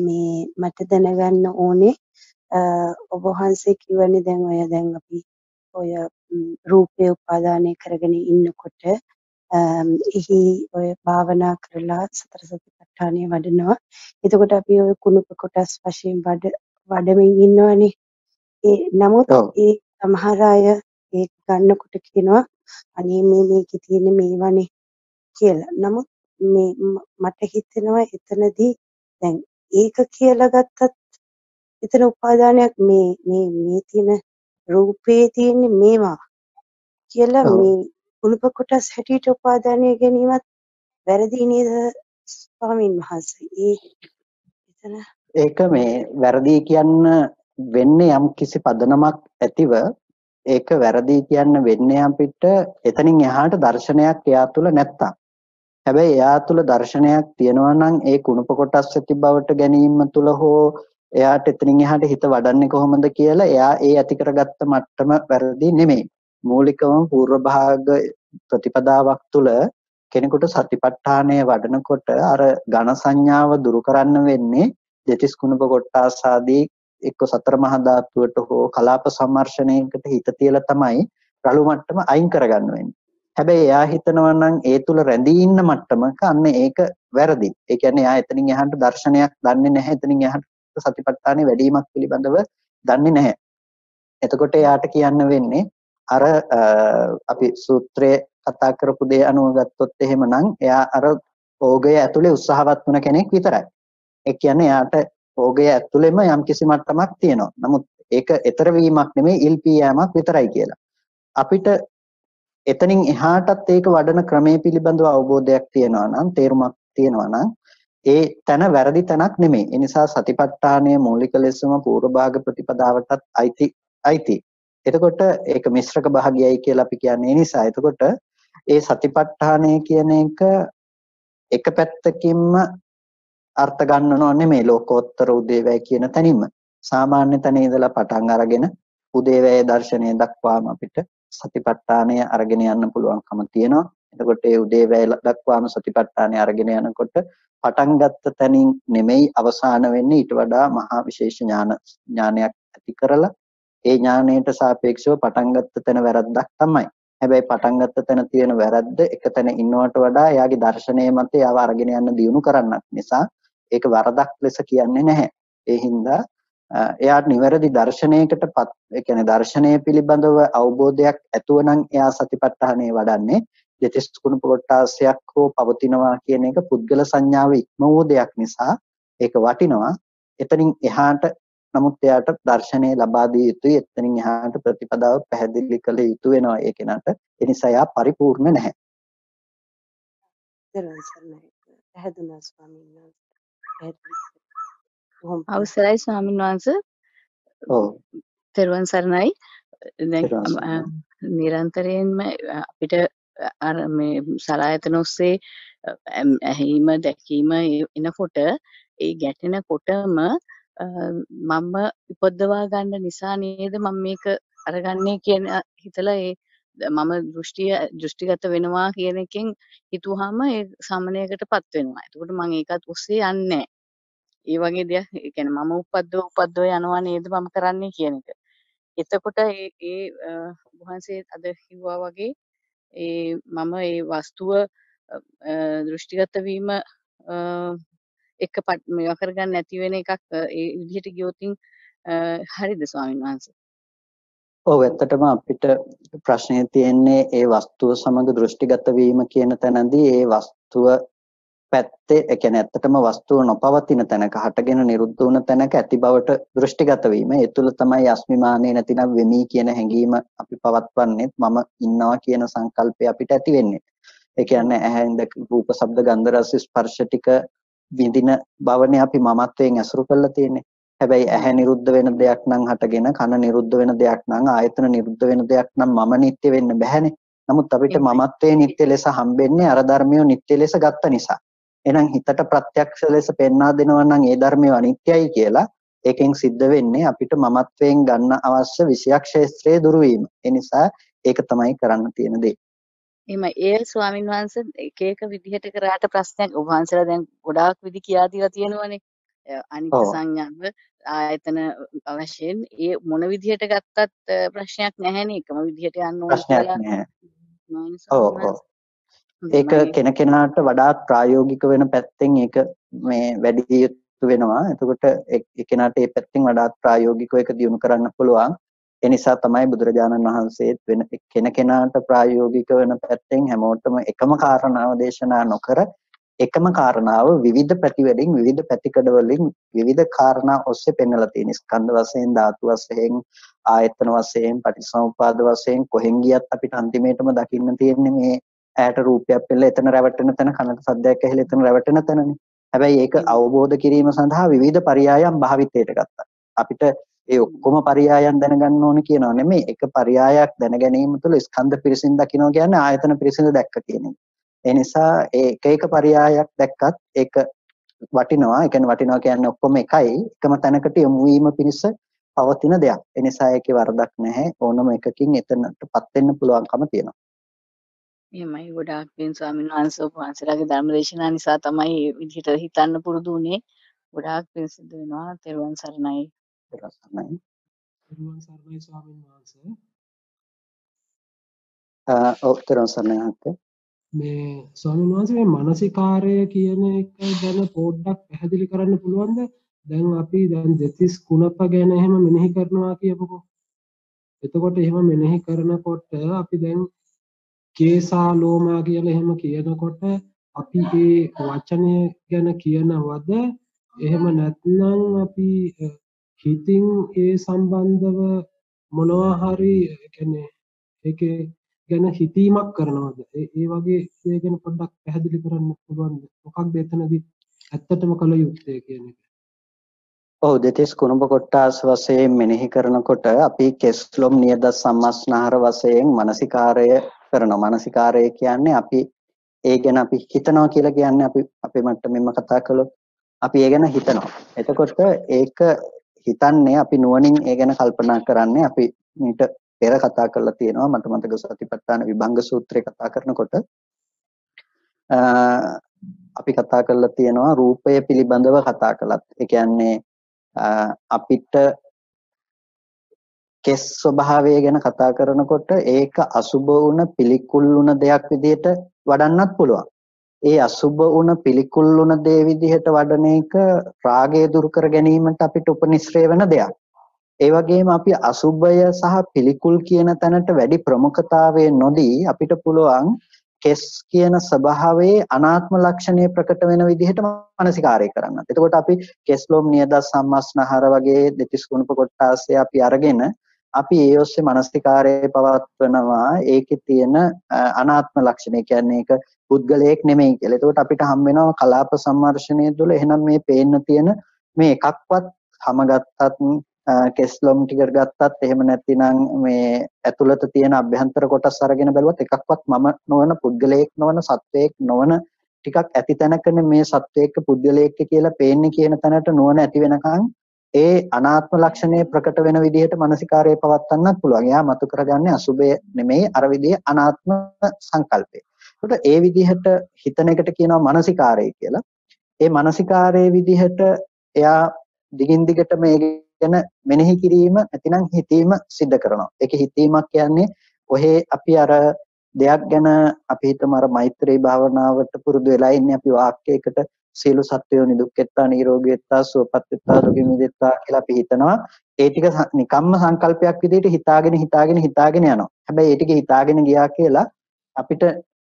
මේ මට දැනගන්න ඕනේ ඔබ වහන්සේ කියවනේ දැන් අපි ඔය රූපේ උපාදානය කරගෙන ඉන්නකොට එහි ඔය භාවනා කරලා සතර සතිපට්ඨානය වඩනවා. එතකොට අපි ඔය කුණුප කොටස් වශයෙන් වඩමින් ඉන්නවනේ. නමුත් ඒ සමහර අය ඒක ගන්නකොට කියනවා අනේ මේකේ තියෙන මේවනේ කියලා. නමුත් මට හිතෙනවා එතනදී දැන් ඒක කියලා ගත්තත් එතන උපාදානයක් මේ තියෙන රූපේ තියෙන මේවා කියලා මේ කුණුප කොටස් හැටියට උපාදානය ගැනීමත් වැරදි නේද ස්වාමීන් වහන්සේ? ඒක මේ වැරදි කියන්න වෙන්නේ යම් කිසි පදනමක් ඇතිව ඒක වැරදි කියන්න වෙන්නේ අපිට එතනින් එහාට දර්ශනයක් එයා තුල නැත්තම්. හැබැයි එයා තුල දර්ශනයක් තියෙනවා නම් ඒ කුණුප කොටස් ඇති බවට ගැනීම තුල හෝ එයාට එතනින් එහාට හිත වඩන්නේ කොහොමද කියලා එයා ඒ ඇති කරගත්ත මට්ටම වැරදි නෙමෙයි. මූලිකවම పూర్ව භාග ප්‍රතිපදාවක් තුල කෙනෙකුට සතිපට්ඨානය වඩනකොට අර ඝන සංඥාව දුරු කරන්න වෙන්නේ දෙතිස් කුණුප කොටස් ආදී එක්ක සතර මහා ධාතුවට හෝ කලාප සම්මර්ෂණයකට හිත තියලා තමයි රළු මට්ටම අයින් කරගන්න වෙන්නේ. හැබැයි එයා හිතනවා නම් ඒ තුල රැඳී ඉන්න මට්ටමක අන්න ඒක වැරදි. ඒ කියන්නේ එයා එතනින් එහාට දර්ශනයක් දන්නේ නැහැ. එතනින් එහාට සතිපට්ඨානෙ වැඩිමක් පිළිබඳව දන්නේ නැහැ. එතකොට එයාට කියන්න වෙන්නේ අර අපි සූත්‍රයේ කතා කරපු දේ අනුව ගත්තොත් එහෙමනම් එයා අර ඕගය ඇතුලේ උත්සාහවත් වුණ කෙනෙක් විතරයි. ඒ කියන්නේ එයාට ඕගය ඇතුලේම යම්කිසි මට්ටමක් තියෙනවා. නමුත් ඒක ඊතර වීමක් නෙමෙයි ඉල්පී යෑමක් විතරයි කියලා. අපිට එතනින් එහාටත් ඒක වඩන ක්‍රමයේ පිළිබඳව අවබෝධයක් තියෙනවා නම් තේරුමක් තියෙනවා නම් ඒ තැන වැරදි තැනක් නෙමෙයි. ඒ නිසා සතිපට්ඨානය මූලික ලෙසම පූර්ව භාග ප්‍රතිපදාවටත් අයිති. එතකොට ඒක මිශ්‍රක භාගයයි කියලා අපි කියන්නේ. ඒ නිසා එතකොට ඒ සතිපට්ඨානය කියන එක පැත්තකින්ම අර්ථ ගන්නව නෙමෙයි ලෝකෝත්තර උදේවැය කියන තැනින්ම. සාමාන්‍ය තැන ඉඳලා පටන් අරගෙන උදේවැය දර්ශනය දක්වාම අපිට සතිපට්ඨානය අරගෙන යන්න පුළුවන්කම තියෙනවා. එතකොට ඒ උදේවැය දක්වාම සතිපට්ඨානය අරගෙන යනකොට පටන් ගත්ත තැනින් නෙමෙයි අවසාන වෙන්නේ ඊට වඩා මහා විශේෂ ඥානයක් ඇති කරලා ඒ ඥානයට සාපේක්ෂව පටන් ගත්ත තැන වැරද්දක් තමයි. හැබැයි පටන් ගත්ත තැන තියෙන වැරද්ද එක තැන ඉන්නවට වඩා එයාගේ දර්ශනය මත එයාව අරගෙන යන්න දියුණු කරන්නක් නිසා ඒක වරදක් ලෙස කියන්නේ නැහැ. ඒ හින්දා එයාට නිවැරදි දර්ශනයකටපත් ඒ කියන්නේ දර්ශනය පිළිබඳව අවබෝධයක් ඇතුව නම් එයා සතිපට්ඨානය වඩන්නේ දෙතිස් කුණුප කොටාසයක් හෝ පවතිනවා කියන එක පුද්ගල සංඥාව ඉක්ම වූ දෙයක් නිසා ඒක වටිනවා. එතනින් එහාට නමුත් එයාට දර්ශනය ලබා දිය යුතුයි. එතනින් එහාට ප්‍රතිපදාව පැහැදිලි කළ යුතු වෙනවා ඒ කෙනාට. ඒ නිසා එයා පරිපූර්ණ නැහැ. අවසරයි ස්වාමීන් වහන්සේ. ඔව්. තෙරුවන් සරණයි. දැන් නිරන්තරයෙන්ම අපිට අර මේ සලායතන ඔස්සේ ඇහිම දැකීම එනකොට ඒ ගැටෙනකොටම මම උපදවා ගන්න නිසා නේද මම මේක අරගන්නේ කියන හිතලා ඒ මම දෘෂ්ටිගත වෙනවා කියන එකෙන් හිතුවාම ඒ සමනයකටපත් වෙනවා. එතකොට මම ඒකත් ඔස්සේ යන්නේ ඒ වගේ දෙයක්. ඒ කියන්නේ මම උපද්දව යනවා නේද මම කරන්නේ කියන එක. එතකොට ඒ වහන්සේ අද කිව්වා වගේ මම ඒ වස්තුව දෘෂ්ටිගත වීම එක මේවා කරගන්න නැති වෙන එකක් ඒ විදිහට ගියොතින් හරිද ස්වාමීන් වහන්සේ? ඔව් ඇත්තටම අපිට ප්‍රශ්නේ තියෙන්නේ ඒ වස්තුව සමග දෘෂ්ටිගත වීම කියන තැනදී ඒ වස්තුව පැත්තේ ඒ කියන්නේ ඇත්තටම වස්තුව නොපවතින තැනක හටගෙන නිරුද්ධ වුණ තැනක ඇති බවට දෘෂ්ටිගත වීම. ඒ තුළ තමයි අස්මිමානේ නැතිනම් වෙමි කියන හැඟීම අපි පවත්වන්නේ. මම ඉන්නවා කියන සංකල්පය අපිට ඇති වෙන්නේ. ඒ කියන්නේ ඇහෙන්ද රූප, ශබ්ද, ගන්ධ, රස, ස්පර්ශ ටික විඳින බවනේ අපි මමත්වයෙන් ඇසුරු කරලා තියෙන්නේ. හැබැයි ඇහැ නිරුද්ධ වෙන දෙයක් නම් හටගෙන, කන නිරුද්ධ වෙන දෙයක් නම්, ආයතන නිරුද්ධ වෙන දෙයක් නම් මම නිට්ටය වෙන්න බැහැනේ. නමුත් අපිට මමත්වයේ නිට්ටය ලෙස හම්බෙන්නේ අර ධර්මිය නිට්ටය ලෙස ගත්ත නිසා. එහෙනම් හිතට ප්‍රත්‍යක්ෂ ලෙස පෙන්වා දෙනවා නම් ඒ ධර්මිය අනිත්‍යයි කියලා ඒකෙන් සිද්ධ වෙන්නේ අපිට මමත්වයෙන් ගන්න අවශ්‍ය විෂයක් ක්ෂේත්‍රයේ දුරු වීම. ඒ නිසා ඒක තමයි කරන්න තියෙන දේ. එහෙමයි. ඒ ස්වාමීන් වහන්සේ එක විදිහට කරාට ප්‍රශ්නයක් ඔබ වහන්සේලා දැන් ගොඩාක් විදි කියා දීලා තියෙනවනේ. අනිත්‍ය සංඥාව ආයතන වශයෙන් ඒ මොන විදිහට ගත්තත් ප්‍රශ්නයක් නැහැනේ. එකම විදිහට යන්න ඕන කියලා. ඒක කෙනකෙනාට වඩාත් ප්‍රායෝගික වෙන පැත්තෙන් ඒක මේ වැඩි යුතු වෙනවා. එතකොට ඒ කෙනාට ඒ පැත්තෙන් වඩාත් ප්‍රායෝගිකව ඒක දියුණු කරන්න පුළුවන්. ඒ නිසා තමයි බුදුරජාණන් වහන්සේත් වෙන කෙනකෙනාට ප්‍රායෝගික වෙන පැත්තෙන් හැමෝටම එකම කාරණාව දේශනා නොකර එකම කාරණාව විවිධ පැතිවලින් විවිධ පැතිකඩ වලින් විවිධ කාරණා ඔස්සේ පෙන්වලා තියෙන. ස්කන්ධ වශයෙන්, ධාතු වශයෙන්, ආයතන වශයෙන්, පටිසමුපාද වශයෙන් කොහෙන් ගියත් අපිට අන්තිමේටම දකින්න තියෙන්නේ මේ ඇයට රූපයක් පෙළ එතන රැවටෙන තැන, කනට සද්දයක් ඇහිලා එතන රැවටෙන තැනනේ. හැබැයි ඒක අවබෝධ කිරීම සඳහා විවිධ පරයයන් භාවිතයට ගත්තා. අපිට ඒ ඔක්කොම පරයයන් දැනගන්න ඕන කියනවා නෙමෙයි. එක පරයයක් දැන ගැනීම තුළ ස්කන්ධ පිරිසින් දකින්න කියන්නේ ආයතන පිරිසින් දැක්ක කියන එක. ඒ නිසා ඒ එක පරයයක් දැක්කත් ඒක වටිනවා. ඒ කියන්නේ වටිනවා කියන්නේ ඔක්කොම එකයි. එකම තැනකට යොමු වීම පිණිස පවතින දෙයක්. ඒ නිසා ඒකේ වරදක් නැහැ. ඕනම එකකින් එතනටපත් වෙන්න පුළුවන්කම තියෙනවා. එහෙමයි. ගොඩාක් වෙන ස්වාමීන් වහන්සේ ඔබ වහන්සේලාගේ ධර්ම දේශනා නිසා තමයි මේ විදිහට හිතන්න පුරුදු වුනේ. ගොඩාක් වෙන සිද්ධ වෙනවා. තෙරුවන් සරණයි. තෙරුවන් සරණයි. තෙරුවන් සරණයි ස්වාමීන් වහන්සේ. ඔව් තෙරුවන් සරණයි අහත්තේ. මේ ස්වාමීන් වහන්සේ මේ මානසිකාරය කියන එක ගැන පොඩ්ඩක් පැහැදිලි කරන්න පුළුවන්ද? දැන් අපි දැන් දෙතිස් කුණප ගැන එහෙම මෙනෙහි කරනවා කියපොකෝ. එතකොට එහෙම මෙනෙහි කරනකොට අපි දැන් කේසා ලෝමා කියලා එහෙම කියනකොට අපි ඒ වචනය ගැන කියනවද? එහෙම නැත්නම් අපි හිතින් ඒ සම්බන්ධව මොනවා හරි කියන්නේ ඒකේ ගැන හිතීමක් කරනවද? ඒ වගේ දේ ගැන පොඩ්ඩක් පැහැදිලි කරන්න පුළුවන්ද? මොකක්ද එතනදී ඇත්තටම කළ යුත්තේ කියන එක? ඔව් දෙතිස් කුණප කොටස් වශයෙන් මෙනෙහි කරනකොට අපි කෙස්ලොම් නියද සම්මස්නහර වශයෙන් මානසිකාරය කරනවා. මානසිකාරය කියන්නේ අපි ඒ ගැන අපි හිතනවා කියලා කියන්නේ අපි අපේ මට්ටමින්ම කතා කළොත් අපි ඒ ගැන හිතනවා. එතකොට ඒක හිතන්නේ අපි නුවණින් ඒ ගැන කල්පනා කරන්නේ අපි මීට පෙර කතා කරලා තියෙනවා. මට මතක සතිපට්ඨාන විභංග සූත්‍රය කතා කරනකොට අපි කතා කරලා තියෙනවා රූපය පිළිබඳව කතා කළත්. ඒ කියන්නේ අපිට කෙස් ස්වභාවය ගැන කතා කරනකොට ඒක අසුබ වුණ පිළිකුල් වුණ දෙයක් විදිහට වඩන්නත් පුළුවන්. ඒ අසුබ වුණ පිළිකුල් වුණ දේ විදිහට වඩන එක රාගය දුරු කර ගැනීමට අපිට උපනිශ්‍රේ වෙන දෙයක්. ඒ වගේම අපි අසුබය සහ පිළිකුල් කියන තැනට වැඩි ප්‍රමුඛතාවය නොදී අපිට පුළුවන් කෙස් කියන ස්වභාවයේ අනාත්ම ලක්ෂණය ප්‍රකට වෙන විදිහට මානසිකාරය කරන්න. එතකොට අපි කෙස්ලොම් නියද සම්මස්නහර වගේ දෙතිස් කුණප කොටාසේ අපි අරගෙන අපි ඒ ඔස්සේ මානසිකාරය පවත්වනවා. ඒකේ තියෙන අනාත්ම ලක්ෂණය කියන්නේ ඒක පුද්ගලයෙක් නෙමෙයි කියලා. එතකොට අපිට හම් වෙනවා කලාප සම්මර්ෂණය තුළ එහෙනම් මේ පේන්න තියෙන මේ එකක්වත් හැමගත්තත් කෙස්ලොම් ටික ගත්තත් එහෙම නැතිනම් මේ ඇතුළත තියෙන අභ්‍යන්තර කොටස් අරගෙන බැලුවත් එකක්වත් මම නොවන පුද්ගලයෙක් නොවන සත්වයක් නොවන ටිකක් ඇති තැනකනේ මේ සත්වයක පුද්ගලයෙක් කියලා පේන්නේ කියන තැනට නුවණ ඇති වෙනකන් ඒ අනාත්ම ලක්ෂණය ප්‍රකට වෙන විදිහට මානසිකාරය පවත්වන්නත් පුළුවන්. එයා මතු කරගන්නේ අසුබය නෙමෙයි අර විදිහේ අනාත්ම සංකල්පය. ඒකට ඒ විදිහට හිතන එකට කියනවා මානසිකාරය කියලා. ඒ මානසිකාරයේ විදිහට එයා දිගින් දිගට මේ ගැන මෙනෙහි කිරීම නැතිනම් හිතීම සිද්ධ කරනවා. ඒක හිතීමක් කියන්නේ ඔහේ අපි අර දෙයක් ගැන අපි හිතමු අර මෛත්‍රී භාවනාවට පුරුදු වෙලා ඉන්නේ අපි වාක්‍යයකට සීල සත්වයෝ නිදුක්කෙත්තා නිරෝගී වෙත්තා සුවපත් වෙත්තා දුකින් මිදෙත්තා කියලා අපි හිතනවා. ඒ ටික නිකම්ම සංකල්පයක් විදිහට හිතාගෙන යනවා. හැබැයි ඒ ටික හිතාගෙන ගියා කියලා අපිට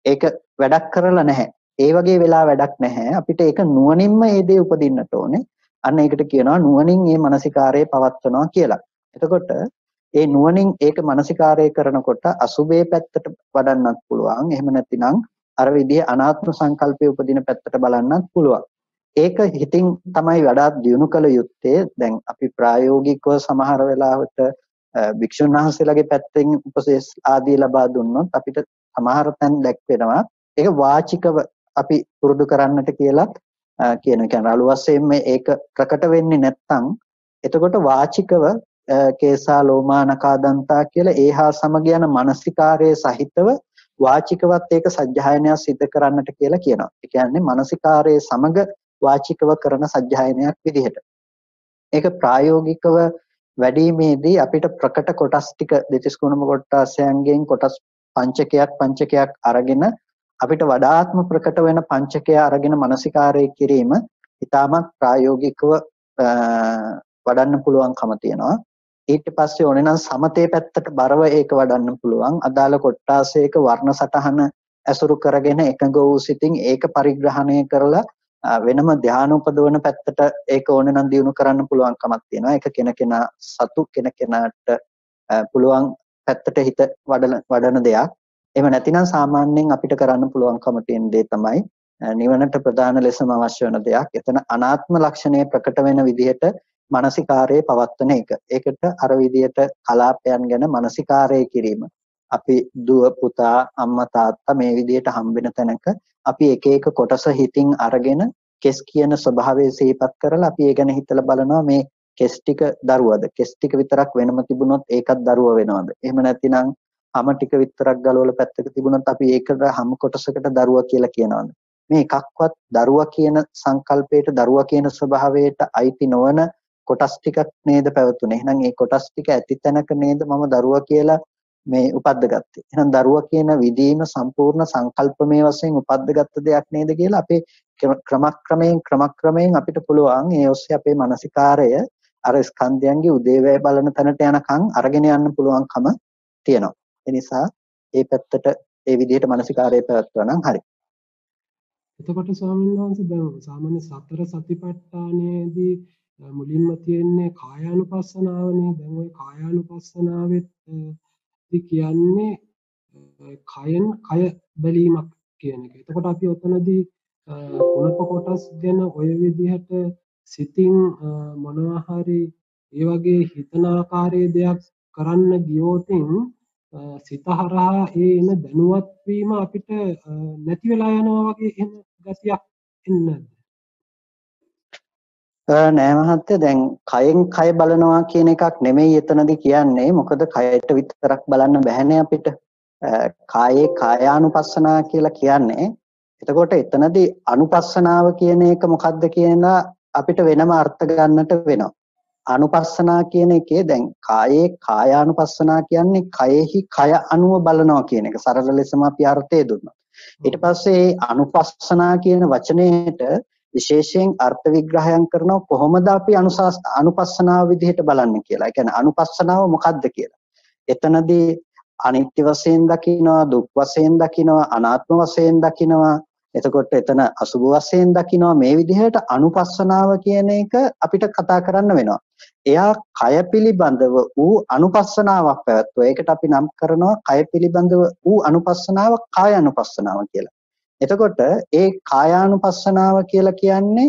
ඒක වැඩක් කරලා නැහැ. ඒ වගේ වෙලා වැඩක් නැහැ. අපිට ඒක නුවණින්ම ඒ දේ උපදින්නට ඕනේ. අන්න ඒකට කියනවා නුවණින් මේ මානසිකාරය පවත්වනවා කියලා. එතකොට ඒ නුවණින් ඒක මානසිකාරය කරනකොට අසුබේ පැත්තට වඩන්නත් පුළුවන්. එහෙම නැතිනම් අර විදිහේ අනාත්ම සංකල්පයේ උපදින පැත්තට බලන්නත් පුළුවන්. ඒක හිතින් තමයි වඩාත් දියුණු කළ යුත්තේ. දැන් අපි ප්‍රායෝගිකව සමහර වෙලාවට භික්ෂුන් වහන්සේලාගේ පැත්තෙන් උපදෙස් ආදී ලබා දුන්නොත් අපිට සමහර තැන් දැක්වෙනවා. ඒක වාචිකව අපි පුරුදු කරන්නට කියලා කියන අලු වශයෙන් මේක ප්‍රකට වෙන්නේ නැත්නම් එතකොට වාචිකව කේසා ලෝමා නකාදන්තා කියලා ඒහා සමග යන මානසිකාරයේ සහිතව වාචිකවත් ඒක සජ්ජායනය සිද්ධ කරන්නට කියලා කියනවා. ඒ කියන්නේ මානසිකාරයේ සමග වාචිකව කරන සජ්ජායනයක් විදිහට. ඒක ප්‍රායෝගිකව වැඩිමේදී අපිට ප්‍රකට කොටස් ටික දෙතිස් කුණම කොටසයන්ගෙන් කොටස් පංචකයක් අරගෙන අපිට වඩාත්ම ප්‍රකට වෙන පංචකය අරගෙන මානසිකාරය කිරීම ඉතාමත් ප්‍රායෝගිකව වඩන්න පුළුවන්කම තියෙනවා. ඊට පස්සේ ඕනේ නම් සමතේ පැත්තට බරව ඒක වඩන්න පුළුවන්. අදාළ කොටාසයක වර්ණ සටහන ඇසුරු කරගෙන එකඟ වූ සිතින් ඒක පරිග්‍රහණය කරලා වෙනම ධානය උපදවන පැත්තට ඒක ඕනේ නම් දියුණු කරන්න පුළුවන්කමක් තියෙනවා. ඒක කෙනකෙනා සතු කෙනකෙනාට පුළුවන් පැත්තට හිත වඩන දෙයක්. එහෙම නැතිනම් සාමාන්‍යයෙන් අපිට කරන්න පුළුවන්කම තියෙන දේ තමයි නිවනට ප්‍රධාන ලෙසම අවශ්‍ය වෙන දෙයක්. එතන අනාත්ම ලක්ෂණය ප්‍රකට වෙන විදිහට මානසිකාරයේ පවත්වන එක. ඒකට අර විදිහට කලාපයන් ගැන මානසිකාරය කිරීම. අපි දුව පුතා අම්මා තාත්තා මේ විදිහට හම්බෙන තැනක අපි එක එක කොටස හිතින් අරගෙන කෙස් කියන ස්වභාවය සිහිපත් කරලා අපි ඒ ගැන හිතලා බලනවා මේ කෙස් ටික දරුවද? කෙස් ටික විතරක් වෙනම තිබුණොත් ඒකත් දරුව වෙනවද? එහෙම නැතිනම් හැම ටික විතරක් ගලවලා පැත්තක තිබුණොත් අපි ඒකට හැම කොටසකට දරුවා කියලා කියනවාද? මේ එකක්වත් දරුවා කියන සංකල්පයට දරුවා කියන ස්වභාවයට අයිති නොවන කොටස් ටිකක් නේද පැවතුනේ. එහෙනම් ඒ කොටස් ටික ඇති තැනක නේද මම දරුවා කියලා මේ උපද්දගත්තේ. එහෙනම් දරුවා කියන විදීම සම්පූර්ණ සංකල්පමය වශයෙන් උපද්දගත්ත දෙයක් නේද කියලා අපේ ක්‍රමක්‍රමයෙන් අපිට පුළුවන් ඒ ඔස්සේ අපේ මානසිකාරය අර ස්කන්ධයන්ගේ උදේවැය බලන තැනට යනකම් අරගෙන යන්න පුළුවන්කම තියෙනවා. ඒ නිසා ඒ පැත්තට ඒ විදිහට මානසිකාරය පැවැත්වුවා නම් හරි. එතකොට ස්වාමීන් වහන්සේ දැන් සාමාන්‍ය සතර සතිපට්ඨානයේදී මුලින්ම තියෙන්නේ කායානුපස්සනාවනේ. දැන් ওই කායානුපස්සනාවෙත් කියන්නේ කයෙන් කය බැලීමක් කියන එක. එතකොට අපි ඔතනදී කුණප කොටස් ගැන ඔය විදිහට සිතින් මොනවා හරි ඒ වගේ හිතන ආකාරයේ දෙයක් කරන්න ගියොතින් සිත හරහා ඒ එන දැනුවත් වීම අපිට නැති වෙලා යනවා වගේ එහෙම ගතියක් එන්නේ නෑ මහත්තයා. දැන් කයෙන් කය බලනවා කියන එකක් නෙමෙයි එතනදී කියන්නේ. මොකද කයට විතරක් බලන්න බැහැනේ අපිට. කායේ කායානුපස්සනා කියලා කියන්නේ. එතකොට එතනදී අනුපස්සනාව කියන එක මොකක්ද කියලා අපිට වෙනම අර්ථ ගන්නට වෙනවා. අනුපස්සනා කියන එකේ දැන් කායේ කායානුපස්සනා කියන්නේ කයෙහි කය අනුව බලනවා කියන එක සරල ලෙසම අපි අර්ථය දුන්නා. ඊට පස්සේ අනුපස්සනා කියන වචනයේට විශේෂයෙන් අර්ථ විග්‍රහයන් කරනවා කොහොමද අපි අනුපස්සනාව විදිහට බලන්නේ කියලා. ඒ කියන්නේ අනුපස්සනාව මොකක්ද කියලා. එතනදී අනිත්‍ය වශයෙන් දකිනවා, දුක් වශයෙන් දකිනවා, අනාත්ම වශයෙන් දකිනවා. එතකොට එතන අසුභ වශයෙන් දකිනවා. මේ විදිහට අනුපස්සනාව කියන එක අපිට කතා කරන්න වෙනවා. එයා කය පිළිබඳව වූ අනුපස්සනාවක් පැවැත්වුවා. ඒකට අපි නම් කරනවා කය පිළිබඳව වූ අනුපස්සනාව කායානුපස්සනාව කියලා. එතකොට ඒ කායානුපස්සනාව කියලා කියන්නේ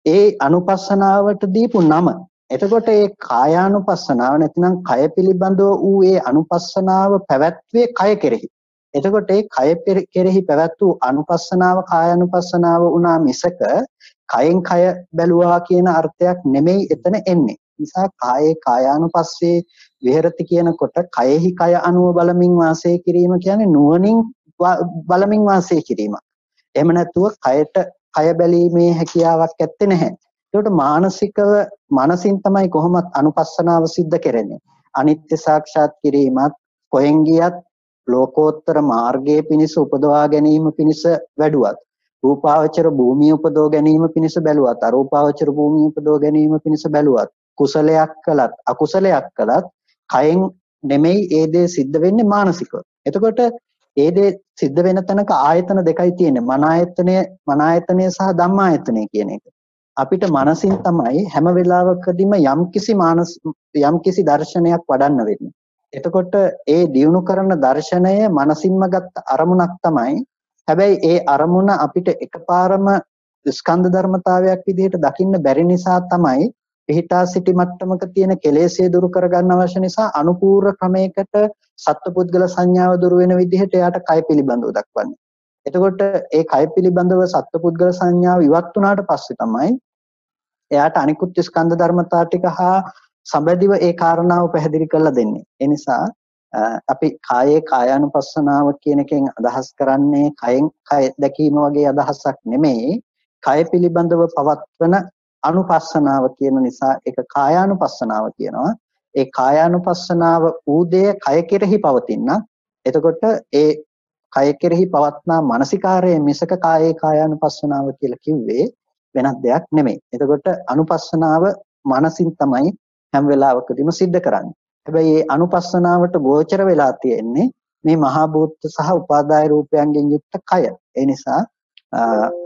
ඒ අනුපස්සනාවට දීපු නම. එතකොට ඒ කායානුපස්සනාව නැතිනම් කය පිළිබඳව වූ ඒ අනුපස්සනාව පැවැත්වේ කය කෙරෙහි. එතකොට ඒ කය කෙරෙහි පැවැත් වූ අනුපස්සනාව කායානුපස්සනාව වුණා මිසක කයෙන් කය බැලුවා කියන අර්ථයක් නෙමෙයි එතන එන්නේ. නිසා කායේ කායානුපස්සේ විහෙරති කියනකොට කයෙහි කය අනුව බලමින් වාසය කිරීම කියන්නේ නුවණින් බලමින් වාසය කිරීම. එහෙම නැතුව කයට කය බැලීමේ හැකියාවක් ඇත්තේ නැහැ. ඒකට මානසිකව මනසින් තමයි කොහොමත් අනුපස්සනාව සිද්ධ කරන්නේ. අනිත්‍ය සාක්ෂාත් කිරීමත් කොහෙන් ගියත් ලෝකෝත්තර මාර්ගයේ පිණිස උපදවා ගැනීම පිණිස වැඩුවත් රූපාවචර භූමිය උපදව ගැනීම පිණිස බැලුවත් අරූපාවචර භූමිය උපදව ගැනීම පිණිස බැලුවත් කුසලයක් කළත් අකුසලයක් කළත් කයෙන් නෙමෙයි ඒ දේ සිද්ධ වෙන්නේ මානසිකව. එතකොට ඒ දේ සිද්ධ වෙන තැනක ආයතන දෙකයි තියෙන්නේ. මන ආයතනය සහ ධම්මායතනය කියන එක. අපිට මනසින් තමයි හැම වෙලාවකදීම යම්කිසි දර්ශනයක් වඩන්න වෙන්නේ. එතකොට ඒ දියුණු කරන දර්ශනය මනසින්ම ගත්ත අරමුණක් තමයි. හැබැයි ඒ අරමුණ අපිට එකපාරම ස්කන්ධ ධර්මතාවයක් විදිහට දකින්න බැරි නිසා තමයි පිහිටා සිටි මට්ටමක තියෙන කෙලෙස්ය දුරු කරගන්න අවශ්‍ය නිසා අනුපූර්ව ක්‍රමයකට සත්පුද්ගල සංඥාව දුරු වෙන විදිහට එයාට කය පිළිබඳව දක්වන්නේ. එතකොට ඒ කය පිළිබඳව සත්පුද්ගල සංඥාව ඉවත් වුණාට පස්සේ තමයි එයාට අනිකුත් ස්කන්ධ ධර්මතා ටික හා සම්බන්ධව ඒ කාරණාව පැහැදිලි කරලා දෙන්නේ. ඒ නිසා අපි කායේ කායානුපස්සනාව කියන එකෙන් අදහස් කරන්නේ කයෙන් කය දැකීම වගේ අදහසක් නෙමෙයි. කය පිළිබඳව පවත්වන අනුපස්සනාව කියන නිසා ඒක කායානුපස්සනාව කියනවා. ඒ කායානුපස්සනාව ඌදේ කය කෙරෙහි පවතින. එතකොට ඒ කය කෙරෙහි පවත්නා මානසිකාරයේ මිසක කායේ කායානුපස්සනාව කියලා කිව්වේ වෙනත් දෙයක් නෙමෙයි. එතකොට අනුපස්සනාව මනසින් තමයි හැම වෙලාවකදීම සිද්ධ කරන්නේ. හැබැයි මේ අනුපස්සනාවට ගෝචර වෙලා තියෙන්නේ මේ මහා භූත සහ උපාදාය රූපයන්ගෙන් යුක්ත කය. ඒ නිසා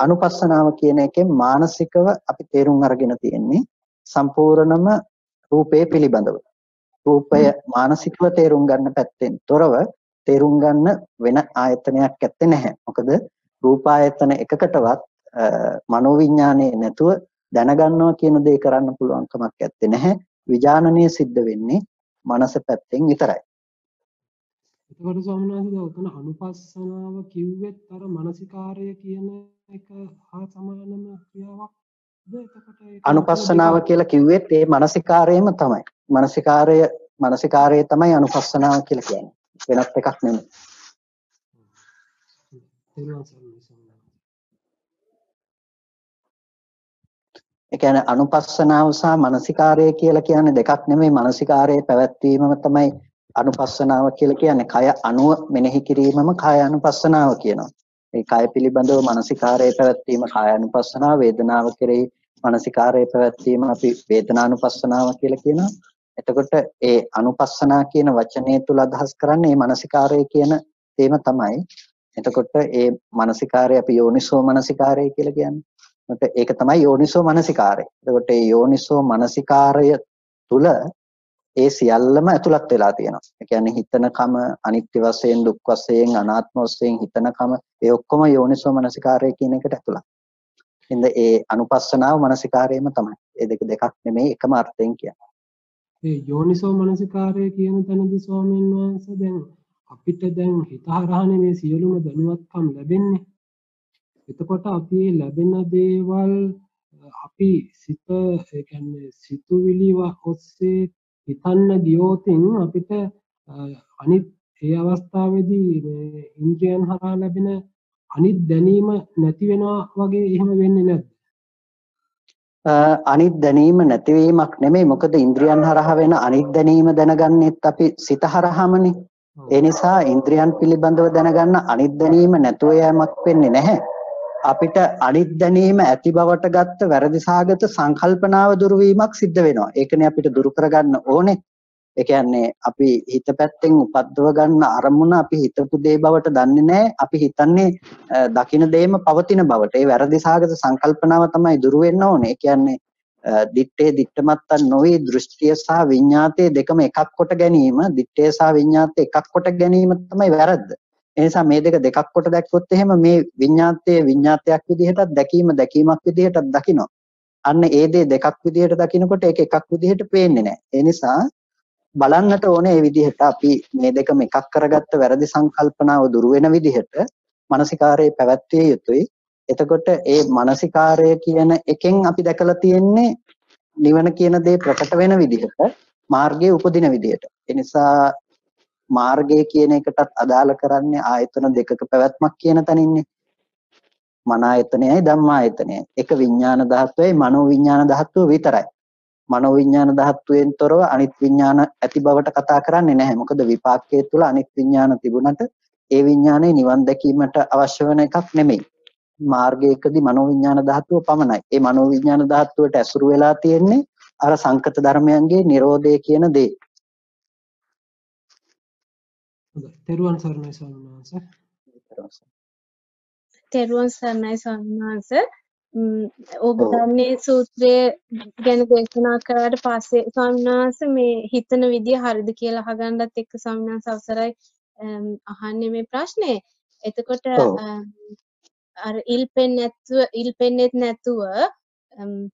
අනුපස්සනාව කියන එකෙන් මානසිකව අපි තේරුම් අරගෙන තියෙන්නේ සම්පූර්ණම රූපේ පිළිබඳව. රූපය මානසිකව තේරුම් ගන්න පැත්තෙන් තොරව තේරුම් ගන්න වෙන ආයතනයක් ඇත්තේ නැහැ. මොකද රූපායතන එකකටවත් මනෝවිඤ්ඤාණය නැතුව දැනගන්නවා කියන දේ කරන්න පුළුවන් කමක් ඇත්තේ නැහැ. විඥානනය සිද්ධ වෙන්නේ මනස පැත්තෙන් විතරයි. එතකොට ස්වාමීන් වහන්සේ උතන අනුපස්සනාව කිව්වෙත් අර මානසිකාරය කියන එක හා සමානම ක්‍රියාවක්ද? එතකොට අනුපස්සනාව කියලා කිව්වෙත් ඒ මානසිකාරයම තමයි. මානසිකාරය තමයි අනුපස්සනාව කියලා කියන්නේ. වෙනත් එකක් නෙමෙයි. ඒ කියන්නේ අනුපස්සනාව සහ මානසිකාරය කියලා කියන්නේ දෙකක් නෙමෙයි. මානසිකාරයේ පැවැත්වීමම තමයි අනුපස්සනාව කියලා කියන්නේ. කය අනුව මෙනෙහි කිරීමම කාය අනුපස්සනාව කියනවා. ඒ කය පිළිබඳව මානසිකාරයේ පැවැත්වීම කාය අනුපස්සනාව, වේදනාව කෙරෙහි මානසිකාරයේ පැවැත්වීම අපි වේදනානුපස්සනාව කියලා කියනවා. එතකොට ඒ අනුපස්සනා කියන වචනය තුල අදහස් කරන්නේ මේ මානසිකාරය කියන තේම තමයි. එතකොට ඒ මානසිකාරය අපි යෝනිසෝ මානසිකාරය කියලා කියන්නේ. ඒක තමයි යෝනිසෝ මනසිකාරය. එතකොට මේ යෝනිසෝ මනසිකාරය තුල ඒ සියල්ලම ඇතුළත් වෙලා තියෙනවා. ඒ කියන්නේ හිතනකම අනිත්‍ය වශයෙන්, දුක් වශයෙන්, අනාත්ම වශයෙන් හිතනකම ඒ ඔක්කොම යෝනිසෝ මනසිකාරය කියන එකට ඇතුළත්. ඉතින් ඒ අනුපස්සනාව මනසිකාරයම තමයි. ඒ දෙකක් නෙමෙයි එකම අර්ථයෙන් කියන්නේ. ඒ යෝනිසෝ මනසිකාරය කියන තැනදී ස්වාමීන් වහන්සේ දැන් අපිට දැන් හිත හරහානේ මේ සියලුම දැනුවත්කම් ලැබෙන්නේ. එතකොට අපි ලැබෙන දේවල් අපි සිත ඒ කියන්නේ සිතුවිලි ඔස්සේ හිතන්න ගියොතින් අපිට අනිත් ඒ අවස්ථාවේදී මේ ඉන්ද්‍රියන් හරහා ලැබෙන අනිත් දැනීම නැති වෙනවා වගේ එහෙම වෙන්නේ නැද්ද? අනිත් දැනීම නැතිවීමක් නෙමෙයි. මොකද ඉන්ද්‍රියන් හරහා වෙන අනිත් දැනීම දැනගන්නෙත් අපි සිත හරහාමනේ. ඒ නිසා ඉන්ද්‍රියන් පිළිබඳව දැනගන්න අනිත් දැනීම නැතුව යෑමක් වෙන්නේ නැහැ. අපිට අනිත් දැනීම ඇති බවට ගත්ත වැරදි සාගත සංකල්පනාව දුරු වීමක් සිද්ධ වෙනවා. ඒකනේ අපිට දුරු කරගන්න ඕනේ. ඒ කියන්නේ අපි හිත පැත්තෙන් උපද්දව ගන්න අරමුණ අපි හිතපු දේ බවට දන්නේ නැහැ. අපි හිතන්නේ දකින දේම පවතින බවට. ඒ වැරදි සාගත සංකල්පනාව තමයි දුරු වෙන්න ඕනේ. ඒ කියන්නේ දිත්තේ දිත්තමත්තන් නොවේ දෘෂ්ටිය සහ විඤ්ඤාතයේ දෙකම එකක් කොට ගැනීම, දිත්තේ සහ විඤ්ඤාතය එකක් කොට ගැනීම තමයි වැරද්ද. ඒ නිසා මේ දෙකක් කොට දැක්කොත් එහෙම මේ විඤ්ඤාතයේ විඤ්ඤාතයක් විදිහටත් දැකීමක් විදිහටත් දකිනවා. අන්න ඒ දේ දෙකක් විදිහට දකිනකොට ඒක එකක් විදිහට පේන්නේ නැහැ. ඒ නිසා බලන්නට ඕනේ මේ විදිහට අපි මේ දෙකම එකක් කරගත්ත වැරදි සංකල්පනාව දුරු වෙන විදිහට මානසිකාරයේ පැවැත්විය යුතුයි. එතකොට ඒ මානසිකාරය කියන එකෙන් අපි දැකලා තියෙන්නේ නිවන කියන දේ ප්‍රකට වෙන විදිහට මාර්ගයේ උපදින විදිහට. ඒ නිසා මාර්ගය කියන එකටත් අදාළ කරන්නේ ආයතන දෙකක පැවැත්මක් කියන තැනින්නේ. මන ආයතනයයි ධම්ම ආයතනයයි. එක විඥාන ධාතුවයි මනෝ විඥාන ධාතුව විතරයි. මනෝ විඥාන ධාතුවෙන් තොරව අනිත් විඥාන ඇති බවට කතා කරන්නේ නැහැ. මොකද විපාකයේ තුල අනිත් විඥාන තිබුණට ඒ විඥානේ නිවන් දැකීමට අවශ්‍ය වෙන එකක් නෙමෙයි. මාර්ගයකදී මනෝ විඥාන ධාතුව පමණයි. ඒ මනෝ විඥාන ධාතුවට ඇසුරු වෙලා තියෙන්නේ අර සංකත ධර්මයන්ගේ Nirodhe කියන දේ. තෙරුවන් සරණයි ස්වාමීන් වහන්සේ. තෙරුවන් සරණයි ස්වාමීන් වහන්සේ. ඔබ දන්නේ සූත්‍රය ගැන දේශනා කරාට පස්සේ ස්වාමීන් වහන්සේ මේ හිතන විදිය හරිද කියලා අහගන්නත් එක්ක ස්වාමීන් වහන්සේ අවසරයි අහන්නේ මේ ප්‍රශ්නේ. එතකොට අර ඉල්පෙන්නෙත් නැතුව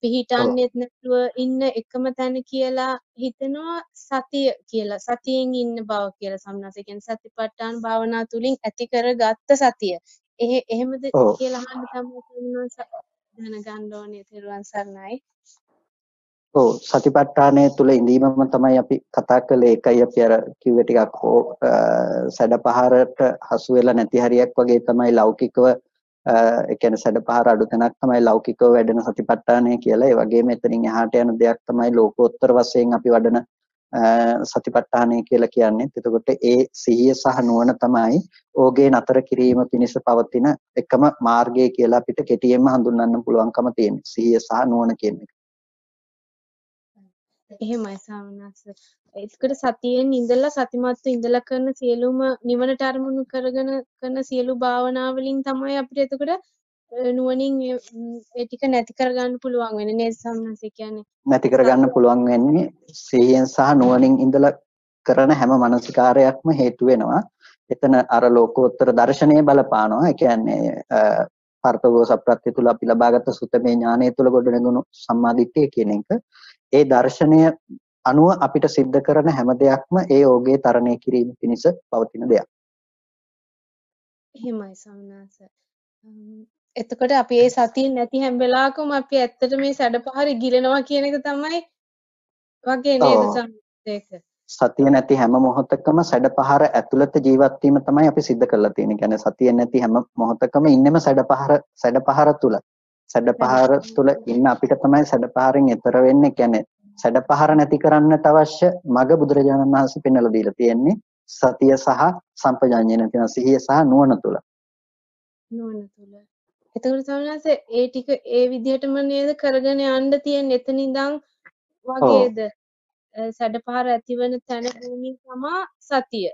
පිහිටන්නෙත් නැතුව ඉන්න එකම තැන කියලා හිතනවා සතිය කියලා. සතියෙන් ඉන්න බව කියලා ස්වාමීන් වහන්සේ කියන්නේ සතිපට්ඨාන භාවනා තුලින් ඇති කරගත්ත සතිය. එහෙමද කියලා අහන්න තමයි ස්වාමීන් වහන්සේ දැනගන්න ඕනේ. තෙරුවන් සරණයි. ඔව් සතිපට්ඨානය තුල ඉඳීමම තමයි අපි කතා කළේ. ඒකයි අපි අර කිව්වේ ටිකක් සැඩපහරට හසු වෙලා නැති හරියක් වගේ තමයි ලෞකිකව ඒ කියන්නේ සැඩපහර අඩු තැනක් තමයි ලෞකිකව වැඩෙන සතිපට්ඨානය කියලා. ඒ වගේම එතනින් එහාට යන දෙයක් තමයි ලෝකෝත්තර වශයෙන් අපි වඩන සතිපට්ඨානය කියලා කියන්නේ. එතකොට ඒ සිහිය සහ නුවණ තමයි ඕගේ නතර කිරීම පිණිස පවතින එකම මාර්ගය කියලා අපිට කෙටියෙන්ම හඳුන්වන්න පුළුවන්කම තියෙනවා. සිහිය සහ නුවණ කියන එක. එහෙමයි ස්වාමීන් වහන්සේ. ඒකට සතියෙන් ඉඳලා සතිමත්ව ඉඳලා කරන සියලුම නිවනට අරමුණු කරගෙන කරන සියලු භාවනා වලින් තමයි අපිට එතකොට නුවණින් ඒ ටික නැති කරගන්න පුළුවන් වෙන්නේ නේද ස්වාමීන් වහන්සේ කියන්නේ. නැති කරගන්න පුළුවන් වෙන්නේ සිහියෙන් සහ නුවණින් ඉඳලා කරන හැම මානසිකාරයක්ම හේතු වෙනවා. එතන අර ලෝකෝත්තර දර්ශනය බලපානවා. ඒ කියන්නේ පර්තවෝ සප්‍රත්‍ය තුල අපි ලබාගත් සුතමේ ඥානය තුල ගොඩනගුණු සම්මාදිට්ඨිය කියන එක. ඒ දර්ශනය අනුව අපිට සිද්ධ කරන හැම දෙයක්ම ඒ යෝගයේ තරණය කිරීම පිණිස පවතින දෙයක්. එහෙමයි ස්වාමීන් වහන්සේ. එතකොට අපි ඒ සතිය නැති හැම වෙලාවකම අපි ඇත්තට මේ සැඩපහර ගිලෙනවා කියන එක තමයි වගේ නේද සම්පූර්ණ. සතිය නැති හැම මොහොතකම සැඩපහර ඇතුළත ජීවත් වීම තමයි අපි සිද්ධ කරලා තියෙන්නේ. කියන්නේ සතිය නැති හැම මොහොතකම ඉන්නෙම සැඩපහර තුල. සැඩපහර තුල ඉන්න අපිට තමයි සැඩපහරෙන් එතර වෙන්නේ. කියන්නේ සැඩපහර නැති කරන්නට අවශ්‍ය මඟ බුදුරජාණන් වහන්සේ පෙන්වලා දීලා තියෙන්නේ සතිය සහ සම්පජාඤ්ඤය නැතිනම් සිහිය සහ නුවණ තුල. එතකොට සමහරවිට ඒ ටික ඒ විදිහටම නේද කරගෙන යන්න තියෙන්නේ. එතන ඉඳන් වගේද සැඩපහර ඇතිවන තැන භූමිය තමයි සතිය.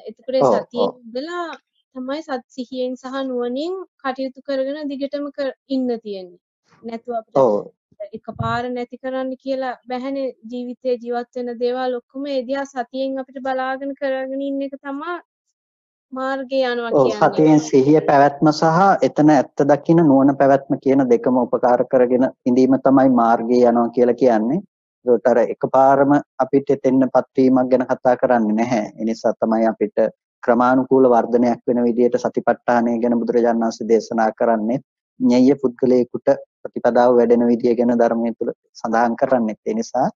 එතකොට සතියෙන් ඉඳලා තමයි සිහියෙන් සහ නුවණින් කටයුතු කරගෙන දිගටම ඉන්න තියෙන්නේ. නැතුව අපිට එකපාර නැති කරන්න කියලා බැහැනේ. ජීවිතේ ජීවත් වෙන දේවල් ඔක්කොම ඒ දිහා සතියෙන් අපිට බලාගෙන කරගෙන ඉන්න එක තමයි මාර්ගේ යනවා කියන්නේ. සතියෙන් සිහිය පැවැත්ම සහ එතන ඇත්ත දකින්න නුවණ පැවැත්ම කියන දෙකම උපකාර කරගෙන ඉඳීම තමයි මාර්ගේ යනවා කියලා කියන්නේ. ඒකට අර එකපාරම අපිට එතෙන්නපත් වීමක් ගැන කතා කරන්නේ නැහැ. ඒ නිසා තමයි අපිට ක්‍රමානුකූල වර්ධනයක් වෙන විදිහට සතිපට්ඨානය ගැන බුදුරජාණන් වහන්සේ දේශනා කරන්නේ. ඤෙය්‍ය පුද්ගලයෙකුට ප්‍රතිපදාව වැඩෙන විදිය ගැන ධර්මයේ තුල සඳහන් කරන්නේ. ඒ නිසා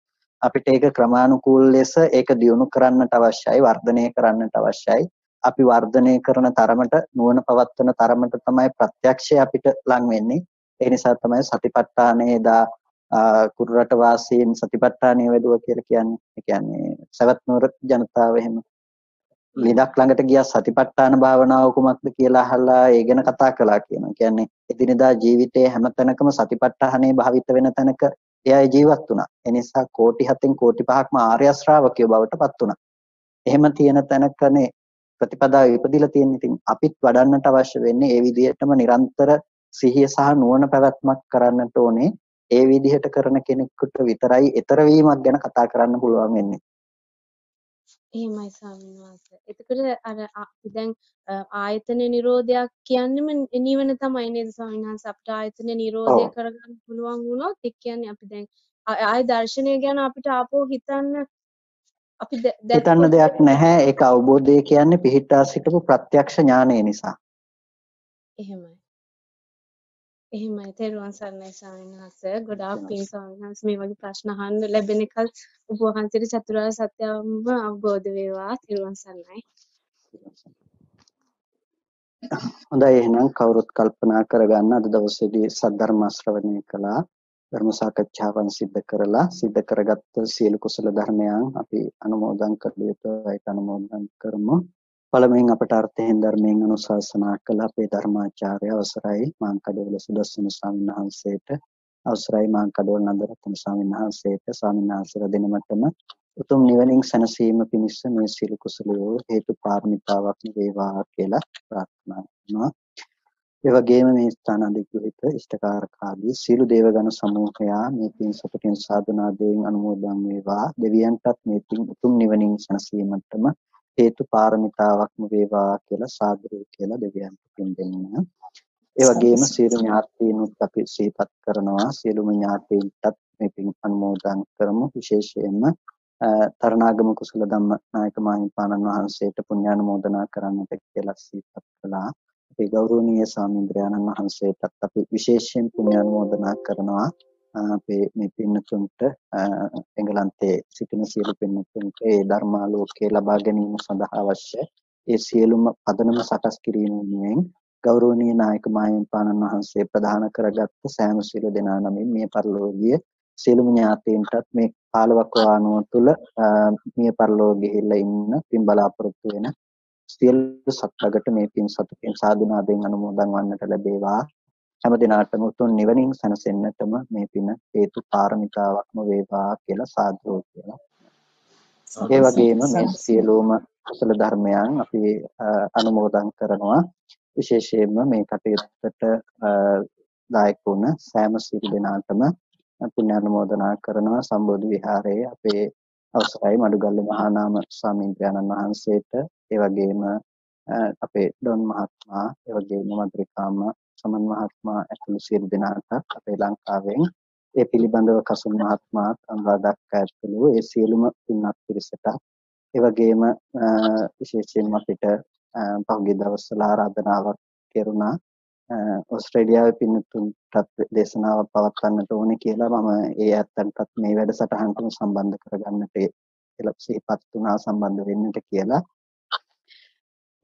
අපිට ඒක ක්‍රමානුකූල ලෙස ඒක දියුණු කරන්නට අවශ්‍යයි, වර්ධනය කරන්නට අවශ්‍යයි. අපි වර්ධනය කරන තරමට නුවණ පවත්වන තරමට තමයි ප්‍රත්‍යක්ෂය අපිට ලං වෙන්නේ. ඒ නිසා තමයි සතිපට්ඨානයේ දා කුරුරට වාසීන් සතිපට්ඨානය වැඩුවා කියලා කියන්නේ. ඒ කියන්නේ සවැත් නුවර ජනතාව එහෙම ලිඳක් ළඟට ගියා සතිපට්ඨාන භාවනාව කුමක්ද කියලා අහලා ඒ ගැන කතා කළා කියනවා. කියන්නේ එදිනෙදා ජීවිතයේ හැම තැනකම සතිපට්ඨානේ භාවිත වෙන තැනක එයා ජීවත් වුණා. ඒ නිසා කෝටි 7න් කෝටි 5ක්ම ආර්ය ශ්‍රාවකයෝ බවට පත් වුණා. එහෙම තියෙන තැනකනේ ප්‍රතිපදාව ඉපදිලා තියෙන්නේ. ඉතින් අපිත් වඩන්නට අවශ්‍ය වෙන්නේ ඒ විදිහටම නිරන්තර සිහිය සහ නුවණ පැවැත්මක් කරන්නට ඕනේ. ඒ විදිහට කරන කෙනෙකුට විතරයි ඊතර වීමක් ගැන කතා කරන්න පුළුවන් වෙන්නේ. එහෙමයි ස්වාමීන් වහන්සේ. එතකොට අර අපි දැන් ආයතන නිරෝධයක් කියන්නේම නිවන තමයි නේද ස්වාමීන් වහන්සේ. අපිට ආයතන නිරෝධය කරගන්න පුළුවන් වුණොත් ඒ කියන්නේ අපි දැන් ආය දර්ශනය ගැන අපිට ආපහු හිතන්න දෙයක් නැහැ. ඒක අවබෝධය කියන්නේ පිහිටා සිටපු ප්‍රත්‍යක්ෂ ඥානය නිසා. එහෙමයි. එහෙමයි. තෙරුවන් සරණයි ස්වාමීන් වහන්සේ. ගොඩාක් පින් ස්වාමීන් වහන්සේ මේ වගේ ප්‍රශ්න අහන්න ලැබෙන එක ඔබ වහන්සේට චතුරාර්ය සත්‍යම අවබෝධ වේවා. තෙරුවන් සරණයි. හොඳයි එහෙනම් කවුරුත් කල්පනා කරගන්න අද දවසේදී සද්ධර්ම ශ්‍රවණය කළා. ධර්ම සාකච්ඡාවන් සිද්ධ කරලා සිද්ධ කරගත්ත සියලු කුසල ධර්මයන් අපි අනුමෝදන් කළ යුතුයි. ඒක අනුමෝදන් කරමු. පළමුවෙන් අපට අර්ථයෙන් ධර්මයෙන් අනුශාසනා කළ අපේ ධර්මාචාර්ය අවසරයි මාංකඩවල සුදස්සන ස්වාමීන් වහන්සේට, අවසරයි මාංකඩවල නන්දරත්න ස්වාමීන් වහන්සේට, ස්වාමීන් වහන්සේලා දෙනමතම උතුම් නිවනින් සැනසීම පිණිස මේ සියලු කුසලයෝ හේතු පාරමිතාවක් වේවා කියලා ප්‍රාර්ථනා කරනවා. ඒ වගේම මේ ස්ථාන අධිග්‍රහිත ඉෂ්ඨකාරකාදී සියලු දේවගණ සමූහයා මේ පින් සතුටින් සාධනාවෙන් අනුමෝදන් වේවා. දෙවියන්ටත් මේ පින් උතුම් නිවනින් සැනසීමටම හේතු පාරමිතාවක්ම වේවා කියලා සාදු කියලා දෙවියන්ට පින් දෙන්න. ඒ වගේම සියලු ඥාතීනුත් අපි සිහිපත් කරනවා. සියලුම ඥාතීන්ටත් මේ පින් අනුමෝදන් කරමු. විශේෂයෙන්ම තරණාගම කුසල ධම්ම නායක මාහිමිපාණන් වහන්සේට පුණ්‍යානුමෝදනා කරන්නට කියලා සිහිපත් කළා. අපේ ගෞරවනීය ස්වාමීන්ද්‍රයන්න් වහන්සේටත් අපි විශේෂයෙන් පුණ්‍යානුමෝදනා කරනවා. අපේ මේ පින්නතුන්ට එංගලන්තයේ සිටින සියලු පින්නතුන්ට ඒ ධර්මාලෝකය ලබා ගැනීම සඳහා අවශ්‍ය ඒ සියලුම පදනම සකස් කිරීමෙන් ගෞරවනීය නායක මාහිමිපාණන් වහන්සේ ප්‍රදාන කරගත් සෑම සියලු දෙනා නමින් මේ පරිලෝකීය සියලුම ඥාතීන්ටත් මේ කාලවක වානුව තුළ මේ පරිලෝකයේ ඉන්න පින් බලාපොරොත්තු වෙන සියලු සත්වකට මේ පින් සතුටින් සාදුනාදෙන් අනුමෝදන් වන්නට ලැබේවා. හැම දිනාටම උතුම් නිවනින් සැනසෙන්නටම මේ පින හේතු පාරමිතාවක්ම වේවා කියලා සාදු කියලා. ඒ වගේම මේ සියලුම කුසල ධර්මයන් අපි අනුමෝදන් කරනවා. විශේෂයෙන්ම මේ කටයුත්තට දායක වුණ සෑම සියලු දෙනාටම පුණ්‍යානුමෝදනා කරනවා. සම්බෝධි විහාරයේ අපේ අවසරයි මඩුගල්ලේ මහානාම ස්වාමීන් වහන්සේට, ඒ වගේම අපේ ඩොන් මහත්මයා, ඒ වගේම මද්රිකාම සමන් මහත්මයා ඇතුළු සියලු දෙනාට අපේ ලංකාවෙන් ඒ පිළිබඳව කසුන් මහත්මයා අනුරාධපුර ඇතුළු ඒ සියලුම පින්වත් පිරිසට, ඒ වගේම විශේෂයෙන්ම අපිට පහුගිය දවස්වල ආරාධනාවක් කෙරුණා ඕස්ට්‍රේලියාවේ පින්තුන්ටත් දේශනාවක් පවත්වන්නට ඕනේ කියලා. මම ඒ ඇත්තන්ටත් මේ වැඩසටහනට සම්බන්ධ කරගන්නට කියලා සිහිපත් වුණා සම්බන්ධ වෙන්නට කියලා.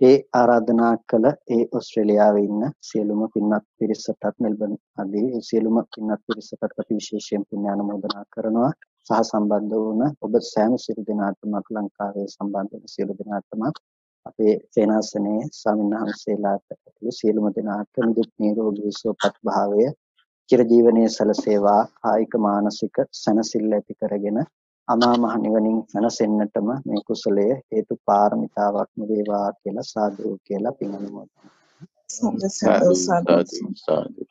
ඒ ආරාධනා කළ ඒ ඕස්ට්‍රේලියාවේ ඉන්න සියලුම පින්වත් පිරිසටත් මෙල්බන් ආදී ඒ සියලුම පින්වත් පිරිසට අපි විශේෂයෙන් පුණ්‍යානුමෝදනා කරනවා. සහ සම්බන්ධ වුණ ඔබ සෑම සියලු දෙනාටම ලංකාවේ සම්බන්ධ වෙන සියලු දෙනාටම අපේ සේනාසනයේ ස්වාමීන් වහන්සේලාට ඇතුළු සියලුම දෙනාට නිදුක් නිරෝගී සුවපත් භාවය චිරජීවනයේ සැලසේවා. කායික මානසික සැනසෙල්ල ඇති කරගෙන අමා මහ නිවනින් සැනසෙන්නටම මේ කුසලය හේතු පාරමිතාවක්ම වේවා කියලා සාදු කියලා පින් අනුමෝදන්. සාදු සාදු සාදු.